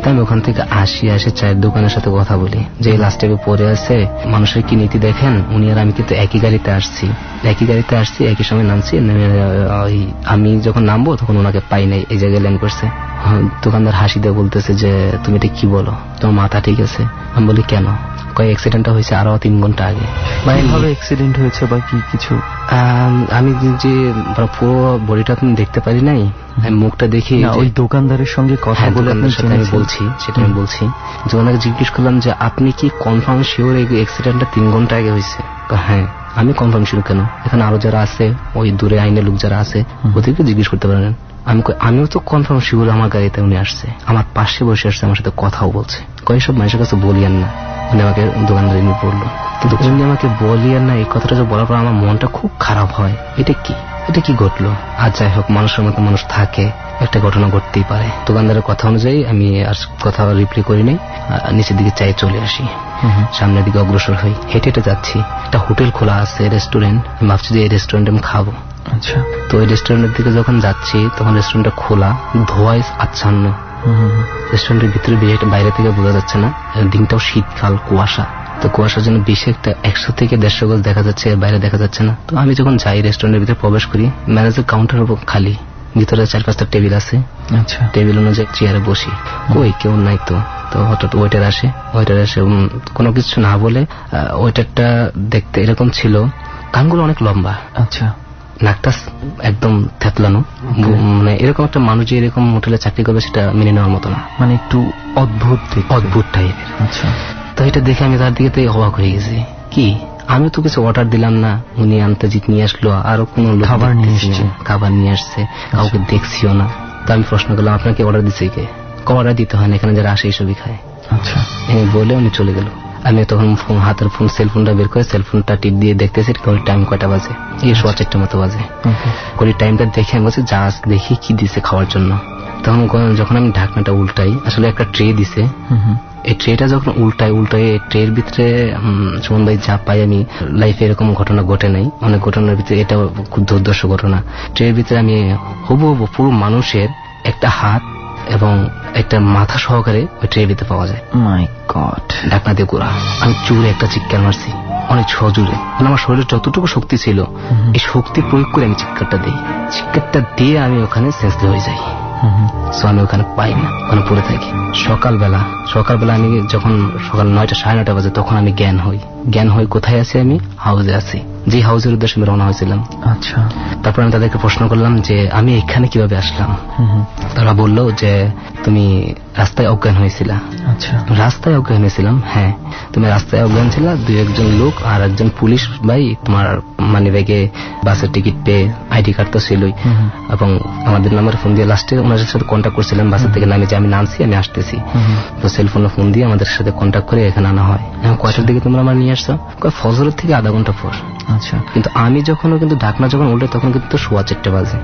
তাই আমি ওখান থেকে আসি চায়ের দোকানের সাথে কথা বলি যে এই লাস্টে পড়ে আছে, মানুষের কি নীতি দেখেন। উনি আর আমি কিন্তু একই গাড়িতে আসছি, একই সময় নামছি। আমি যখন নামবো তখন ওনাকে পাই নাই, এই জায়গায় ল্যান্ড করছে। দোকানদার হাসি দিয়ে বলতেছে যে তুমি এটা কি বলো, তোমার মাথা ঠিক আছে? আমি বলি কেন? কয় অ্যাক্সিডেন্টটা হয়েছে আরো 3 ঘন্টা আগে। এইভাবে অ্যাক্সিডেন্ট হয়েছে বা কি কিছু? আমি যে পুরো বডিটা তুমি দেখতে পারি নাই, আমি মুখটা দেখি। ওই দোকানদারের সঙ্গে কথা বলে আমি বলছি, সেটা আমি বলছি যে ওনাকে জিজ্ঞেস করলাম যে আপনি কি কনফার্ম শিওর এই অ্যাক্সিডেন্টটা 3 ঘন্টা আগে হয়েছে? হ্যাঁ। আমি কনফার্ম শিওর। কেন? এখানে আরো যারা আছে, ওই দূরে আইনের লোক যারা আছে, ওদেরকে জিজ্ঞেস করতে পারেন। আমিও তো কনফার্ম শিওর আমার গাড়িতে উনি আসছে, আমার পাশে বসে আসছে, আমার সাথে কথাও বলছে। সব মানুষের কাছে বলিয়েন না। উনি আমাকে দোকানদার নিয়ে পড়লো, কিন্তু উনি আমাকে বলিয়েন না এই কথাটা যে বলার পর আমার মনটা খুব খারাপ হয়। এটা কি ঘটলো? আর যাই হোক, মানুষের মতো মানুষ থাকে, একটা ঘটনা ঘটতেই পারে। দোকানদারের কথা অনুযায়ী আমি আর কথা রিপ্লাই করি নাই, নিচের দিকে চাই চলে আসি, সামনের দিকে অগ্রসর হই। হেঁটে যাচ্ছি, একটা হোটেল খোলা আছে, রেস্টুরেন্ট। আমি ভাবছি যে এই রেস্টুরেন্টে আমি খাবো। আচ্ছা, তো ওই রেস্টুরেন্টের দিকে যখন যাচ্ছি তখন রেস্টুরেন্টটা খোলা, ধোঁয়ায় আচ্ছন্ন। রেস্টুরেন্টের ভিতরে বাইরে থেকে বোঝা যাচ্ছে না, দিনটাও শীতকাল, কুয়াশা। তো কুয়াশার জন্য বেশি একটা 100 থেকে 150 গজ দেখা যাচ্ছে, বাইরে দেখা যাচ্ছে না। তো আমি যখন যাই রেস্টুরেন্টের ভিতরে প্রবেশ করি, ম্যানেজার কাউন্টারের উপর খালি, ভিতরে 4-5টা টেবিল আছে। আচ্ছা, টেবিল অনুযায়ী চেয়ারে বসি, কই কেউ নাই। তো হঠাৎ ওয়েটার আসে কোনো কিছু না বলে। ওয়েটারটা দেখতে এরকম ছিল, কানগুলো অনেক লম্বা। আচ্ছা, নাকটা একদম থেতলানো, মানে এরকম একটা মানুষ যে এরকম হোটেলে চাকরি করবে সেটা মেনে নেওয়ার মতো না, মানে একটু অদ্ভুত টাইপের। আচ্ছা, তো এটা দেখে আমি তার দিকে অবাক হয়ে গেছি। কি, আমি তো কিছু অর্ডার দিলাম না, উনি আনতে নিয়ে আসলো, আরো কোন খাবার নিয়ে আসছে, কাউকে দেখছিও না। তো আমি প্রশ্ন করলাম আপনাকে অর্ডার দিচ্ছে কে? অর্ডার দিতে হয় না, এখানে যারা আসে এইসবই খায়। আচ্ছা, বলে উনি চলে গেল। আমি তখন হাতের সেলফোনটা বের করে সেলফোনটা টিপ দিয়ে দেখতেছি ঘড়ির টাইম কয়টা বাজে, 4:15 মতো বাজে। ঘড়ির টাইমটা দেখে আমি বলছি যা দেখি কি দিছে খাওয়ার জন্য। তখন যখন আমি ঢাকনাটা উল্টাই, আসলে একটা ট্রে দিছে। এই ট্রেটা যখন উল্টাই ট্রের ভিতরে সুমন ভাই যা পাই, আমি লাইফে এরকম ঘটনা ঘটে নাই, অনেক ঘটনার ভিতরে এটা খুব দুর্দর্শ ঘটনা। ট্রের ভিতরে আমি হবু পুরো মানুষের একটা হাত এবং একটা মাথা সহকারে ওই ট্রের ভিতরে পাওয়া যায়। মাই গড! ঢাকনা দিয়ে গোড়া। আমি জোরে একটা চিৎকার মারছি, অনেক সজোরে। আমার শরীরে যতটুকু শক্তি ছিল এই শক্তি প্রয়োগ করে আমি চিৎকারটা দিয়ে আমি ওখানে সেন্সলেস হয়ে যাই। আমি ওখানে পাই না, ওখানে পড়ে থাকি। সকালবেলা আমি যখন সকাল 9টা 9:30 বাজে তখন আমি জ্ঞান হই কোথায় আছি? আমি হাউসে আছি, যে হাউসের উদ্দেশ্যে আমি রওনা হয়েছিলাম। আচ্ছা, তারপর আমি তাদেরকে প্রশ্ন করলাম যে আমি এখানে কিভাবে আসলাম। তারা বললো যে তুমি রাস্তায় অজ্ঞান হয়েছিলা। আচ্ছা, রাস্তায় অজ্ঞান হয়েছিলাম? হ্যাঁ, তুমি রাস্তায় অজ্ঞান ছিল, 2-1 লোক আর একজন পুলিশ ভাই তোমার মানি ব্যাগে বাসের টিকিট পেয়ে, আইডি কার্ড তো ছিলই, এবং আমাদের নাম্বার ফোন দিয়ে লাস্টে ওনাদের সাথে কন্ট্যাক্ট করছিলাম বাসের থেকে নামে যে আমি নামছি, আমি আসতেছি। তো সেলফোনে ফোন দিয়ে আমাদের সাথে কন্ট্যাক্ট করে এখানে আনা হয়। কয়টার দিকে তোমরা আমার নিয়ে আসছো? ফজরের থেকে আধা ঘন্টা পর। আচ্ছা, কিন্তু আমি কিন্তু ঢাকনা যখন উল্টে তখন কিন্তু 4:15 বাজে।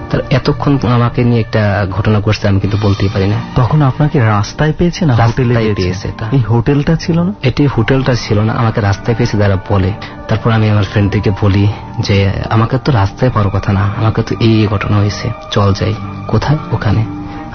তার এতক্ষণ আমাকে নিয়ে একটা ঘটনা ঘটছে আমি কিন্তু বলতেই পারি না। তখন আপনাকে রাস্তায় পেয়েছে না হোটেলে পেয়েছে? এই হোটেলটা ছিল না, এটি হোটেলটা ছিল না, আমাকে রাস্তায় পেয়েছে যারা বলে। তারপর আমি আমার ফ্রেন্ডদেরকে বলি যে আমাকে তো রাস্তায় পাওয়ার কথা না, আমাকে তো এই ঘটনা হয়েছে, চল যাই। কোথায়? ওখানে।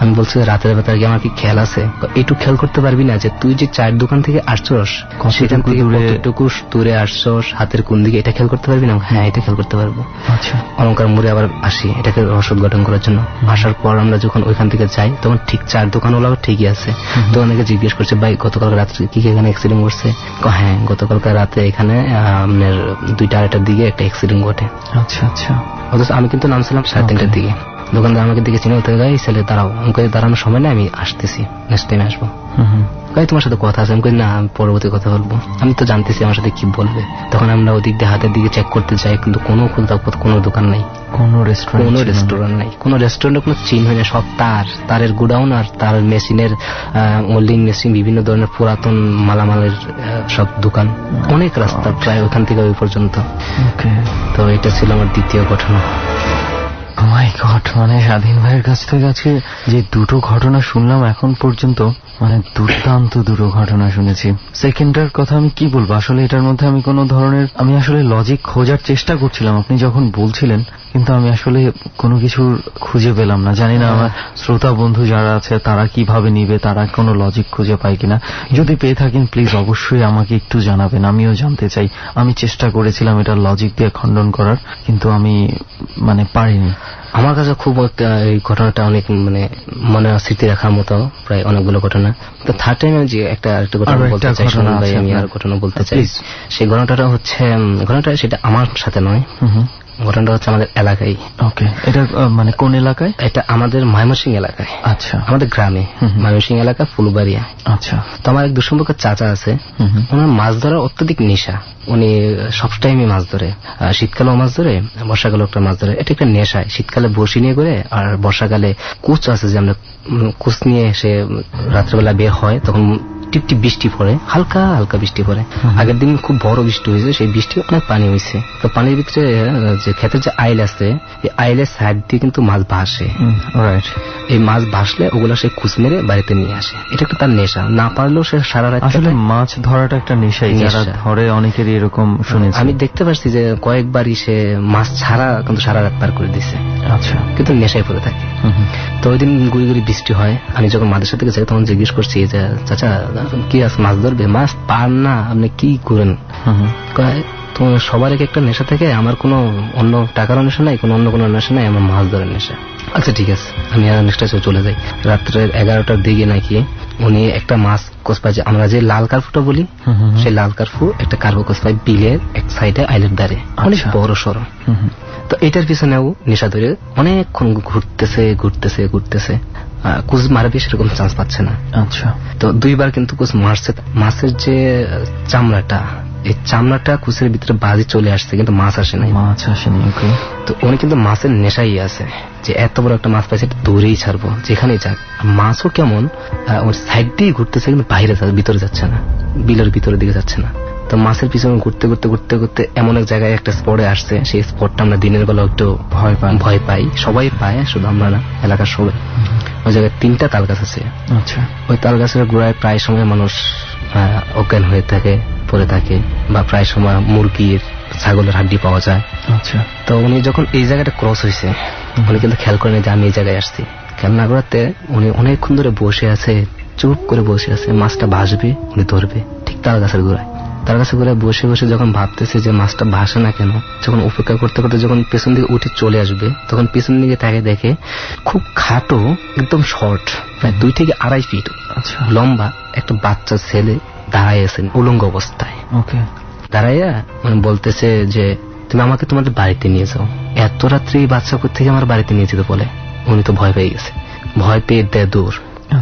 আমি বলছি রাতের বেলা গিয়ে আমার কি খেয়াল আছে? একটু খেয়াল করতে পারবি না যে তুই যে চায়ের দোকান থেকে আসছস, সেখান থেকে কতটুকু দূরে আসছস, হাতের কোন দিকে, এটা খেয়াল করতে পারবি না? হ্যাঁ, এটা খেয়াল করতে পারবো। আচ্ছা, অলঙ্কার মোড়ে আবার আসি এটাকে রসদ গঠন করার জন্য। আসার পর আমরা যখন ওইখান থেকে যাই তখন ঠিক চায়ের দোকানওয়ালা ঠিকই আছে। তো অনেকে জিজ্ঞেস করছে ভাই গতকাল রাত্রে কি এখানে অ্যাক্সিডেন্ট ঘটছে? হ্যাঁ, গতকালকে রাতে এখানে আপনার 2টা 2:30টার দিকে একটা অ্যাক্সিডেন্ট ঘটে। আচ্ছা আচ্ছা। অথচ আমি কিন্তু নামছিলাম 3:30টার দিকে। দোকানদার আমাকে দেখে চিনে হতে গাই ছেলে দাঁড়াও, আমাকে দাঁড়ানোর সময় না, আমি আসতেছি, নেক্সট টাইম আসবো। ভাই তোমার সাথে কথা আছে? আমি কই না, আমি পরবর্তী কথা বলবো, আমি তো জানতেছি আমার সাথে কি বলবে। তখন আমরা ওদিক দিয়ে হাতের দিকে চেক করতে যাই, কিন্তু কোনো কোনো দোকান নাই, কোনো রেস্টুরেন্ট নাই, কোনো রেস্টুরেন্টে কোনো চিহ্ন হয় না। সব তারের গুডাউন আর তার মেশিনের মোল্ডিং মেশিন, বিভিন্ন ধরনের পুরাতন মালামালের সব দোকান, অনেক রাস্তা প্রায় ওখান থেকে ওই পর্যন্ত। তো এটা ছিল আমার দ্বিতীয় ঘটনা। মাই গড, মানে স্বাধীন ভাইয়ের কাছ থেকে আজকে যে দুটো ঘটনা শুনলাম এখন পর্যন্ত, মানে দুর্দান্ত দুটো ঘটনা শুনেছি। সেকেন্ডটার কথা আমি কি বলবো, আসলে এটার মধ্যে আমি কোনো ধরনের, আমি আসলে লজিক খোঁজার চেষ্টা করছিলাম আপনি যখন বলছিলেন, কিন্তু আমি আসলে কোনো কিছু খুঁজে পেলাম না। জানি না আমার শ্রোতা বন্ধু যারা আছে তারা কিভাবে নিবে, তারা কোনো লজিক খুঁজে পায় কিনা। যদি পেয়ে থাকেন প্লিজ অবশ্যই আমাকে একটু জানাবেন, আমিও জানতে চাই। আমি চেষ্টা করেছিলাম এটা লজিক দিয়ে খণ্ডন করার, কিন্তু আমি মানে পারিনি। আমার কাছে খুব এই ঘটনাটা অনেক মানে মনে স্মৃতি রাখার মতো, প্রায় অনেকগুলো ঘটনা। তো থার্ড টাইম আমি যে একটা ঘটনা বলতে চাই, আমি আর ঘটনা বলতে চাই। সেই ঘটনাটা হচ্ছে, ঘটনাটা সেটা আমার সাথে নয়, ঘটনাটা হচ্ছে আমাদের এলাকায়। ওকে, এটা মানে কোন এলাকায়? এটা আমাদের ময়মনসিংহ এলাকায়। আচ্ছা, আমাদের গ্রামে, ময়মনসিংহ এলাকা ফুলবাড়িয়া। আচ্ছা। তো আমার এক দুঃসম্পর্কের চাচা আছে, ওনার মাছ ধরার অত্যধিক নেশা। উনি সব টাইমে মাছ ধরে, শীতকালেও মাছ ধরে, বর্ষাকালেও একটা মাছ ধরে। এটা একটা নেশায়, শীতকালে বড়শি নিয়ে করে, আর বর্ষাকালে কুচ আছে যে আমরা কুচ নিয়ে সে রাত্রেবেলা বের হয়, তখন টিপটিপ বৃষ্টি পড়ে, হালকা হালকা বৃষ্টি পড়ে। আগের দিন খুব বড় বৃষ্টি হয়েছে, সেই বৃষ্টি অনেক পানি হয়েছে। তো পানির ভিতরে যে ক্ষেতের যে আইল আছে, এই আইলের সাইড দিয়ে কিন্তু মাছ ভাসে। এই মাছ ভাসলে ওগুলো সে খুঁজ মেরে বাড়িতে নিয়ে আসে। এটা একটা তার নেশা, না পারলেও সে সারা রাত। আসলে মাছ ধরাটা একটা নেশাই, যারা ধরে অনেকেরই এরকম শুনেছি। আমি দেখতে পাচ্ছি যে কয়েকবারই সে মাছ ছাড়া কিন্তু সারা রাত পার করে দিছে। আচ্ছা, কিন্তু নেশায় পড়ে থাকে। তো ওই দিন গুড়ি গুড়ি বৃষ্টি হয়, আমি যখন মাদ্রাসা থেকে যাই তখন জিজ্ঞেস করছি যে চাচা কি আছে, মাছ ধরবে? মাছ পার না, আপনি কি করেন? তো সবার একটা নেশা থেকে, আমার কোনো অন্য টাকার নেশা নাই, কোনো অন্য কোনো নেশা নাই, আমার মাছ ধরার নেশা। আচ্ছা ঠিক আছে, আমি আর নেক্সট চলে যাই। রাত্রে 11টার দিকে নাকি উনি একটা মাছ কোষ পাই, আমরা যে লাল কার্ফুটা বলি, সেই লাল কার্ফু একটা কার্ফু কোষ পাই বিলের এক সাইডে, আইলের দ্বারে, অনেক বড় সড়ো। তো এটার পিছনেও নেশা ধরে অনেকক্ষণ ঘুরতেছে ঘুরতেছে ঘুরতেছে, কুচ মারবে সেরকম চান্স পাচ্ছে না। আচ্ছা, তো দুইবার কিন্তু কুচ মারছে। মাছের যে চামড়াটা, এই চামড়াটা কুচের ভিতরে বাজি চলে আসছে, কিন্তু মাছ আসেনি। তো উনি কিন্তু মাছের নেশাই আছে, যে এত বড় একটা মাছ পাইছে, দৌড়েই ছাড়বো যেখানেই যাক। মাছও কেমন ওর সাইড দিয়ে ঘুরতেছে, কিন্তু বাইরে ভিতরে যাচ্ছে না, বিলের ভিতরের দিকে যাচ্ছে না। তো মাছের পিছনে ঘুরতে ঘুরতে ঘুরতে ঘুরতে এমন এক জায়গায় একটা স্পটে আসছে। সেই স্পটটা আমরা দিনের বেলা একটু ভয় পাই, সবাই পায়, শুধু আমরা না, এলাকার সবাই। ওই জায়গায় 3টা তাল গাছ আছে। আচ্ছা, ওই তাল গাছের গোড়ায় প্রায় সময় মানুষ অজ্ঞান হয়ে থাকে, পড়ে থাকে, বা প্রায় সময় মুরগির, ছাগলের হাড্ডি পাওয়া যায়। আচ্ছা, তো উনি যখন এই জায়গাটা ক্রস হয়েছে, উনি কিন্তু খেয়াল করেন যে আমি এই জায়গায় আসছি। খেয়াল না করাতে উনি অনেকক্ষণ ধরে বসে আছে, চুপ করে বসে আছে। মাছটা ভাসবে, উনি ধরবে, ঠিক তাল গাছের গোড়ায়। তার কাছে করে বসে বসে যখন ভাবতেছে যে মাছটা ভাসে না কেন, যখন অপেক্ষা করতে করতে যখন পেছন দিকে উঠে চলে আসবে, তখন পেছন দিকে তাকে দেখে খুব খাটো, একদম শর্ট, প্রায় 2 থেকে 2.5 ফিট লম্বা একটা বাচ্চা ছেলে দাঁড়ায় আছেন উলঙ্গ অবস্থায়। ওকে, দাঁড়াইয়া মানে বলতেছে যে তুমি আমাকে তোমাদের বাড়িতে নিয়ে যাও। এত রাত্রে এই বাচ্চা থেকে আমার বাড়িতে নিয়ে যেতে বলে। উনি তো ভয় পেয়ে গেছে, ভয় পেয়ে দেয় দূর,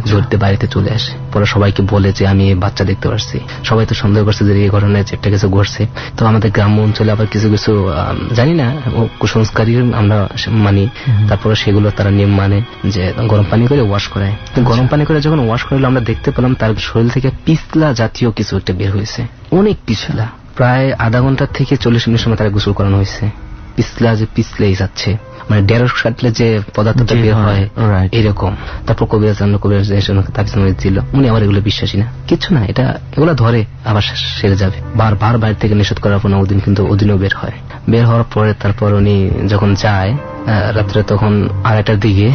জোরতে বাড়িতে চলে আসে। পরে সবাইকে বলে যে আমি বাচ্চা দেখতে পারছি। সবাই তো সন্দেহ করছে যে এই ঘটনায় একটা কিছু ঘটছে। তো আমাদের গ্রাম্য অঞ্চলে আবার কিছু কিছু জানি না, কুসংস্কারী আমরা মানি, তারপরে সেগুলো তারা নিয়ম মানে যে গরম পানি করে ওয়াশ করায়। গরম পানি করে যখন ওয়াশ করলো, আমরা দেখতে পেলাম তার শরীর থেকে পিছলা জাতীয় কিছু একটা বের হয়েছে, অনেক পিছলা। প্রায় আধা ঘন্টা থেকে 40 মিনিট সময় তারা গোসল করানো হয়েছে। পিছলা যে পিছলেই যাচ্ছে, মানে 1.5 কাটলে যে পদার্থটা বের হয় এরকম। তারপর কবিরাজ তাকে দিল। উনি আবার এগুলো বিশ্বাসী না, কিছু না, এটা এগুলো ধরে আবার সেরে যাবে। বারবার বাইরে থেকে নিষেধ করার পর ওদিন কিন্তু ওদিনও বের হয়। বের হওয়ার পরে তারপর উনি যখন যায় রাত্রে, তখন 2:30টার দিকে,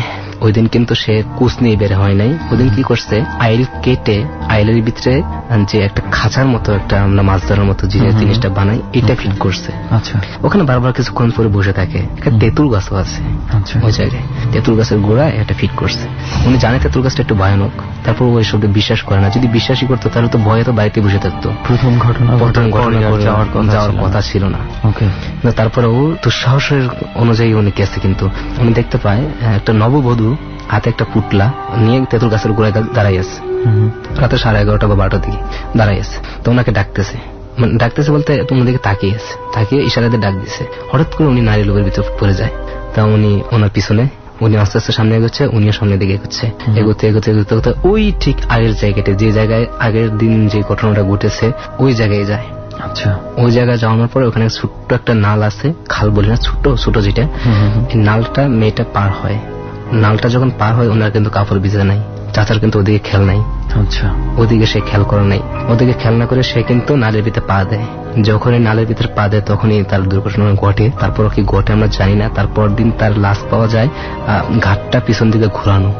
ওই দিন কিন্তু সে কুচ নিয়ে বের হয় নাই। ওদিন কি করছে, আইল কেটে আইলের ভিতরে যে একটা খাঁচার মতো একটা আমরা মাছ ধরার মতো জিনিসটা বানাই, এটা ফিট করছে। আচ্ছা, ওখানে বারবার কিছুক্ষণ পরে বসে থাকে। একটা তেঁতুল গাছও আছে ওই জায়গায়, তেঁতুল গাছের গোড়ায় একটা ফিট করছে। উনি জানে তেঁতুল গাছটা একটু ভয়ানক, তারপর ওই সবটা বিশ্বাস করে না। যদি বিশ্বাসই করতো তাহলে তো ভয়ে তো বাড়িতে বসে থাকতো। প্রথম ঘটনা যাওয়ার কথা ছিল না। তারপরে ও দুঃসাহসের অনুযায়ী উনি গেছে, কিন্তু উনি দেখতে পায় একটা নববধূ হাতে একটা পুটলা নিয়ে তেঁতুল গাছের গোড়ায় দাঁড়াই আছে, রাতে 11:30 বা 12টার দিকে দাঁড়াই আছে। তো ওনাকে ডাকতেছে, মানে ডাকতেছে বলতে তোমার দিকে তাকিয়ে আছে, তাকিয়ে ইশারাতে ডাক দিছে। হঠাৎ করে উনি নারী লোভের ভিতর পড়ে যায়। তা উনি ওনার পিছনে, উনি আস্তে আস্তে সামনে এগোচ্ছে, উনিও সামনের দিকে এগোচ্ছে। এগোতে এগোতে এগোতে এগোতে ওই ঠিক আগের জায়গাতে, যে জায়গায় আগের দিন যে ঘটনাটা ঘটেছে ওই জায়গায় যায়। আচ্ছা, ওই জায়গায় যাওয়ার পরে ওখানে ছোট্ট একটা নাল আছে, খাল বলি না, ছোট ছোট যেটা, এই নালটা মেয়েটা পার হয়। নালটা যখন পার হয় ওনার কিন্তু কাপড় ভিজে নাই, চাচার কিন্তু ওদিকে খেয়াল নাই। আচ্ছা, ওদিকে সে খেয়াল করে নাই, ওদিকে খেয়াল না করে সে কিন্তু নালের ভিতরে পা দেয়। যখনই নালের ভিতরে পা দেয় তখনই তার দুর্ঘটনা ঘটে। তারপর কি ঘটে আমরা জানি না। তারপর দিন তার লাশ পাওয়া যায় ঘাটটা পিছন দিকে ঘোরানো,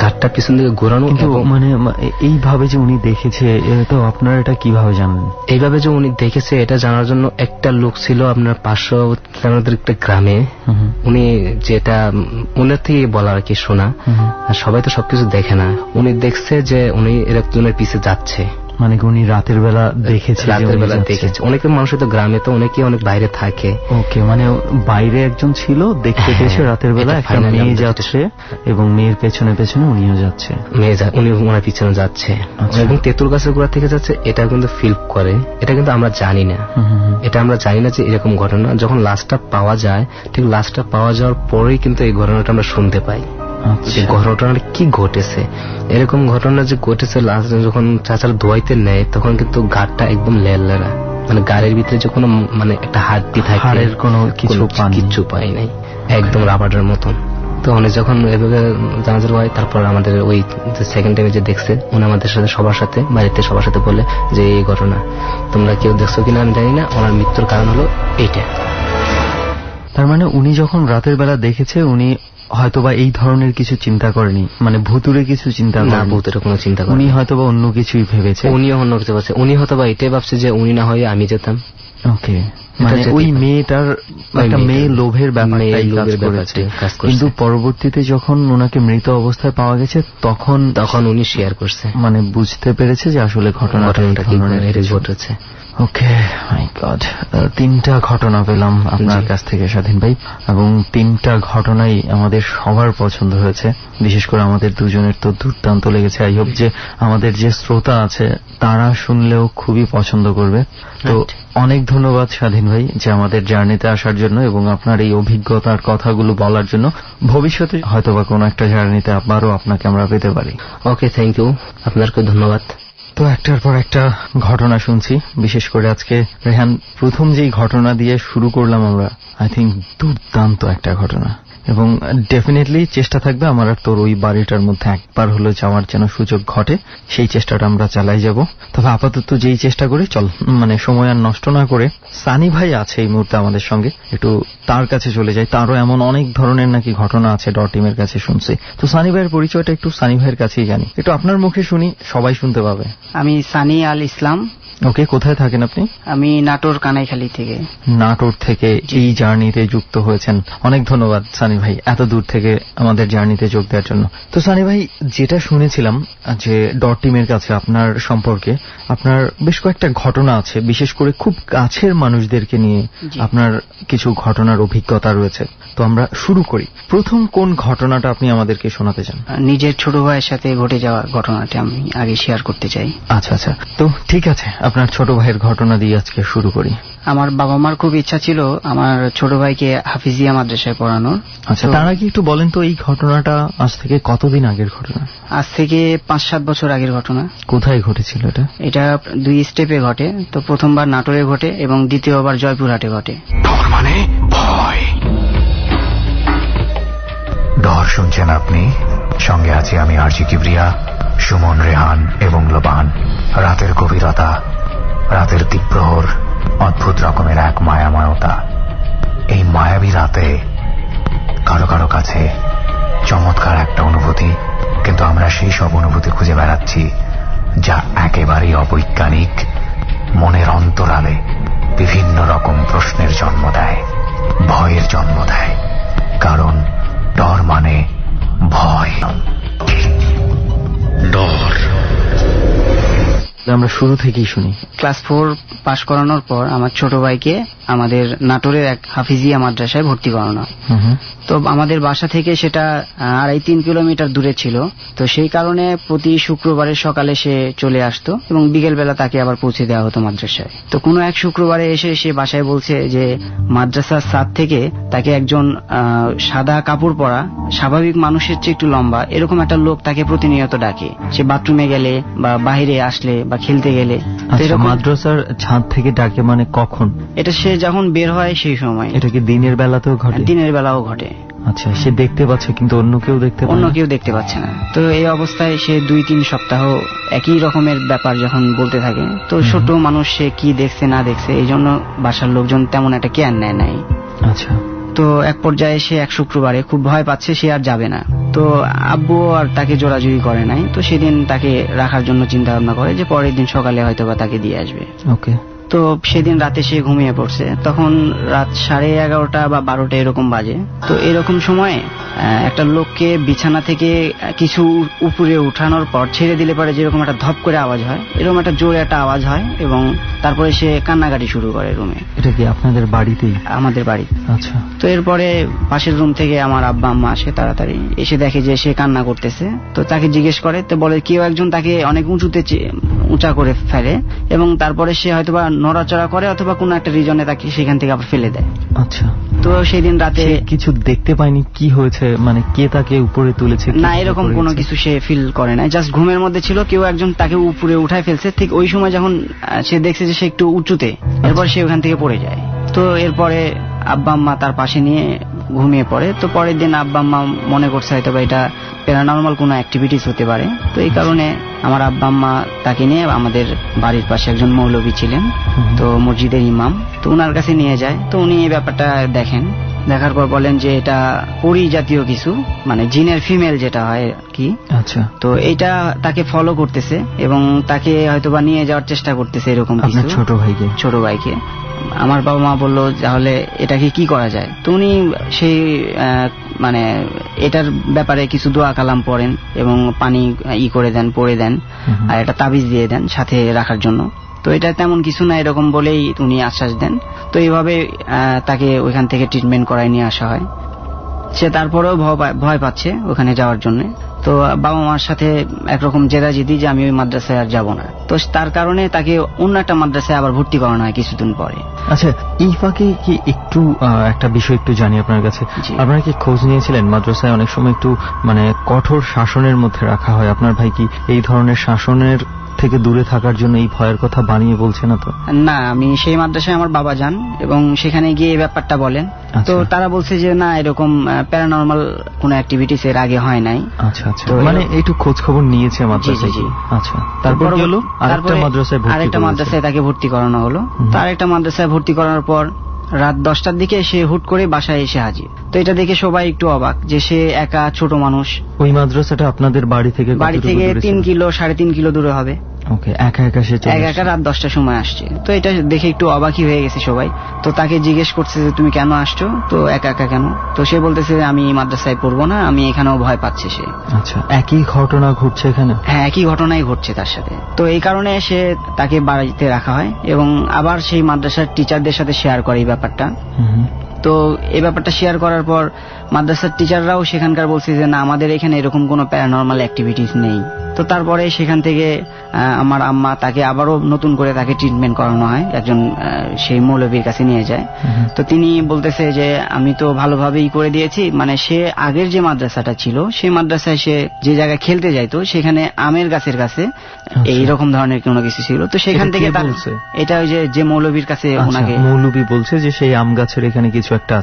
ঘাটটা পিছন দিকে ঘোরানো। মানে এইভাবে যে উনি দেখেছে, তো আপনারা এটা কিভাবে জানেন? এইভাবে যে উনি দেখেছে এটা জানার জন্য একটা লোক ছিল আপনার 500 কিলোমিটার একটা গ্রামে। উনি যেটা উনার থেকে বলা আর কি শোনা, সবাই তো সবকিছু দেখে না। উনি দেখছে যে উনি একজনের পিছে যাচ্ছে, মানে উনি রাতের বেলা দেখেছে? রাতের বেলা দেখেছে। অনেকে মানুষ তো গ্রামে তো অনেকে অনেক বাইরে থাকে। ওকে, মানে বাইরে একজন ছিল, দেখতে পেয়েছে রাতের বেলা একটা মেয়ে যাচ্ছে এবং মেয়ের পেছনে পেছনে উনিও যাচ্ছে, উনি ওনার পিছনে যাচ্ছে এবং তেঁতুল গাছের গোড়া থেকে যাচ্ছে। এটা কিন্তু ফিল করে, এটা কিন্তু আমরা জানি না, এটা আমরা জানি না যে এরকম ঘটনা। যখন লাশটা পাওয়া যায়, ঠিক লাশটা পাওয়া যাওয়ার পরেই কিন্তু এই ঘটনাটা আমরা শুনতে পাই। ঘটনাটা কি ঘটেছে, এরকম ঘটনা যে ঘটেছে, লাশ যখন চাচার ধোয়াইতে নেয় তখন কিন্তু ঘাটটা একদম লেলা, মানে গাড়ির ভিতরে যে কোনো মানে একটা হাড্ডি থাকে, হাড়ের কোনো কিচ্ছু পাই নাই, একদম রাবারের মতন। তো উনি যখন এভাবে জানাজার হয়, তারপর আমাদের ওই সেকেন্ড টাইমে যে দেখছে উনি আমাদের সাথে সবার সাথে বাড়িতে সবার সাথে বলে যে এই ঘটনা তোমরা কেউ দেখছো কিনা আমি জানি না, ওনার মৃত্যুর কারণ হলো এইটা। তার মানে উনি যখন রাতের বেলা দেখেছে উনি হয়তোবা এই ধরনের কিছু চিন্তা করেনি, মানে ভুতুরে কিছু চিন্তা করেনি। না, ভুতুরে কোনো চিন্তা করেনি। উনি হয়তোবা অন্য কিছুই ভেবেছে। উনিও অন্য কিছু ভাবছে। উনি হয়তোবা এটাই ভাবছে যে উনি না হয় আমি যেতাম। ওকে, মানে ওই মেয়েটার একটা মেয়ে লোভের ব্যাপারটাই কাজ করেছে। কিন্তু পরবর্তীতে যখন ওনাকে মৃত অবস্থায় পাওয়া গেছে তখন উনি শেয়ার করছে, মানে বুঝতে পেরেছে যে আসলে ঘটনাটা কি ঘটেছে। ওকে, মাই গড, 3টা ঘটনা পেলাম আপনার কাছ থেকে স্বাধীন ভাই, এবং 3টা ঘটনাই আমাদের সবার পছন্দ হয়েছে। বিশেষ করে আমাদের দুজনের তো দুর্দান্ত লেগেছে। আই হোপ যে আমাদের যে শ্রোতা আছে তারা শুনলেও খুবই পছন্দ করবে। তো অনেক ধন্যবাদ স্বাধীন ভাই যে আমাদের জার্নিতে আসার জন্য এবং আপনার এই অভিজ্ঞতার কথাগুলো বলার জন্য। ভবিষ্যতে হয়তোবা কোনো একটা জার্নিতে আবারও আপনাকে আমরা পেতে পারি। ওকে, থ্যাংক ইউ, আপনাকে ধন্যবাদ। তো একটার পর একটা ঘটনা শুনছি, বিশেষ করে আজকে রেহান প্রথম যেই ঘটনা দিয়ে শুরু করলাম আমরা, আই থিঙ্ক দুর্দান্ত একটা ঘটনা, এবং ডেফিনেটলি চেষ্টা থাকবে আমার আর তোর ওই বাড়িটার মধ্যে একবার হলো যাওয়ার যেন সুযোগ ঘটে, সেই চেষ্টাটা আমরা চালাই যাব। তবে আপাতত যেই চেষ্টা করি, চল মানে সময় আর নষ্ট না করে, সানি ভাই আছে এই মুহূর্তে আমাদের সঙ্গে, একটু তার কাছে চলে যাই। তারও এমন অনেক ধরনের নাকি ঘটনা আছে ডট টিমের কাছে শুনছি। তো সানি ভাইয়ের পরিচয়টা একটু সানি ভাইয়ের কাছেই জানি, একটু আপনার মুখে শুনি, সবাই শুনতে পাবে। আমি সানি আল ইসলাম। ওকে, কোথায় থাকেন আপনি? আমি নাটোর কানাইখালী থেকে। নাটোর থেকে এই জার্নিতে যুক্ত হয়েছেন, অনেক ধন্যবাদ সানি ভাই এত দূর থেকে আমাদের জার্নিতে যোগ দেওয়ার জন্য। তো সানি ভাই, যেটা শুনেছিলাম যে ডট টিমের কাছে আপনার সম্পর্কে আপনার বেশ কয়েকটা ঘটনা আছে, বিশেষ করে খুব কাছের মানুষদেরকে নিয়ে আপনার কিছু ঘটনার অভিজ্ঞতা রয়েছে। তো আমরা শুরু করি। প্রথম কোন ঘটনাটা আপনি আমাদেরকে শোনাতে চান? নিজের ছোট ভাইয়ের সাথে ঘটে যাওয়া ঘটনাটা আমি আগে শেয়ার করতে চাই। আচ্ছা আচ্ছা, তো ঠিক আছে, আপনার ছোট ভাইয়ের ঘটনা দিয়ে আজকে শুরু করি। আমার বাবা মার খুব ইচ্ছা ছিল আমার ছোট ভাইকে হাফিজিয়া মাদ্রাসায় পড়ানোর। আচ্ছা, তার আগে একটু বলেন তো এই ঘটনাটা আজ থেকে কতদিন আগের ঘটনা? আজ থেকে 5-7 বছর আগের ঘটনা। কোথায় ঘটেছিল এটা? এটা 2 স্টেপে ঘটে। তো প্রথমবার নাটোরে ঘটে এবং দ্বিতীয়বার জয়পুরহাটে ঘটে। ডর মানে ভয়। ডর শুনছেন আপনি, সঙ্গে আছি আমি আরজি কিবরিয়া, সুমন, রেহান এবং লোবান। রাতের গভীরতা, রাতের দ্বীপ্রহর, অদ্ভুত রকমের এক মায়াময়তা। এই মায়াবী রাতে কারো কারো কাছে চমৎকার একটা অনুভূতি, কিন্তু আমরা সেই সব অনুভূতি খুঁজে বেড়াচ্ছি যা একেবারেই অবৈজ্ঞানিক, মনের অন্তরালে বিভিন্ন রকম প্রশ্নের জন্ম দেয়, ভয়ের জন্ম দেয়। কারণ ডর মানে ভয়। ডর। আমরা শুরু থেকেই শুনি। ক্লাস 4 পাশ করানোর পর আমার ছোট ভাইকে আমাদের নাটোরের এক হাফিজিয়া মাদ্রাসায় ভর্তি করানো। তো আমাদের বাসা থেকে সেটা 2.5-3 কিলোমিটার দূরে ছিল। তো সেই কারণে প্রতি শুক্রবারের সকালে সে চলে আসতো এবং বিকেল বেলা তাকে আবার পৌঁছে দেওয়া হতো মাদ্রাসায়। তো কোনো এক শুক্রবারে এসে সে বাসায় বলছে যে মাদ্রাসার ছাদ থেকে তাকে একজন সাদা কাপড় পরা স্বাভাবিক মানুষের চেয়ে একটু লম্বা এরকম একটা লোক তাকে প্রতিনিয়ত ডাকে। সে বাথরুমে গেলে বা বাইরে আসলে বা খেলতে গেলে। মাদ্রাসার ছাদ থেকে ডাকে মানে কখন? এটা সে যখন বের হয় সেই সময়। এটা কি দিনের বেলাতেও ঘটে? দিনের বেলাও ঘটে। আচ্ছা, সে দেখতে পাচ্ছে কিন্তু অন্য কেউ দেখতে পাচ্ছে না। তো এই অবস্থায় সে 2-3 সপ্তাহ একই রকমের ব্যাপার যখন বলতে থাকে, তো ছোট মানুষ সে কি দেখছে না দেখছে এই জন্য বাসার লোকজন তেমন একটা কেয়ার নেয় নাই। আচ্ছা। তো এক পর্যায়ে সে এক শুক্রবারে খুব ভয় পাচ্ছে, সে আর যাবে না। তো আব্বু আর তাকে জোরাজুরি করে নাই। তো সেদিন তাকে রাখার জন্য চিন্তা ভাবনা করে যে পরের দিন সকালে হয়তো বা তাকে দিয়ে আসবে। ওকে। তো সেদিন রাতে সে ঘুমিয়ে পড়ছে, তখন রাত 11:30 বা 12টা এরকম বাজে। তো এরকম সময়ে একটা লোককে বিছানা থেকে কিছু উপরে উঠানোর পর ছেড়ে দিলে পরে যেরকম একটা ধপ করে আওয়াজ হয়, এরকম একটা জোরে একটা আওয়াজ হয় এবং তারপরে সে কান্নাকাটি শুরু করে রুমে। এটা কি আপনাদের বাড়িতেই? আমাদের বাড়ি। আচ্ছা। তো এরপরে পাশের রুম থেকে আমার আব্বা আম্মা আসে তাড়াতাড়ি, এসে দেখে যে সে কান্না করতেছে। তো তাকে জিজ্ঞেস করে, তো বলে কেউ একজন তাকে অনেক উঁচা করে ফেলে এবং তারপরে সে হয়তোবা নড়াচড়া করে অথবা কোনো একটা রিজনে তাকে সেখান থেকে আবার ফেলে দেয়। আচ্ছা। তো সেদিন রাতে কিছু দেখতে পায়নি? কি হয়েছে, মানে কে তাকে উপরে তুলেছে? না, এরকম কোনো কিছু সে ফিল করে না। জাস্ট ঘুমের মধ্যে ছিল, কেউ একজন তাকে উপরে উঠায় ফেলছে। ঠিক ওই সময় যখন সে দেখছে যে সে একটু উঁচুতে, এরপর সে ওখান থেকে পড়ে যায়। তো এরপরে আব্বা আম্মা তার পাশে নিয়ে ঘুমিয়ে পড়ে। তো পরের দিন আব্বা আম্মা মনে করছে হয়তো বা এটা প্যারানর্মাল কোনো অ্যাক্টিভিটিস হতে পারে। তো এই কারণে আমার আব্বা আম্মা তাকে নিয়ে আমাদের বাড়ির পাশে একজন মৌলবী ছিলেন, তো মসজিদের ইমাম, তো ওনার কাছে নিয়ে যায়। তো উনি এই ব্যাপারটা দেখেন, দেখার পর বলেন যে এটা পরি জাতীয় কিছু, মানে জিনের ফিমেল যেটা হয় কি। আচ্ছা। তো এইটা তাকে ফলো করতেছে এবং তাকে হয়তোবা নিয়ে যাওয়ার চেষ্টা করতেছে এরকম কিছু। ছোট ভাইকে আমার বাবা মা বললো তাহলে এটাকে কি করা যায়। তো উনি সেই মানে এটার ব্যাপারে কিছু দোয়া কালাম পড়েন এবং পানি করে দেন, পড়ে দেন, আর একটা তাবিজ দিয়ে দেন সাথে রাখার জন্য। তো এটা তেমন কিছু না এরকম বলেই উনি আশ্বাস দেন। তো এইভাবে তাকে ওইখান থেকে ট্রিটমেন্ট করায় নিয়ে আসা হয়। সে তারপরেও ভয় পাচ্ছে ওখানে যাওয়ার জন্য। তো বাবা মার সাথে একরকম জেদাজেদি যে আমি ওই মাদ্রাসায় আর যাবো না। তো তার কারণে তাকে অন্য একটা মাদ্রাসায় আবার ভর্তি করানো হয় কিছুদিন পরে। আচ্ছা, এই ফাঁকে কি একটু একটা বিষয় একটু জানি আপনার কাছে, আপনারা কি খোঁজ নিয়েছিলেন মাদ্রাসায় অনেক সময় একটু মানে কঠোর শাসনের মধ্যে রাখা হয়? আপনার ভাই কি এই ধরনের শাসনের থেকে দূরে থাকার জন্য এই ভয়ের কথা বানিয়ে বলছে না তো? না, আমি সেই মাদ্রাসায় আমার বাবা যান এবং সেখানে গিয়ে এই ব্যাপারটা বলেন। তো তারা বলছে যে না, এরকম প্যারানর্মাল কোনো অ্যাক্টিভিটিস এর আগে হয় নাই। আচ্ছা আচ্ছা, মানে একটু খোঁজ খবর নিয়েছে মাদ্রাসায়। আচ্ছা, তারপর হলো আরেকটা মাদ্রাসায় তাকে ভর্তি করানো হলো। তার একটা মাদ্রাসায় ভর্তি করানোর পর রাত 10টার দিকে সে হুট করে বাসায় এসে হাজির। তো এটা দেখে সবাই একটু অবাক যে সে একা ছোট মানুষ। ওই মাদ্রাসাটা আপনাদের বাড়ি থেকে 3 কিলো 3.5 কিলো দূরে হবে। ওকে, একা রাত 10টার সময় আসছে। তো এটা দেখে একটু অবাকই হয়ে গেছে সবাই। তো তাকে জিজ্ঞেস করছে যে তুমি কেন আসছো, তো একা কেন? তো সে বলতেছে যে আমি মাদ্রাসায় পড়বো না, আমি এখানেও ভয় পাচ্ছে সে। আচ্ছা, একই ঘটনা ঘটছে এখানে? হ্যাঁ, একই ঘটনাই ঘটছে তার সাথে। তো এই কারণে সে তাকে বাড়িতে রাখা হয় এবং আবার সেই মাদ্রাসার টিচারদের সাথে শেয়ার করে এই ব্যাপারটা। তো এই ব্যাপারটা শেয়ার করার পর মাদ্রাসার টিচাররাও সেখানকার বলছে যে না, আমাদের এখানে এরকম কোনো প্যারানর্মাল অ্যাক্টিভিটিস নেই। তো তারপরে সেখান থেকে আমার আম্মা তাকে আবারও নতুন করে তাকে ট্রিটমেন্ট করানো হয়, একজন সেই মৌলবীর কাছে নিয়ে যায়। তো তিনি বলতেছে যে আমি তো ভালোভাবেই করে দিয়েছি, মানে সে আগের যে মাদ্রাসাটা ছিল সেই মাদ্রাসায় সে যে জায়গায় খেলতে যাইতো সেখানে আমের গাছের কাছে এইরকম ধরনের কোনো কিছু ছিল। তো সেখান থেকে এটা ওই যে মৌলবীর কাছে ওনাকে মৌলবী বলছে যে সেই আম গাছের এখানে কিছু একটা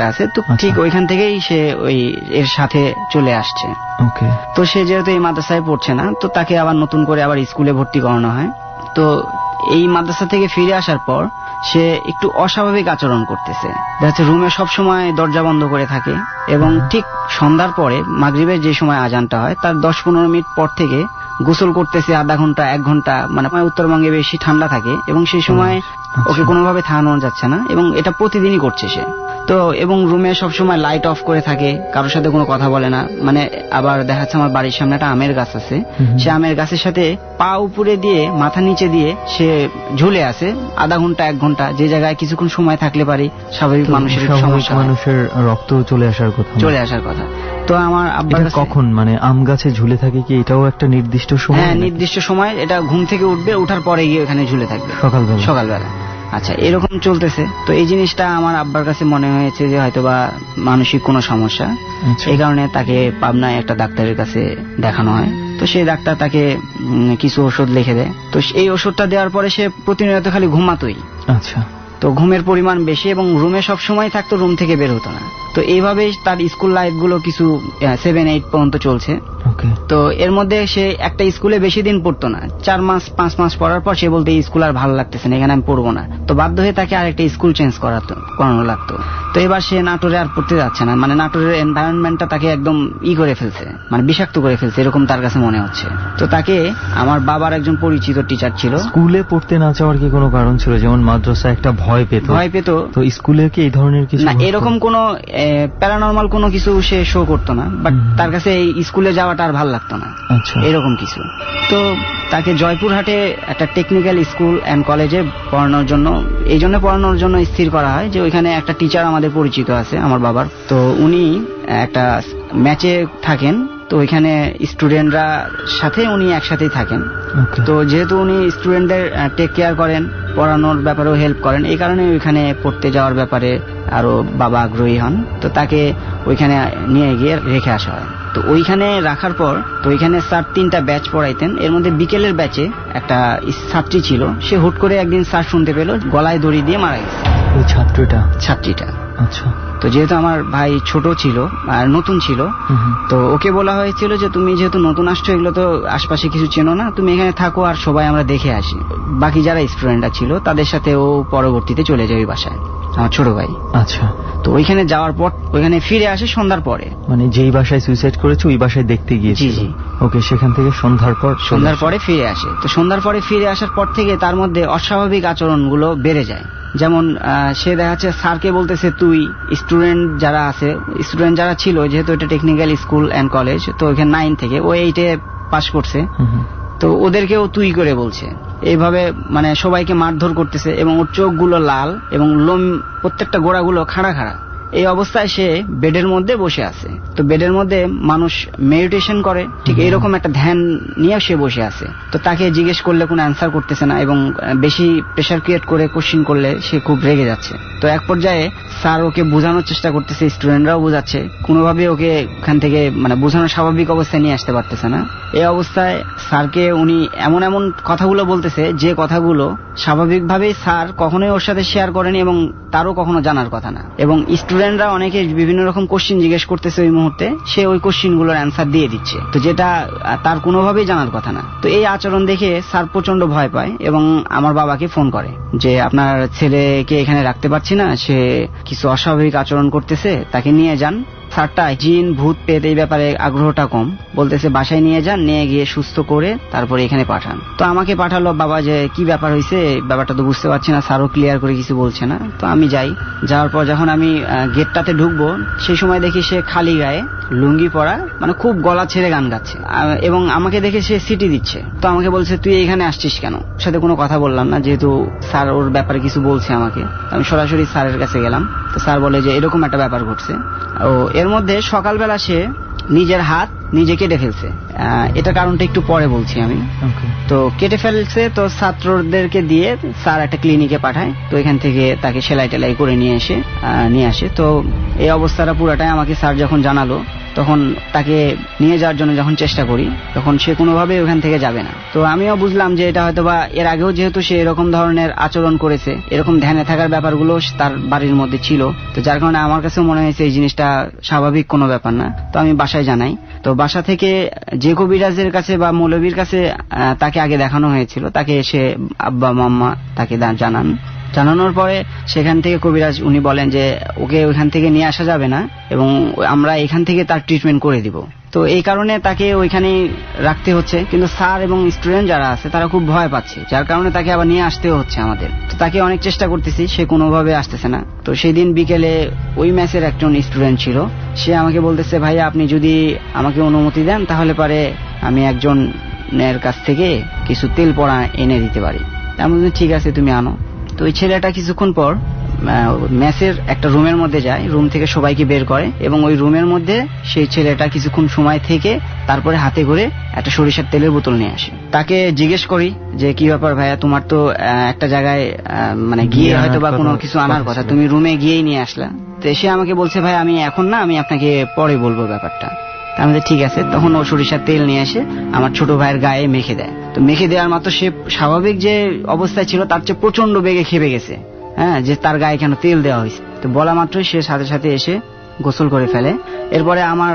আছে। তো ঠিক ওইখান থেকেই সে ওই এর সাথে চলে আসছে। ওকে। তো সে যেহেতু এই মাদ্রাসায় পড়ছে না, তো তাকে আবার নতুন করে আবার স্কুলে ভর্তি করানো হয়। তো এই মাদ্রাসা থেকে ফিরে আসার পর সে একটু অস্বাভাবিক আচরণ করতেছে। দেখা যাচ্ছে রুমে সবসময় দরজা বন্ধ করে থাকে এবং ঠিক সন্ধ্যার পরে মাগরিবের যে সময় আজানটা হয় তার 10-15 মিনিট পর থেকে গোসল করতেছে আধা ঘন্টা 1 ঘন্টা, মানে উত্তরবঙ্গে বেশি ঠান্ডা থাকে এবং সেই সময় ওকে কোনোভাবে থামানো যাচ্ছে না এবং এটা প্রতিদিনই করছে সে। তো এবং রুমে সবসময় লাইট অফ করে থাকে, কারোর সাথে কোনো কথা বলে না। মানে আবার দেখা যাচ্ছে আমার বাড়ির সামনে একটা আমের গাছ আছে, সে আমের গাছের সাথে পা উপরে দিয়ে মাথা নিচে দিয়ে সে ঝুলে আছে আধা ঘন্টা 1 ঘন্টা, যে জায়গায় কিছুক্ষণ সময় থাকলে পারি স্বাভাবিক মানুষের সমস্যা, মানুষের রক্ত চলে আসার কথা। তো আমার আব্বার কখন মানে আম গাছে ঝুলে থাকে কি এটাও একটা নির্দিষ্ট সময়? হ্যাঁ, নির্দিষ্ট সময়। এটা ঘুম থেকে উঠবে, উঠার পরে গিয়ে ওখানে ঝুলে থাকবে সকালবেলা। আচ্ছা, এরকম চলতেছে। তো এই জিনিসটা আমার আব্বার কাছে মনে হয়েছে যে হয়তোবা মানসিক কোনো সমস্যা, এই কারণে তাকে পাবনায় একটা ডাক্তারের কাছে দেখানো হয়। তো সেই ডাক্তার তাকে কিছু ওষুধ লিখে দেয়। তো এই ওষুধটা দেওয়ার পরে সে প্রতিনিয়ত খালি ঘুমাতোই। আচ্ছা। তো ঘুমের পরিমাণ বেশি এবং রুমে সব সময় থাকতো, রুম থেকে বের হতো না। তো এইভাবেই তার স্কুল লাইফ গুলো কিছু 7-8 পর্যন্ত চলছে। তো এর মধ্যে সে একটা স্কুলে বেশি দিন পড়তো না, 4 মাস 5 মাস পড়ার পর সে বলতে এই স্কুল আর ভালো লাগতেছে না, এখানে আমি পড়বো না। তো বাধ্য হয়ে তাকে আরেকটা স্কুল চেঞ্জ করানো লাগতো। তো এবার সে নাটোরে আর পড়তে যাচ্ছে না, মানে নাটোরের এনভায়রনমেন্টটা তাকে একদম করে ফেলছে, মানে বিষাক্ত করে ফেলছে, এরকম তার কাছে মনে হচ্ছে। তো তাকে আমার বাবার একজন পরিচিত টিচার ছিল। স্কুলে পড়তে না চাওয়ার কি কোনো কারণ ছিল? যেমন মাদ্রাসা একটা ভয় পেত, তো স্কুলে কি এই ধরনের কিছু না, এরকম কোনো প্যারানরমাল কোনো কিছু সে শো করতো না, বাট তার কাছে এই স্কুলে যাওয়াটা আর ভালো লাগতো না, এরকম কিছু। তো তাকে জয়পুরহাটে একটা টেকনিক্যাল স্কুল অ্যান্ড কলেজে পড়ানোর জন্য স্থির করা হয় যে ওইখানে একটা টিচার আমাদের পরিচিত আছে আমার বাবার। তো উনি একটা ম্যাচে থাকেন, তো ওইখানে স্টুডেন্টরা সাথে উনি একসাথেই থাকেন। তো যেহেতু উনি স্টুডেন্টদের টেক কেয়ার করেন, পড়ানোর ব্যাপারেও হেল্প করেন, এই কারণে ওইখানে পড়তে যাওয়ার ব্যাপারে আরো বাবা আগ্রহী হন। তো তাকে ওইখানে নিয়ে গিয়ে রেখে আসা হয়। তো ওইখানে রাখার পর তো ওইখানে স্যার 3টা ব্যাচ পড়াইতেন। এর মধ্যে বিকেলের ব্যাচে একটা ছাত্রী ছিল, সে হুট করে একদিন স্যার শুনতে পেল গলায় দড়ি দিয়ে মারা গেছে। ওই ছাত্রীটা। আচ্ছা। তো যেহেতু আমার ভাই ছোট ছিল আর নতুন ছিল, তো ওকে বলা হয়েছিল যে তুমি যেহেতু নতুন আসছো, এগুলো তো আশপাশে কিছু চেনো না, তুমি এখানে থাকো আর সবাই আমরা দেখে আসি। বাকি যারা স্টুডেন্টরা ছিল তাদের সাথে ও পরবর্তীতে চলে যায় ওই বাসায়, আমার ছোট ভাই। আচ্ছা। তো ওইখানে যাওয়ার পর ওইখানে ফিরে আসে সন্ধ্যার পরে, মানে যেই বাসায় সুইসাইড করেছে ওই বাসায় দেখতে গিয়েছে। জি। ওকে, সেখান থেকে সন্ধ্যার পরে ফিরে আসে। তো সন্ধ্যার পরে ফিরে আসার পর থেকে তার মধ্যে অস্বাভাবিক আচরণগুলো বেড়ে যায়। যেমন সে দেখা যাচ্ছে স্যারকে বলতেছে তুই, স্টুডেন্ট যারা ছিল, যেহেতু এটা টেকনিক্যাল স্কুল অ্যান্ড কলেজ, তো ওইখানে 9 থেকে ও 8-এ পাস করছে, তো ওদেরকেও তুই করে বলছে। এইভাবে মানে সবাইকে মারধর করতেছে এবং ওর চোখগুলো লাল এবং লোম প্রত্যেকটা গোড়াগুলো খাড়া খাড়া। এই অবস্থায় সে বেডের মধ্যে বসে আছে। তো বেডের মধ্যে মানুষ মেডিটেশন করে, ঠিক এইরকম একটা ধ্যান নিয়ে সে বসে আছে। তো তাকে জিজ্ঞেস করলে কোনো অ্যান্সার করতেছে না এবং বেশি প্রেশার ক্রিয়েট করে কোশ্চিন করলে সে খুব রেগে যাচ্ছে। তো এক পর্যায়ে স্যার ওকে বোঝানোর চেষ্টা করতেছে, স্টুডেন্টরাও বোঝাচ্ছে, কোনোভাবে ওকে ওখান থেকে মানে বোঝানোর স্বাভাবিক অবস্থায় নিয়ে আসতে পারতেছে না। এই অবস্থায় স্যারকে উনি এমন কথাগুলো বলতেছে যে কথাগুলো স্বাভাবিকভাবেই স্যার কখনোই ওর সাথে শেয়ার করেনি এবং তারও কখনো জানার কথা না। এবং স্টুডেন্টরা অনেকে বিভিন্ন রকম কোশ্চিন জিজ্ঞেস করতেছে ওই মুহূর্তে, সে ওই কোশ্চিনগুলোর অ্যান্সার দিয়ে দিচ্ছে, তো যেটা তার কোনোভাবেই জানার কথা না। তো এই আচরণ দেখে স্যার প্রচন্ড ভয় পায় এবং আমার বাবাকে ফোন করে যে আপনার ছেলেকে এখানে রাখতে পারছি না, সে কিছু অস্বাভাবিক আচরণ করতেছে, তাকে নিয়ে যান। স্যারটা জিন ভূত পেত এই ব্যাপারে আগ্রহটা কম, বলতেছে বাসায় নিয়ে যান, নিয়ে গিয়ে সুস্থ করে তারপরে এখানে পাঠান। তো আমাকে পাঠালো বাবা যে কি ব্যাপার হয়েছে, ব্যাপারটা তো বুঝতে পারছি না, স্যারও ক্লিয়ার করে কিছু বলছে না। তো আমি যাই, যাওয়ার পর যখন আমি গেটটাতে ঢুকবো সেই সময় দেখি সে খালি গায়ে লুঙ্গি পরা, মানে খুব গলা ছেড়ে গান গাচ্ছে এবং আমাকে দেখে সে সিটি দিচ্ছে। তো আমাকে বলছে তুই এখানে আসছিস কেন? সাথে কোনো কথা বললাম না, যেহেতু স্যার ওর ব্যাপারে কিছু বলছে আমাকে। আমি সরাসরি স্যারের কাছে গেলাম। তো স্যার বলে যে এরকম একটা ব্যাপার ঘটছে। ও এর মধ্যে সকালবেলা সে নিজের হাত নিজে কেটে ফেলছে, এটা কারণটা একটু পরে বলছি আমি। তো কেটে ফেলছে, তো ছাত্রদেরকে দিয়ে স্যার একটা ক্লিনিকে পাঠায়। তো এখান থেকে তাকে সেলাই টেলাই করে নিয়ে আসে। তো এই অবস্থাটা পুরাটাই আমাকে স্যার যখন জানালো, তখন তাকে নিয়ে যাওয়ার জন্য যখন চেষ্টা করি, তখন সে কোনোভাবে ওখান থেকে যাবে না। তো আমিও বুঝলাম যে এটা হয়তোবা এর আগেও যেহেতু সে এরকম ধরনের আচরণ করেছে, এরকম ধ্যানে থাকার ব্যাপারগুলো তার বাড়ির মধ্যে ছিল, তো যার কারণে আমার কাছে মনে হয়েছে এই জিনিসটা স্বাভাবিক কোনো ব্যাপার না। তো আমি বাসায় জানাই। তো বাসা থেকে যে কবিরাজের কাছে বা মৌলবীর কাছে তাকে আগে দেখানো হয়েছিল, তাকে এসে আব্বা মাম্মা তাকে জানানোর পরে সেখান থেকে কবিরাজ উনি বলেন যে ওকে ওইখান থেকে নিয়ে আসা যাবে না এবং আমরা এখান থেকে তার ট্রিটমেন্ট করে দিব। তো এই কারণে তাকে ওইখানে রাখতে হচ্ছে, কিন্তু স্যার এবং স্টুডেন্ট যারা আছে তারা খুব ভয় পাচ্ছে, যার কারণে তাকে আবার নিয়ে আসতেও হচ্ছে আমাদের। তো তাকে অনেক চেষ্টা করতেছি, সে কোনোভাবে আসতেছে না। তো সেই দিন বিকেলে ওই ম্যাচের একজন স্টুডেন্ট ছিল, সে আমাকে বলতেছে ভাইয়া আপনি যদি আমাকে অনুমতি দেন তাহলে পারে আমি একজনের কাছ থেকে কিছু তেল পড়া এনে দিতে পারি। আমি বললাম ঠিক আছে তুমি আনো। তো ওই ছেলেটা কিছুক্ষণ পর ম্যাচের একটা রুমের মধ্যে যায়, রুম থেকে সবাইকে বের করে এবং ওই রুমের মধ্যে সেই ছেলেটা কিছুক্ষণ সময় থেকে তারপরে হাতে করে একটা সরিষার তেলের বোতল নিয়ে আসে। তাকে জিজ্ঞেস করি যে কি ব্যাপার ভাইয়া, তোমার তো একটা জায়গায় মানে গিয়ে হয়তো বা কোনো কিছু আনার কথা, তুমি রুমে গিয়েই নিয়ে আসলা। তো সে আমাকে বলছে ভাই আমি এখন না, আমি আপনাকে পরে বলবো ব্যাপারটা। তাহলে ঠিক আছে। তখন ও সরিষার তেল নিয়ে এসে আমার ছোট ভাইয়ের গায়ে মেখে দেয়। তো মেখে দেওয়ার মাত্র সে স্বাভাবিক যে অবস্থায় ছিল তার চেয়ে প্রচন্ড বেগে খেপে গেছে, হ্যাঁ, যে তার গায়ে কেন তেল দেওয়া হয়েছে। তো বলা মাত্রই সে সাথে সাথে এসে গোসল করে ফেলে। এরপরে আমার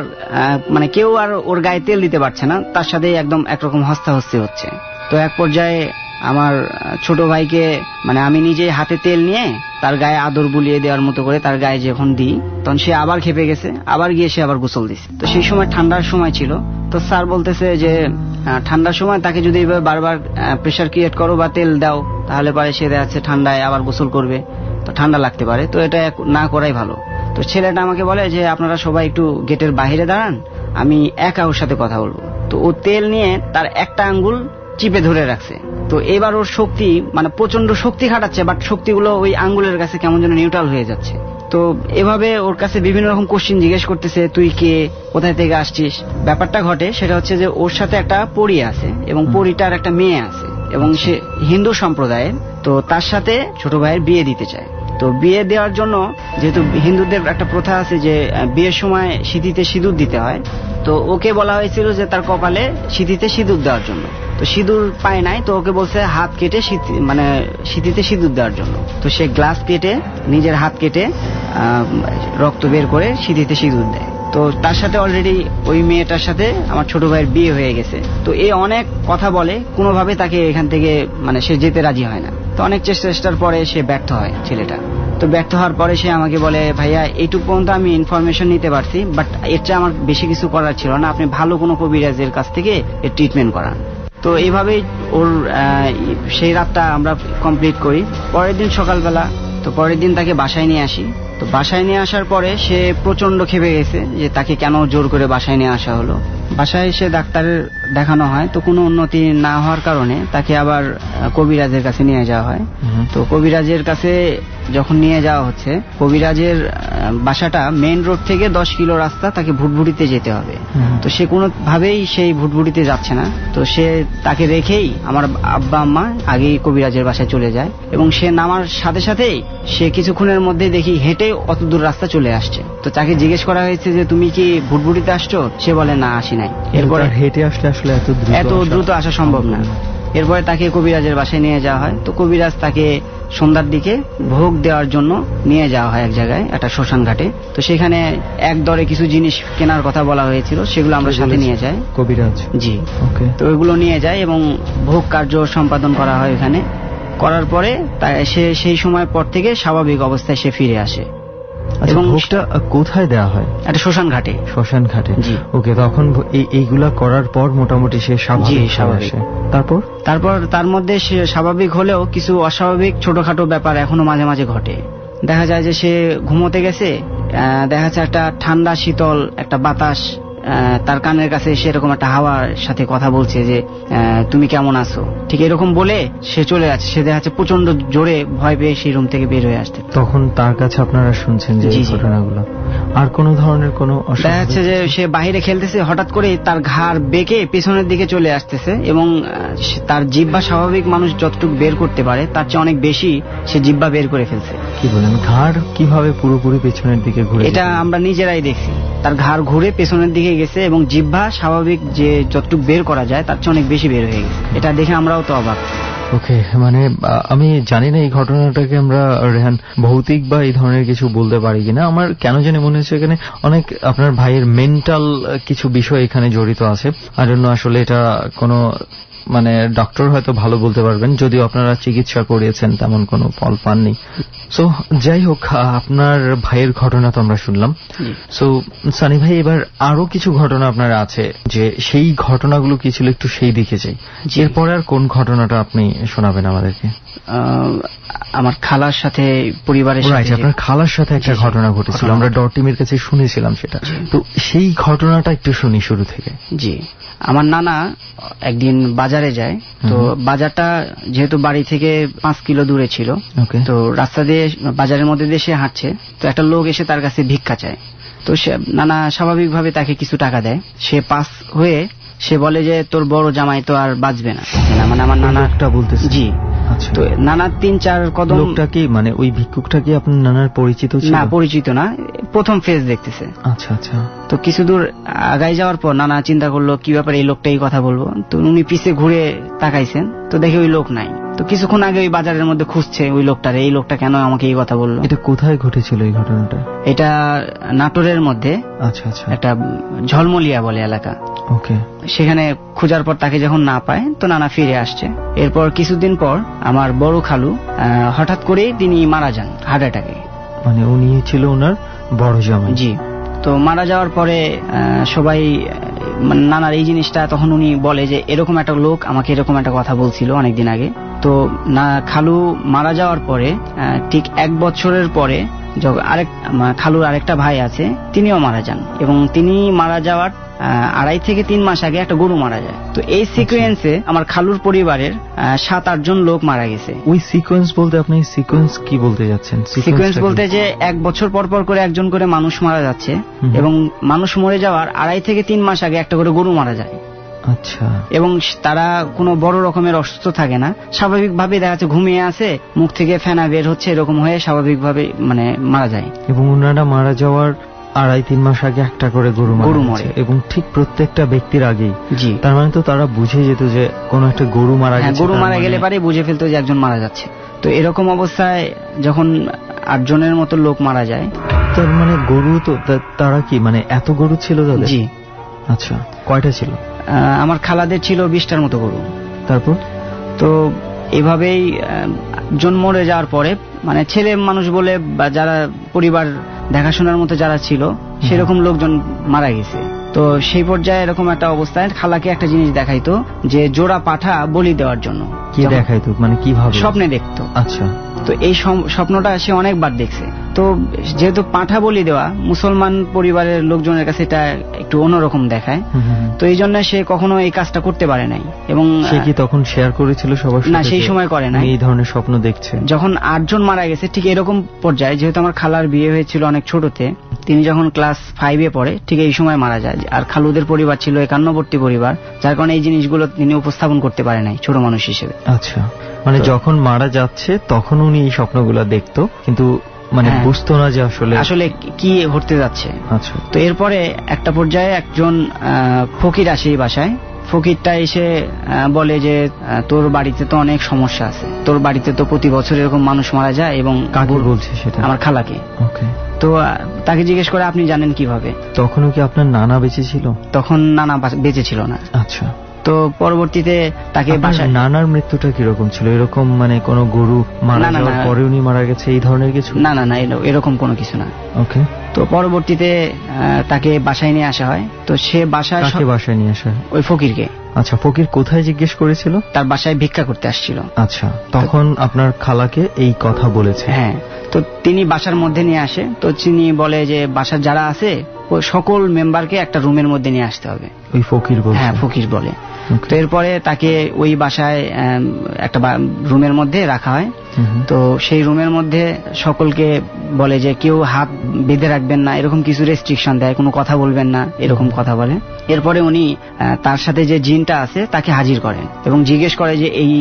মানে কেউ আর ওর গায়ে তেল দিতে পারছে না, তার সাথে একদম একরকম হস্তাহস্তি হচ্ছে। তো এক পর্যায়ে আমার ছোট ভাইকে মানে আমি নিজে হাতে তেল নিয়ে তার গায়ে আদর বুলিয়ে দেওয়ার মতো করে তার গায়ে যখন দিই, তখন সে আবার খেপে গেছে, আবার গিয়ে সে আবার গোসল দিছে। তো সেই সময় ঠান্ডার সময় ছিল। তো স্যার বলতেছে যে ঠান্ডার সময় তাকে যদি বারবার প্রেসার ক্রিয়েট করো বা তেল দাও তাহলে পরে সে দেখা যাচ্ছে ঠান্ডায় আবার গোসল করবে, তো ঠান্ডা লাগতে পারে, তো এটা না করাই ভালো। তো ছেলেটা আমাকে বলে যে আপনারা সবাই একটু গেটের বাইরে দাঁড়ান, আমি একা ওর সাথে কথা বলবো। তো ও তেল নিয়ে তার একটা আঙ্গুল চিপে ধরে রাখছে। তো এবার ওর শক্তি মানে প্রচন্ড শক্তি খাটাচ্ছে, বাট শক্তিগুলো ওই আঙ্গুলের কাছে কেমন যেন নিউট্রাল হয়ে যাচ্ছে। তো এভাবে ওর কাছে বিভিন্ন রকম কোশ্চিন জিজ্ঞেস করতেছে, তুই কে, কোথায় থেকে আসছিস। ব্যাপারটা ঘটে সেটা হচ্ছে যে ওর সাথে একটা পরী আছে এবং পরীটার একটা মেয়ে আছে এবং সে হিন্দু সম্প্রদায়ের। তো তার সাথে ছোট ভাইয়ের বিয়ে দিতে চায়। তো বিয়ে দেওয়ার জন্য যেহেতু হিন্দুদের একটা প্রথা আছে যে বিয়ের সময় সিঁথিতে সিঁদুর দিতে হয়, তো ওকে বলা হয়েছিল যে তার কপালে সিঁথিতে সিঁদুর দেওয়ার জন্য। তো সিঁদুর পায় নাই, তো ওকে বলছে হাত কেটে মানে সিঁথিতে সিঁদুর দেওয়ার জন্য। তো সে গ্লাস কেটে নিজের হাত কেটে রক্ত বের করে সিঁথিতে সিঁদুর দেয়। তো তার সাথে অলরেডি ওই মেয়েটার সাথে আমার ছোট ভাইয়ের বিয়ে হয়ে গেছে। তো এ অনেক কথা বলে, কোনোভাবে তাকে এখান থেকে মানে সে যেতে রাজি হয় না। তো অনেক চেষ্টার পরে সে ব্যর্থ হয় ছেলেটা। তো ব্যর্থ হওয়ার পরে সে আমাকে বলে ভাইয়া এইটুকু পর্যন্ত আমি ইনফরমেশন নিতে পারছি, বাট এর চেয়ে আমার বেশি কিছু করার ছিল না, আপনি ভালো কোনো কবিরাজের কাছ থেকে এর ট্রিটমেন্ট করান। তো এইভাবেই ওর সেই রাতটা আমরা কমপ্লিট করি। পরের দিন সকালবেলা, তো পরের দিন তাকে বাসায় নিয়ে আসি। তো বাসায় নিয়ে আসার পরে সে প্রচন্ড খেপে গেছে যে তাকে কেন জোর করে বাসায় নিয়ে আসা হলো। বাসায় এসে ডাক্তারের দেখানো হয়, তো কোনো উন্নতি না হওয়ার কারণে তাকে আবার কবিরাজের কাছে নিয়ে যাওয়া হয়। তো কবিরাজের কাছে যখন নিয়ে যাওয়া হচ্ছে, কবিরাজের বাসাটা মেইন রোড থেকে 10 কিলো রাস্তা, তাকে ভুটভুটিতে যেতে হবে। তো সে কোনোভাবেই সেই ভুটভুটিতে যাচ্ছে না। তো সে তাকে রেখেই আমার আব্বা আম্মা আগেই কবিরাজের বাসায় চলে যায় এবং সে নামার সাথে সাথেই সে কিছুক্ষণের মধ্যে দেখি হেঁটে অত দূর রাস্তা চলে আসছে। তো তাকে জিজ্ঞেস করা হয়েছে যে তুমি কি ভুটভুটিতে আসছো, সে বলে না আসি নাই। এরপর হেঁটে আসলে আসলে এত দ্রুত আসা সম্ভব না। এরপরে তাকে কবিরাজের বাসায় নিয়ে যাওয়া হয়। তো কবিরাজ তাকে সন্ধ্যার দিকে ভোগ দেওয়ার জন্য নিয়ে যাওয়া হয় এক জায়গায়, একটা শ্মশান ঘাটে। তো সেখানে এক দরে কিছু জিনিস কেনার কথা বলা হয়েছিল, সেগুলো আমরা সাথে নিয়ে যাই। কবিরাজ জি, তো ওইগুলো নিয়ে যায় এবং ভোগ কার্য সম্পাদন করা হয় এখানে। করার পরে সে সেই সময় পর থেকে স্বাভাবিক অবস্থায় সে ফিরে আসে। এবং ভোগটা কোথায় দেওয়া হয়? একটা শ্মশান ঘাটে। শ্মশান ঘাটে, জি। ওকে, তখন এইগুলা করার পর মোটামুটি সে স্বাভাবিক। তারপর তার মধ্যে সে স্বাভাবিক হলেও কিছু অস্বাভাবিক ছোটখাটো ব্যাপার এখনো মাঝে মাঝে ঘটে। দেখা যায় যে সে ঘুমোতে গেছে, দেখা যাচ্ছে একটা ঠান্ডা শীতল একটা বাতাস তার কানের কাছে সেরকম একটা হাওয়ার সাথে কথা বলছে যে তুমি কেমন আছো, ঠিক এরকম বলে সে চলে যাচ্ছে। সে দেখা যাচ্ছে প্রচন্ড জোরে ভয় পেয়ে সেই রুম থেকে বের হয়ে আসতে। তখন তার কাছে আপনারা শুনছেন যে ঘটনাগুলো। আর কোন ধরনের কোনো দেখা যাচ্ছে যে সে বাইরে খেলতেছে, হঠাৎ করে তার ঘাড় বেঁকে পেছনের দিকে চলে আসতেছে এবং তার জিহ্বা স্বাভাবিক মানুষ যতটুকু বের করতে পারে তার চেয়ে অনেক বেশি সে জিহ্বা বের করে ফেলছে। কি বলেন? ঘাড় কিভাবে পুরোপুরি পেছনের দিকে ঘুরে? এটা আমরা নিজেরাই দেখছি, তার ঘাড় ঘুরে পেছনের দিকে গেছে এবং জিহ্বা স্বাভাবিক যে যতটুকু বের করা যায় তার চেয়ে অনেক বেশি বের হয়ে গেছে। এটা দেখে আমরাও তো অবাক। ওকে, মানে আমি জানি না এই ঘটনাটাকে আমরা রেহান ভৌতিক বা এই ধরনের কিছু বলতে পারি কিনা। আমার কেন জানি মনে হচ্ছে এখানে অনেক আপনার ভাইয়ের মেন্টাল কিছু বিষয় এখানে জড়িত আছে। আর জন্য আসলে এটা কোনো মানে ডক্টর হয়তো ভালো বলতে পারবেন, যদিও আপনারা চিকিৎসা করিয়েছেন তেমন কোনো ফল পাননি। সো যাই হোক, আপনার ভাইয়ের ঘটনা তো আমরা শুনলাম। সো সানি ভাই, এবার আরো কিছু ঘটনা আপনার আছে, যে সেই ঘটনাগুলো কি ছিল একটু সেই দিকে যাই। এরপরে আর কোন ঘটনাটা আপনি শোনাবেন আমাদেরকে? আমার খালার সাথে, পরিবারের সাথে। আপনার খালার সাথে একটা ঘটনা ঘটেছিল, আমরা ডট টিমের কাছে শুনেছিলাম সেটা। তো সেই ঘটনাটা একটু শুনি শুরু থেকে। জি, আমার নানা একদিন বাজারে যায়। তো বাজারটা যেহেতু বাড়ি থেকে 5 কিলো দূরে ছিল, তো রাস্তা দিয়ে বাজারের মধ্যে দিয়ে সে হাঁটছে। তো একটা লোক এসে তার কাছে ভিক্ষা চায়। তো নানা স্বাভাবিকভাবে তাকে কিছু টাকা দেয়। সে পাস হয়ে সে বলে যে তোর বড় জামাই তো আর বাঁচবে না। মানে আমার নানাটা বলতেছে। জি। তো নানা 3-4 কদম। লোকটা কি, মানে ওই ভিক্ষুকটা কি আপনার নানার পরিচিত ছিল? না, পরিচিত না, প্রথম ফেস দেখতেছে। আচ্ছা আচ্ছা। তো কিছু দূর আগাই যাওয়ার পর নানা চিন্তা করলো কি ব্যাপারে, এই লোকটাই কথা বলবো। তো উনি পিছে ঘুরে তাকাইছেন, তো দেখে ওই লোক নাই। তো কিছুক্ষণ আগে ওই বাজারের মধ্যে খুঁজছে ওই লোকটারে, এই লোকটা কেন আমাকে এই কথা বললো। এটা কোথায় ঘটেছিল এই ঘটনাটা? এটা নাটোরের মধ্যে। আচ্ছা আচ্ছা। একটা ঝলমলিয়া বলে এলাকা। ওকে। সেখানে খোঁজার পর তাকে যখন না পায়, তো নানা ফিরে আসছে। এরপর কিছুদিন পর আমার বড় খালু হঠাৎ করে তিনি মারা যান হার্ট অ্যাটাকে। মানে উনি ছিল ওনার বড় জামাই? জি। তো মারা যাওয়ার পরে সবাই নানার এই জিনিসটা, তখন উনি বলে যে এরকম একটা লোক আমাকে এরকম একটা কথা বলছিল অনেকদিন আগে। তো না, খালু মারা যাওয়ার পরে ঠিক 1 বছরের পরে খালুর আরেকটা ভাই আছে, তিনিও মারা যান। এবং তিনি মারা যাওয়ার 2.5 থেকে 3 মাস আগে একটা গরু মারা যায়। তো এই সিকোয়েন্সে আমার খালুর পরিবারের 7-8 জন লোক মারা গেছে। ওই সিকোয়েন্স বলতে আপনি সিকোয়েন্স কি বলতে যাচ্ছেন? সিকোয়েন্স বলতে যে 1 বছর পর পর করে একজন করে মানুষ মারা যাচ্ছে, এবং মানুষ মরে যাওয়ার 2.5 থেকে 3 মাস আগে একটা করে গরু মারা যায়। আচ্ছা। এবং তারা কোনো বড় রকমের অসুস্থ থাকে না, স্বাভাবিকভাবে দেখা যাচ্ছে ঘুমিয়ে আছে, মুখ থেকে ফেনা বের হচ্ছে, এরকম হয়ে স্বাভাবিকভাবে মানে মারা যায়। এবং ওনারা মারা যাওয়ার 2.5-3 মাস আগে একটা করে গরু মরে, এবং ঠিক প্রত্যেকটা ব্যক্তির আগেই। জি। তার মানে তো তারা বুঝে যেত যে কোনো একটা গরু মারা গেছে। গরু মারা গেলে পারে বুঝে ফেলতো যে একজন মারা যাচ্ছে। তো এরকম অবস্থায় যখন 8 জনের মতো লোক মারা যায়। তার মানে গরু তো তারা কি, মানে এত গরু ছিল তাদের? জি। আচ্ছা, কয়টা ছিল? আমার খালাদের ছিল 20টার মতো গরু। তারপর তো এভাবেই জন মরে যাওয়ার পরে, মানে ছেলে মানুষ বলে বা যারা পরিবার দেখাশোনার মতো যারা ছিল, সেরকম লোকজন মারা গেছে। তো সেই পর্যায়ে এরকম একটা অবস্থায় খালাকে একটা জিনিস দেখাইতো, যে জোড়া পাঠা বলি দেওয়ার জন্য। কি দেখাইতো, মানে কিভাবে? স্বপ্নে দেখতো। আচ্ছা। তো এই স্বপ্নটা সে অনেকবার দেখছে। তো যেহেতু পাঠা বলি দেওয়া, মুসলমান পরিবারের লোকজনের কাছে এটা একটু অন্যরকম দেখায়। তো এই জন্য সে কখনো এই কাজটা করতে পারে নাই। এবং সে কি তখন শেয়ার করেছিল সবার সাথে? না, সেই সময় করে না। এই ধরনের স্বপ্ন দেখছে যখন 8 জন মারা গেছে, ঠিক এরকম পর্যায়ে, যেহেতু আমার খালার বিয়ে হয়েছিল অনেক ছোটতে, তিনি যখন ক্লাস 5-এ পড়ে, ঠিক এই সময় মারা যায়। আর খালুদের পরিবার ছিল একান্নবর্তী পরিবার, যার কারণে এই জিনিসগুলো তিনি উপস্থাপন করতে পারে নাই ছোট মানুষ হিসেবে। আচ্ছা, মানে যখন মারা যাচ্ছে তখন উনি এই স্বপ্নগুলো দেখতো, কিন্তু মানে বুঝতো না যে আসলে কি ঘটতে যাচ্ছে। আচ্ছা। তো এরপরে একটা পর্যায়ে একজন ফকির আসে এই বাসায়। ফকিরটা এসে বলে যে তোর বাড়িতে তো অনেক সমস্যা আছে, তোর বাড়িতে তো প্রতি বছর এরকম মানুষ মারা যায়। এবং কাকে বলছে সেটা? আমার খালাকে। ওকে। তো তাকে জিজ্ঞেস করে আপনি জানেন কিভাবে? তখনও কি আপনার নানা বেঁচে ছিল? তখন নানা বেঁচে ছিল না। আচ্ছা। তো পরবর্তীতে তাকে বাসায়। নানার মৃত্যুটা কিরকম ছিল? এরকম মানে কোনো গরু মারা যাওয়ার পরে উনি মারা গেছে এই ধরনের কিছু? না না না, এরকম কোনো কিছু না। ওকে। তো পরবর্তীতে তাকে বাসায় নিয়ে আসা হয়। তো সে বাসায় নিয়ে আসা? ওই ফকিরকে। আচ্ছা, ফকির কোথায় জিজ্ঞেস করেছিল? তার বাসায় ভিক্ষা করতে আসছিল। আচ্ছা, তখন আপনার খালাকে এই কথা বলেছে? হ্যাঁ। তো তিনি বাসার মধ্যে নিয়ে আসে। তো তিনি বলে যে বাসার যারা আছে সকল মেম্বারকে একটা রুমের মধ্যে নিয়ে আসতে হবে। ওই ফকির বলে? হ্যাঁ, ফকির বলে। তো এরপরে তাকে ওই বাসায় একটা রুমের মধ্যে রাখা হয়। তো সেই রুমের মধ্যে সকলকে বলে যে কেউ হাত বেঁধে রাখবেন না, এরকম কিছু রেস্ট্রিকশন দেয়, কোনো কথা বলবেন না, এরকম কথা বলে। এরপরে উনি তার সাথে যে জিনটা আছে তাকে হাজির করেন এবং জিজ্ঞেস করে যে এই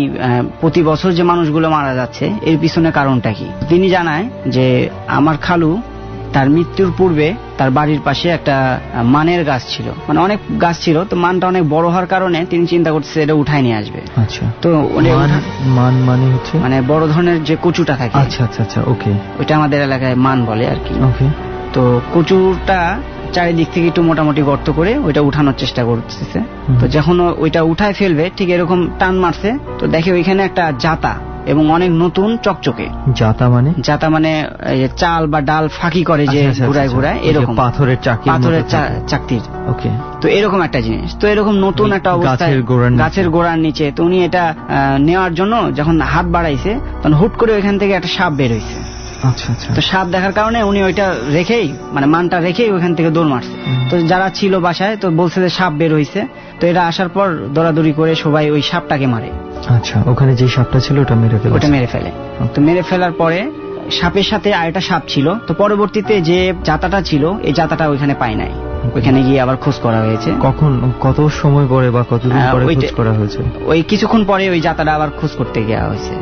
প্রতি বছর যে মানুষগুলো মারা যাচ্ছে এর পিছনে কারণটা কি। তিনি জানায় যে আমার খালু তার মৃত্যুর পূর্বে তার বাড়ির পাশে একটা মানের গাছ ছিল, মানে অনেক গাছ ছিল। তো মানটা অনেক বড় হওয়ার কারণে তিনি চিন্তা করতেছে এটা উঠায় নিয়ে আসবে। আচ্ছা। তো মান মানে হচ্ছে মানে বড় ধরনের যে কচুটা থাকে। আচ্ছা আচ্ছা আচ্ছা, ওকে। ওইটা আমাদের এলাকায় মান বলে আর কি। ওকে। তো কচুটা চারিদিক থেকে একটু মোটামুটি গর্ত করে ওইটা উঠানোর চেষ্টা করতেছে। তো যখন ওইটা উঠায় ফেলবে ঠিক এরকম টান মারছে, তো দেখে ওইখানে একটা জাতা এবং অনেক নতুন চকচকে। জাতা মানে চাল বা ডাল ফাঁকি করে যে ঘুরায় ঘুরায়, এরকম পাথরের চাকতির। ওকে। তো এরকম একটা জিনিস, তো এরকম নতুন একটা অবস্থায় গাছের গোড়ার নিচে। তো উনি এটা নেওয়ার জন্য যখন হাত বাড়াইছে তখন হুট করে ওইখান থেকে একটা সাপ বের হয়েছে। আচ্ছা আচ্ছা। তো সাপ দেখার কারণে উনি ওইটা রেখেই মানে মানটা রেখেই ওইখান থেকে দৌড় মারছে। তো যারা ছিল বাসায় তো বলছে যে সাপ বের হয়েছে। তো এরা আসার পর দৌড়াদৌড়ি করে সবাই ওই সাপটাকে মারে। আচ্ছা, ওখানে যে সাপটা ছিল ওটা মেরে ফেলে। তো মেরে ফেলার পরে সাপের সাথে আরেকটা সাপ ছিল। তো পরবর্তীতে যে জাতাটা ছিল এই জাতাটা ওইখানে পায় নাই, ওইখানে গিয়ে আবার খোঁজ করা হয়েছে। কত সময় পরে বা কতদিন পরে খোঁজ করা হয়েছে? ওই কিছুক্ষণ পরে ওই জাতাটা আবার খোঁজ করতে গিয়ে হয়েছে।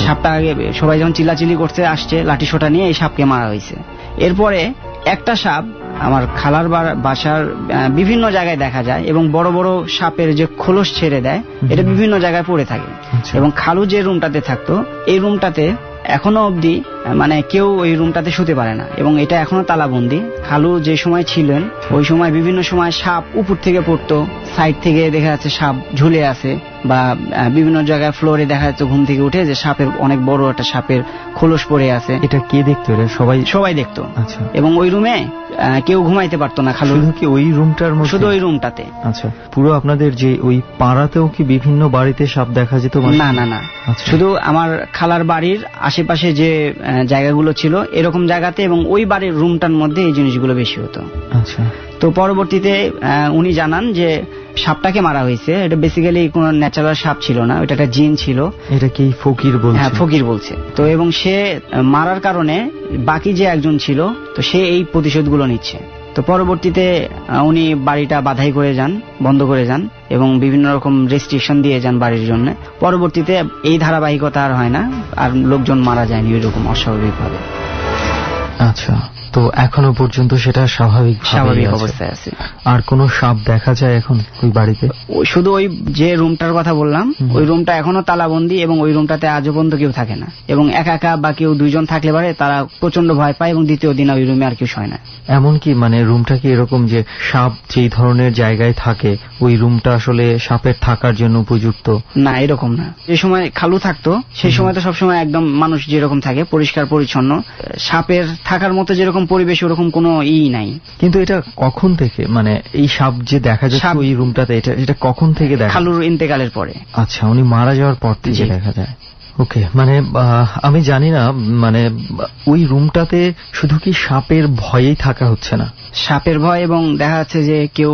সাপটা আগে সবাই যখন চিল্লাচিল্লি করতে আসছে লাঠি সোটা নিয়ে এই সাপকে মারা হয়েছে। এরপরে একটা সাপ আমার খালার বাসার বিভিন্ন জায়গায় দেখা যায় এবং বড় বড় সাপের যে খোলস ছেড়ে দেয় এটা বিভিন্ন জায়গায় পড়ে থাকে। এবং খালু যে রুমটাতে থাকতো এই রুমটাতে এখনো অবধি মানে কেউ ওই রুমটাতে শুতে পারে না এবং এটা এখনো তালাবন্দি। খালু যে সময় ছিলেন ওই সময় বিভিন্ন সময় সাপ উপর থেকে পড়তো, সাইড থেকে দেখা যাচ্ছে সাপ ঝুলে আছে, বা বিভিন্ন জায়গায় ফ্লোরে দেখা যাচ্ছে ঘুম থেকে উঠে যে সাপের অনেক বড় একটা সাপের খোলস পড়ে আছে। এটা কে দেখতো? সবাই দেখতো। আচ্ছা। এবং ওই রুমে কেউ ঘুমাইতে পারতো না। খালু কি ওই রুমটার মধ্যে? শুধু ওই রুমটাতে। আচ্ছা, পুরো আপনাদের যে ওই পাড়াতেও কি বিভিন্ন বাড়িতে সাপ দেখা যেত? না না না, শুধু আমার খালার বাড়ির আশেপাশে যে জায়গাগুলো ছিল এরকম জায়গাতে এবং ওই বাড়ির রুমটার মধ্যে এই জিনিসগুলো বেশি হতো। আচ্ছা। তো পরবর্তীতে উনি জানান যে সাপটাকে মারা হয়েছে এটা বেসিক্যালি কোন ন্যাচারাল সাপ ছিল না, ওটা একটা জিন ছিল। এটা কি ফকির বলছে? হ্যাঁ, ফকির বলছে। তো এবং সে মারার কারণে বাকি যে একজন ছিল তো সে এই প্রতিশোধগুলো নিচ্ছে। তো পরবর্তীতে উনি বাড়িটা বাধাই করে যান, বন্ধ করে যান এবং বিভিন্ন রকম রেস্ট্রিকশন দিয়ে যান বাড়ির জন্য। পরবর্তীতে এই ধারাবাহিকতা আর হয় না, আর লোকজন মারা যায়নি ওইরকম অস্বাভাবিকভাবে। আচ্ছা, তো এখনো পর্যন্ত সেটা স্বাভাবিক অবস্থায় আছে। আর কোনো সাপ দেখা যায় এখন ওই বাড়িতে? শুধু ওই যে রুমটার কথা বললাম ওই রুমটা এখনো তালাবন্দি এবং ওই রুমটাতে আজও পর্যন্ত কেউ থাকে না। এবং একা একা বা কেউ দুইজন থাকলে পারে তারা প্রচন্ড ভয় পায় এবং দ্বিতীয় দিন ওই রুমে আর কেউ শোয় না। এমনকি মানে রুমটা কি এরকম যে সাপ যেই ধরনের জায়গায় থাকে ওই রুমটা আসলে সাপের থাকার জন্য উপযুক্ত? না, এরকম না। যে সময় খালু থাকতো সেই সময় তো সবসময় একদম মানুষ যেরকম থাকে পরিষ্কার পরিচ্ছন্ন, সাপের থাকার মতো যেরকম পরিবেশ ওরকম কোনো নাই। কিন্তু এটা কখন থেকে মানে এই সাপ যে দেখা যাচ্ছে ওই রুমটাতে এটা কখন থেকে দেখা? খালুর ইন্তেকালের পরে। আচ্ছা, উনি মারা যাওয়ার পর থেকে দেখা যায়। ওকে, মানে আমি জানি না মানে ওই রুমটাতে শুধু কি সাপের ভয়েই থাকা হচ্ছে না? সাপের ভয় এবং দেখা যাচ্ছে যে কেউ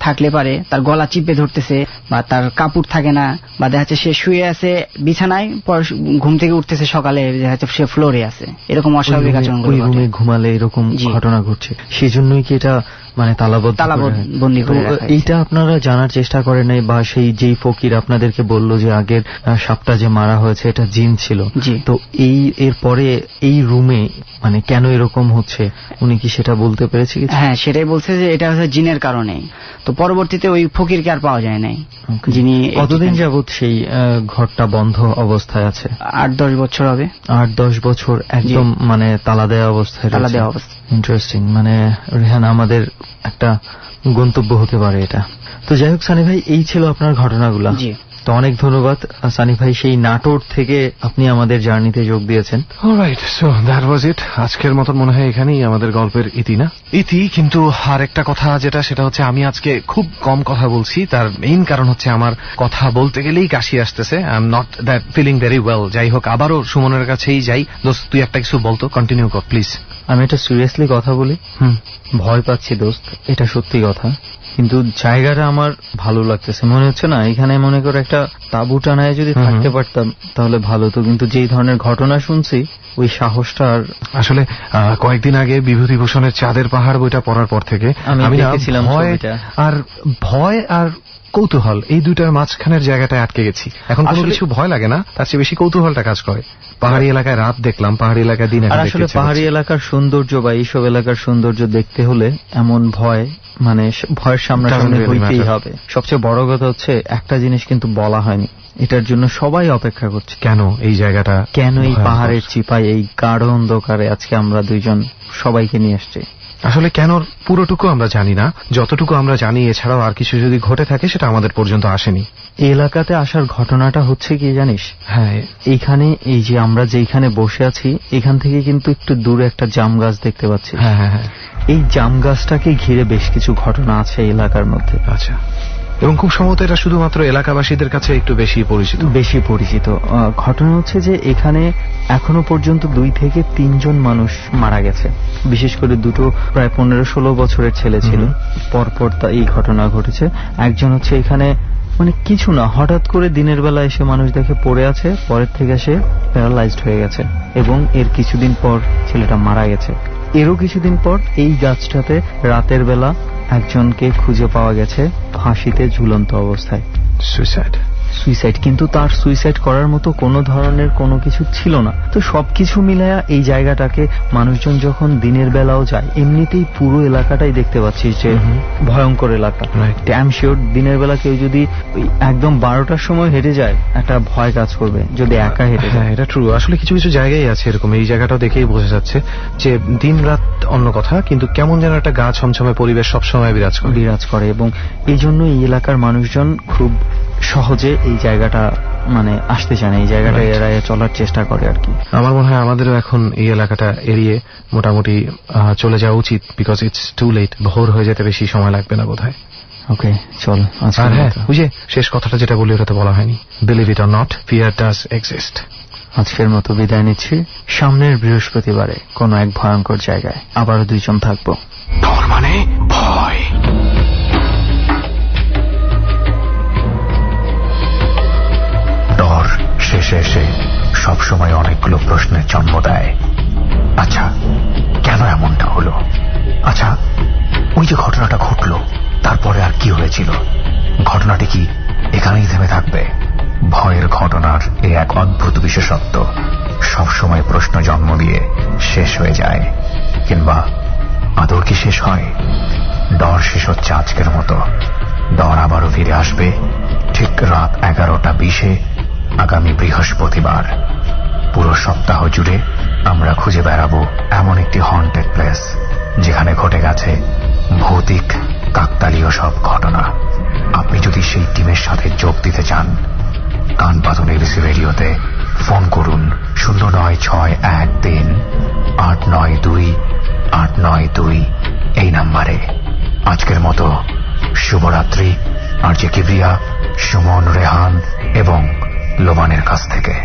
থাকলে পারে তার গলা চিপে ধরতেছে বা তার কাপড় থাকে না, বা দেখা যাচ্ছে সে শুয়ে আছে বিছানায়, পর ঘুম থেকে উঠতেছে সকালে দেখা যাচ্ছে সে ফ্লোরে আছে, এরকম অস্বাভাবিক আচরণ ওই রুমে ঘুমালে এরকম ঘটনা ঘটছে। সেজন্যই কি এটা মানে তালাবন্দি করে? এইটা আপনারা জানার চেষ্টা করেন নাই? বা সেই যেই ফকির আপনাদেরকে বলল যে আগের সাপটা যে মারা হয়েছে এটা জিন ছিল, তো এরপরে এই রুমে মানে কেন এরকম হচ্ছে উনি কি সেটা বলতে পেরেছে কিছু? হ্যাঁ, সেটাই বলছে যে এটা হচ্ছে জিনের কারণে। তো পরবর্তীতে ওই ফকিরকে আর পাওয়া যায় নাই। যিনি কতদিন যাবত সেই ঘরটা বন্ধ অবস্থায় আছে? 8-10 বছর হবে। 8-10 বছর একদম মানে তালা দেওয়া অবস্থায়? তালা দেওয়া অবস্থা। ইন্টারেস্টিং। মানে রেহান আমাদের একটা গন্তব্য হতে পারে এটা। তো যাই হোক সানি ভাই, এই ছিল আপনার ঘটনাগুলো। তো অনেক ধন্যবাদ সানি ভাই, সেই নাটোর থেকে আপনি আমাদের জার্নিতে যোগ দিয়েছেন। অলরাইট, সো দ্যাট ওয়াজ ইট। আজকের মতন মনে হয় এখানেই আমাদের গল্পের ইতি। কিন্তু আর একটা কথা সেটা হচ্ছে আমি আজকে খুব কম কথা বলছি। তার মেইন কারণ হচ্ছে আমার কথা বলতে গেলেই কাশি আসতেছে। I am not that feeling very well. যাই হোক, আবারও সুমনের কাছেই যাই। দোস্ত, তুই একটা কিছু বলতো, কন্টিনিউ কর প্লিজ। আমি একটা সিরিয়াসলি কথা বলি, ভয় পাচ্ছি দোস্ত, এটা সত্যি কথা। কিন্তু জায়গাটা আমার ভালো লাগতেছে, মনে হচ্ছে না এখানে মনে করে একটা তাঁবু টানায় যদি থাকতে পারতাম তাহলে ভালো হতো। কিন্তু যেই ধরনের ঘটনা শুনছি ওই সাহসটা আর আসলে কয়েকদিন আগে বিভূতিভূষণের চাঁদের পাহাড় বইটা পড়ার পর থেকে আমি দেখেছিলাম ভয় আর কৌতূহল এই দুইটার মাঝখানের জায়গাটায় আটকে গেছি। এখন কোনো কিছু ভয় লাগে না, তার চেয়ে বেশি কৌতূহলটা কাজ করে। পাহাড়ি এলাকায় রাত দেখলাম, পাহাড়ি এলাকায় দিন। আসলে পাহাড়ি এলাকার সৌন্দর্য বা এইসব এলাকার সৌন্দর্য দেখতে হলে এমন ভয় মানে ভয়ের সামনাসামনি হইতেই হবে। সবচেয়ে বড় কথা হচ্ছে একটা জিনিস কিন্তু বলা হয়নি, এটার জন্য সবাই অপেক্ষা করছে। কেন এই জায়গাটা, কেন এই পাহাড়ের চিপায় এই গাঢ় অন্ধকারে আজকে আমরা দুইজন সবাইকে নিয়ে আসছি? আসলে কেন পুরোটুকু আমরা জানি না, যতটুকু আমরা জানি এছাড়াও আর কিছু যদি ঘটে থাকে সেটা আমাদের পর্যন্ত আসেনি। এই এলাকাতে আসার ঘটনাটা হচ্ছে কি জানিস? হ্যাঁ, এইখানে এই যে আমরা যেখানে বসে আছি এখান থেকে কিন্তু একটু দূরে একটা জাম গাছ দেখতে পাচ্ছি। হ্যাঁ হ্যাঁ হ্যাঁ, এই জাম গাছটাকে ঘিরে বেশ কিছু ঘটনা আছে এই এলাকার মধ্যে। আচ্ছা, এবং খুব সম্ভবত এটা শুধুমাত্র এলাকাবাসীদের কাছে একটু বেশি পরিচিত। ঘটনা হচ্ছে যে এখানে এখনো পর্যন্ত 2 থেকে 3 জন মানুষ মারা গেছে, বিশেষ করে দুটো প্রায় 15-16 বছরের ছেলে ছিল। পরপর এই ঘটনা ঘটেছে। একজন হচ্ছে এখানে মানে কিছু না, হঠাৎ করে দিনের বেলা এসে মানুষ দেখে পড়ে আছে, পরের থেকে সে প্যারালাইজড হয়ে গেছে এবং এর কিছুদিন পর ছেলেটা মারা গেছে। এরও কিছুদিন পর এই গাছটাতে রাতের বেলা একজনকে খুঁজে পাওয়া গেছে ফাঁসিতে ঝুলন্ত অবস্থায়। সুইসাইড, কিন্তু তার সুইসাইড করার মতো কোনো ধরনের কোনো কিছু ছিল না। তো সবকিছু মিলায়া এই জায়গাটাকে মানুষজন যখন দিনের বেলাও যায়, এমনিতেই পুরো এলাকাটাই দেখতে পাচ্ছিস যে ভয়ঙ্কর এলাকা। ড্যাম শিওর দিনের বেলা কেউ যদি একদম 12টার সময় হেঁটে যায় একটা ভয় কাজ করবে, যদি একা হেঁটে যায়। এটা ট্রু। আসলে কিছু কিছু জায়গায় আছে এরকম, এই জায়গাটাও দেখেই বোঝা যাচ্ছে যে দিন রাত অন্য কথা, কিন্তু কেমন যেন একটা গা ছমছমে পরিবেশ সবসময় বিরাজ করে। এবং এই জন্য এই এলাকার মানুষজন খুব সহজে এই জায়গাটা মানে আসতে চায় না, এই জায়গাটা এড়ায় চলার চেষ্টা করে আর কি। আমার মনে হয় আমাদেরও এখন এই এলাকাটা এড়িয়ে মোটামুটি চলে যাওয়া উচিত, বিকজ ইটস টু লেট। ভোর হয়ে যেতে বেশি সময় লাগবে না বোধহয়। ওকে, চল। আর হ্যাঁ, ওই যে শেষ কথাটা যেটা বলি ওটা তো বলা হয়নি, believe it or not, fear does exist. আজকের মতো বিদায় নিচ্ছি। সামনের বৃহস্পতিবারে কোনো এক ভয়ঙ্কর জায়গায় আবারও 2 জন থাকবো। ডর মানে ভয়। ডর শেষে এসে সবসময় অনেকগুলো প্রশ্নের জন্ম দেয়। আচ্ছা, কেন এমনটা হলো? আচ্ছা, ওই যে ঘটনাটা ঘটলো তারপরে আর কি হয়েছিল? ঘটনাটি কি এখানেই থেমে থাকবে? ভয়ের ঘটনার এই এক অদ্ভুত বিশেষত্ব সবসময় প্রশ্ন জন্ম দিয়ে শেষ হয়ে যায়, কিংবা আদৌ কি শেষ হয়? ডর শেষ হচ্ছে আজকের মতো। ডর আবারও ফিরে আসবে ঠিক রাত 11:20 আগামী বৃহস্পতিবার। পুরো সপ্তাহ জুড়ে আমরা খুঁজে বেড়াবো এমন একটি হন্টেড প্লেস যেখানে ঘটে গেছে ভৌতিক কাকতালীয় সব ঘটনা। আপনি যদি সেই টিমের সাথে যোগ দিতে চান, কান পাতুন এবিসি রেডিওতে ফোন করুন 0961-3892892 এই নাম্বারে। আজকের মতো শুভরাত্রি। আর যে কিবরিয়া, সুমন, রেহান এবং লোবানের কাছ থেকে।